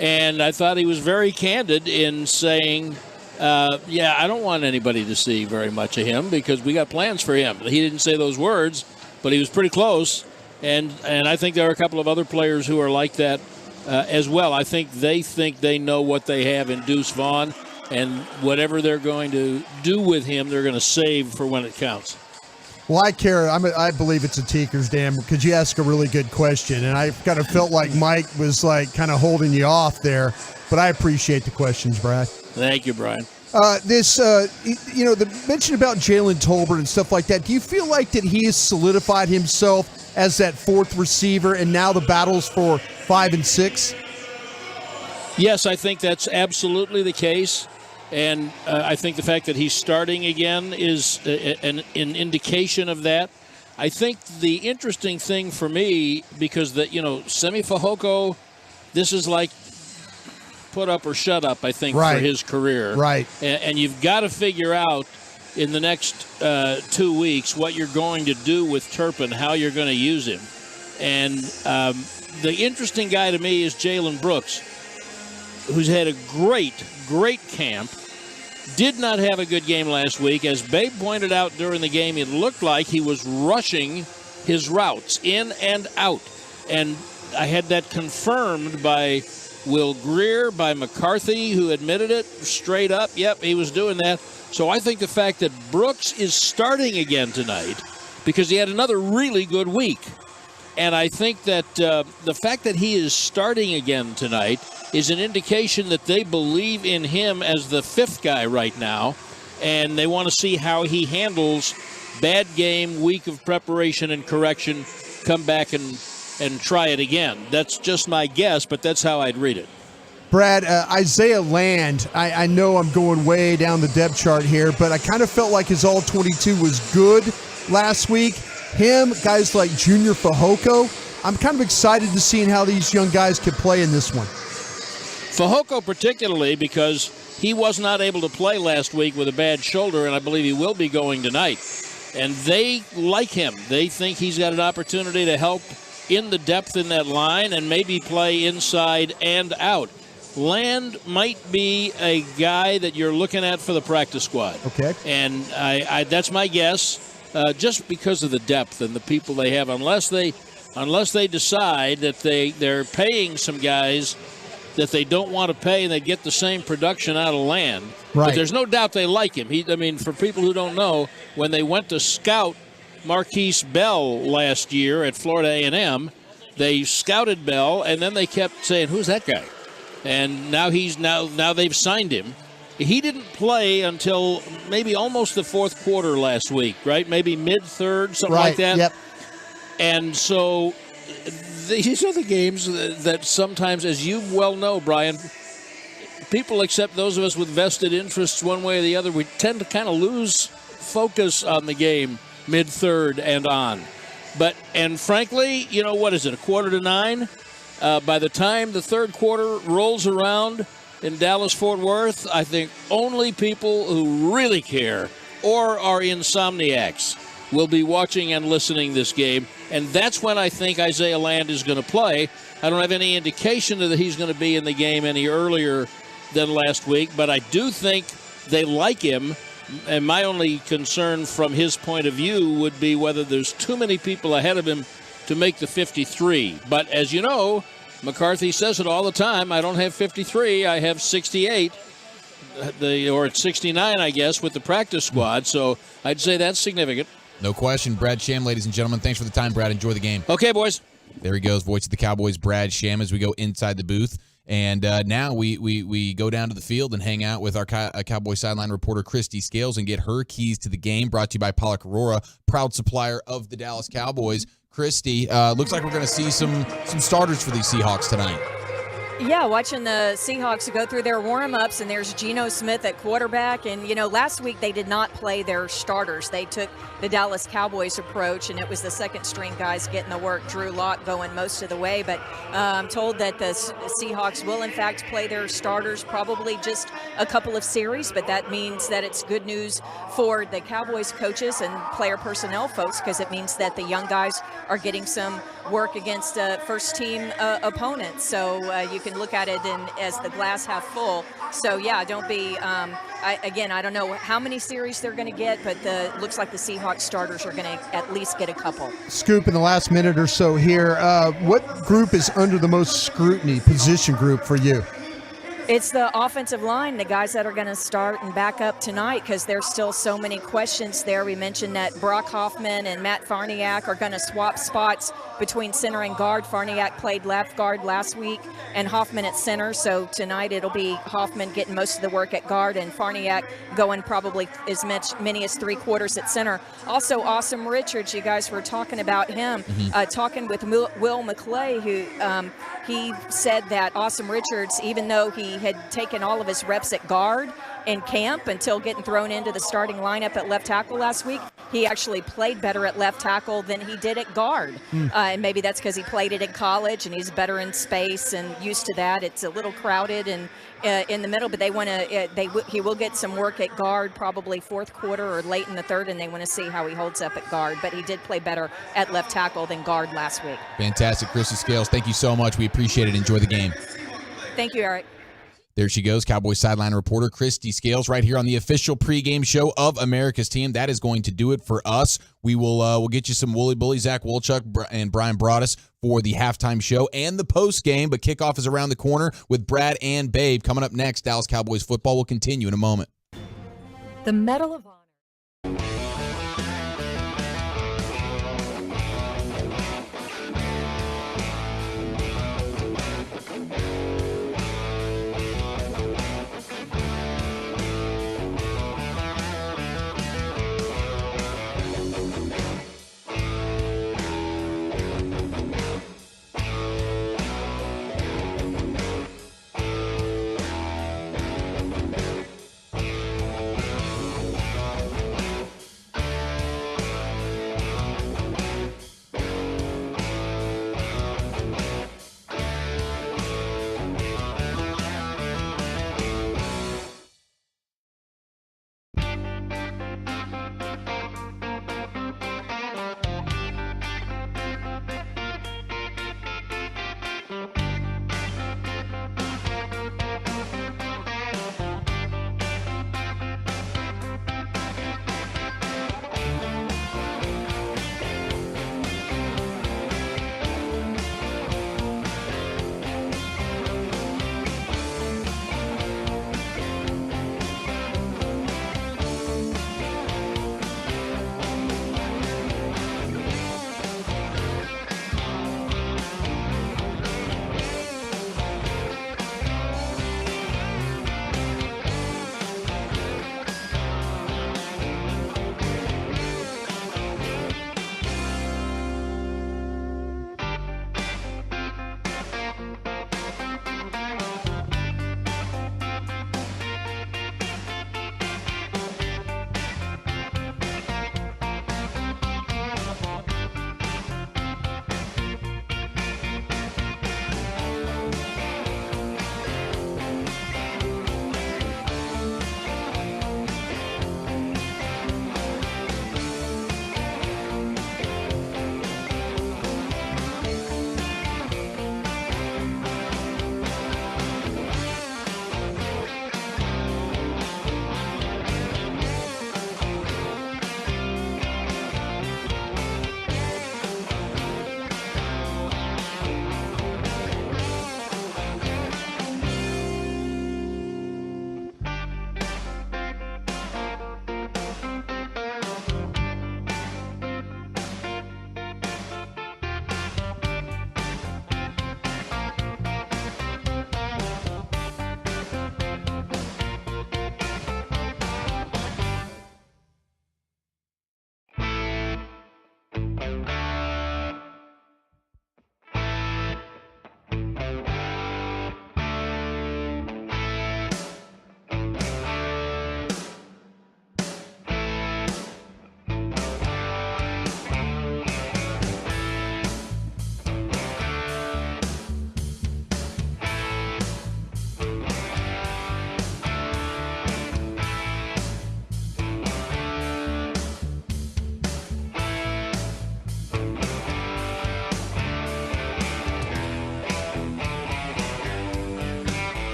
And I thought he was very candid in saying, I don't want anybody to see very much of him because we got plans for him. He didn't say those words, but he was pretty close. And I think there are a couple of other players who are like that as well. I think they know what they have in Deuce Vaughn. And whatever they're going to do with him, they're going to save for when it counts. Well, I believe it's a tinker's damn because you ask a really good question, and I kind of felt like Mike was like kind of holding you off there, but I appreciate the questions, Brad. Thank you, Brian. The mention about Jalen Tolbert and stuff like that, do you feel like that he has solidified himself as that fourth receiver, and now the battle's for 5 and 6? Yes, I think that's absolutely the case. And I think the fact that he's starting again is an indication of that. I think the interesting thing for me, because Semi Fehoko, this is like put up or shut up, I think, for his career. Right. And you've got to figure out in the next 2 weeks what you're going to do with Turpin, how you're going to use him. And the interesting guy to me is Jalen Brooks, who's had a great camp. Did not have a good game last week. As Babe pointed out during the game, it looked like he was rushing his routes in and out. And I had that confirmed by Will Greer, by McCarthy, who admitted it straight up. Yep, he was doing that. So I think the fact that Brooks is starting again tonight, because he had another really good week. And I think that the fact that he is starting again tonight is an indication that they believe in him as the fifth guy right now, and they want to see how he handles bad game, week of preparation and correction, come back and try it again. That's just my guess, but that's how I'd read it. Brad, Isaiah Land, I know I'm going way down the depth chart here, but I kind of felt like his all-22 was good last week. Him, guys like Junior Fehoko, I'm kind of excited to see how these young guys could play in this one. Fehoko particularly because he was not able to play last week with a bad shoulder, and I believe he will be going tonight. And they like him. They think he's got an opportunity to help in the depth in that line and maybe play inside and out. Land might be a guy that you're looking at for the practice squad. Okay. And I that's my guess, just because of the depth and the people they have, unless they decide that they're paying some guys that they don't want to pay and they get the same production out of Land. Right. But there's no doubt they like him. For people who don't know, when they went to scout Marquise Bell last year at Florida A&M, they scouted Bell, and then they kept saying, who's that guy? And now now they've signed him. He didn't play until maybe almost the fourth quarter last week, right? Maybe mid-third, something like that. Yep. And so these are the games that sometimes, as you well know, Brian, people, except those of us with vested interests one way or the other, we tend to kind of lose focus on the game mid-third and on. And frankly, what is it, 8:45? By the time the third quarter rolls around in Dallas-Fort Worth, I think only people who really care or are insomniacs will be watching and listening this game, and that's when I think Isaiah Land is going to play. I don't have any indication that he's going to be in the game any earlier than last week, but I do think they like him, and my only concern from his point of view would be whether there's too many people ahead of him to make the 53. But as you know, McCarthy says it all the time, I don't have 53, I have 68, or it's 69, I guess, with the practice squad, so I'd say that's significant. No question. Brad Sham, ladies and gentlemen. Thanks for the time, Brad. Enjoy the game. Okay, boys. There he goes, voice of the Cowboys, Brad Sham, as we go inside the booth. And now we go down to the field and hang out with our Cowboy sideline reporter, Christy Scales, and get her keys to the game, brought to you by Pollock Aurora, proud supplier of the Dallas Cowboys. Christy, looks like we're going to see some starters for these Seahawks tonight. Yeah, watching the Seahawks go through their warm-ups, and there's Geno Smith at quarterback. And, last week they did not play their starters. They took the Dallas Cowboys approach, and it was the second-string guys getting the work. Drew Lock going most of the way. But I'm told that the Seahawks will, in fact, play their starters probably just a couple of series. But that means that it's good news for the Cowboys coaches and player personnel folks, because it means that the young guys are getting some work against first-team opponents. So you can look at it as the glass half full. So, yeah, don't be I don't know how many series they're going to get, but looks like the Seahawks starters are going to at least get a couple. Scoop, in the last minute or so here, what group is under the most scrutiny, position group for you? It's the offensive line, the guys that are going to start and back up tonight, because there's still so many questions there. We mentioned that Brock Hoffman and Matt Farniak are going to swap spots between center and guard. Farniak played left guard last week and Hoffman at center, so tonight it'll be Hoffman getting most of the work at guard and Farniak going probably as many as 3/4 at center. Also, Awesome Richards, you guys were talking about him, talking with Will McClay, who he said that Awesome Richards, even though he had taken all of his reps at guard in camp until getting thrown into the starting lineup at left tackle last week, he actually played better at left tackle than he did at guard. And maybe that's because he played it in college and he's better in space and used to that. It's a little crowded and in the middle, but they want to. He will get some work at guard, probably fourth quarter or late in the third, and they want to see how he holds up at guard. But he did play better at left tackle than guard last week. Fantastic, Christy Scales. Thank you so much. We appreciate it. Enjoy the game. Thank you, Eric. There she goes, Cowboys sideline reporter Christy Scales, right here on the official pregame show of America's Team. That is going to do it for us. We will we'll get you some Wooly Bully, Zach Wolchuk and Brian Broaddus for the halftime show and the post game. But kickoff is around the corner with Brad and Babe coming up next. Dallas Cowboys football will continue in a moment. The Medal of Honor.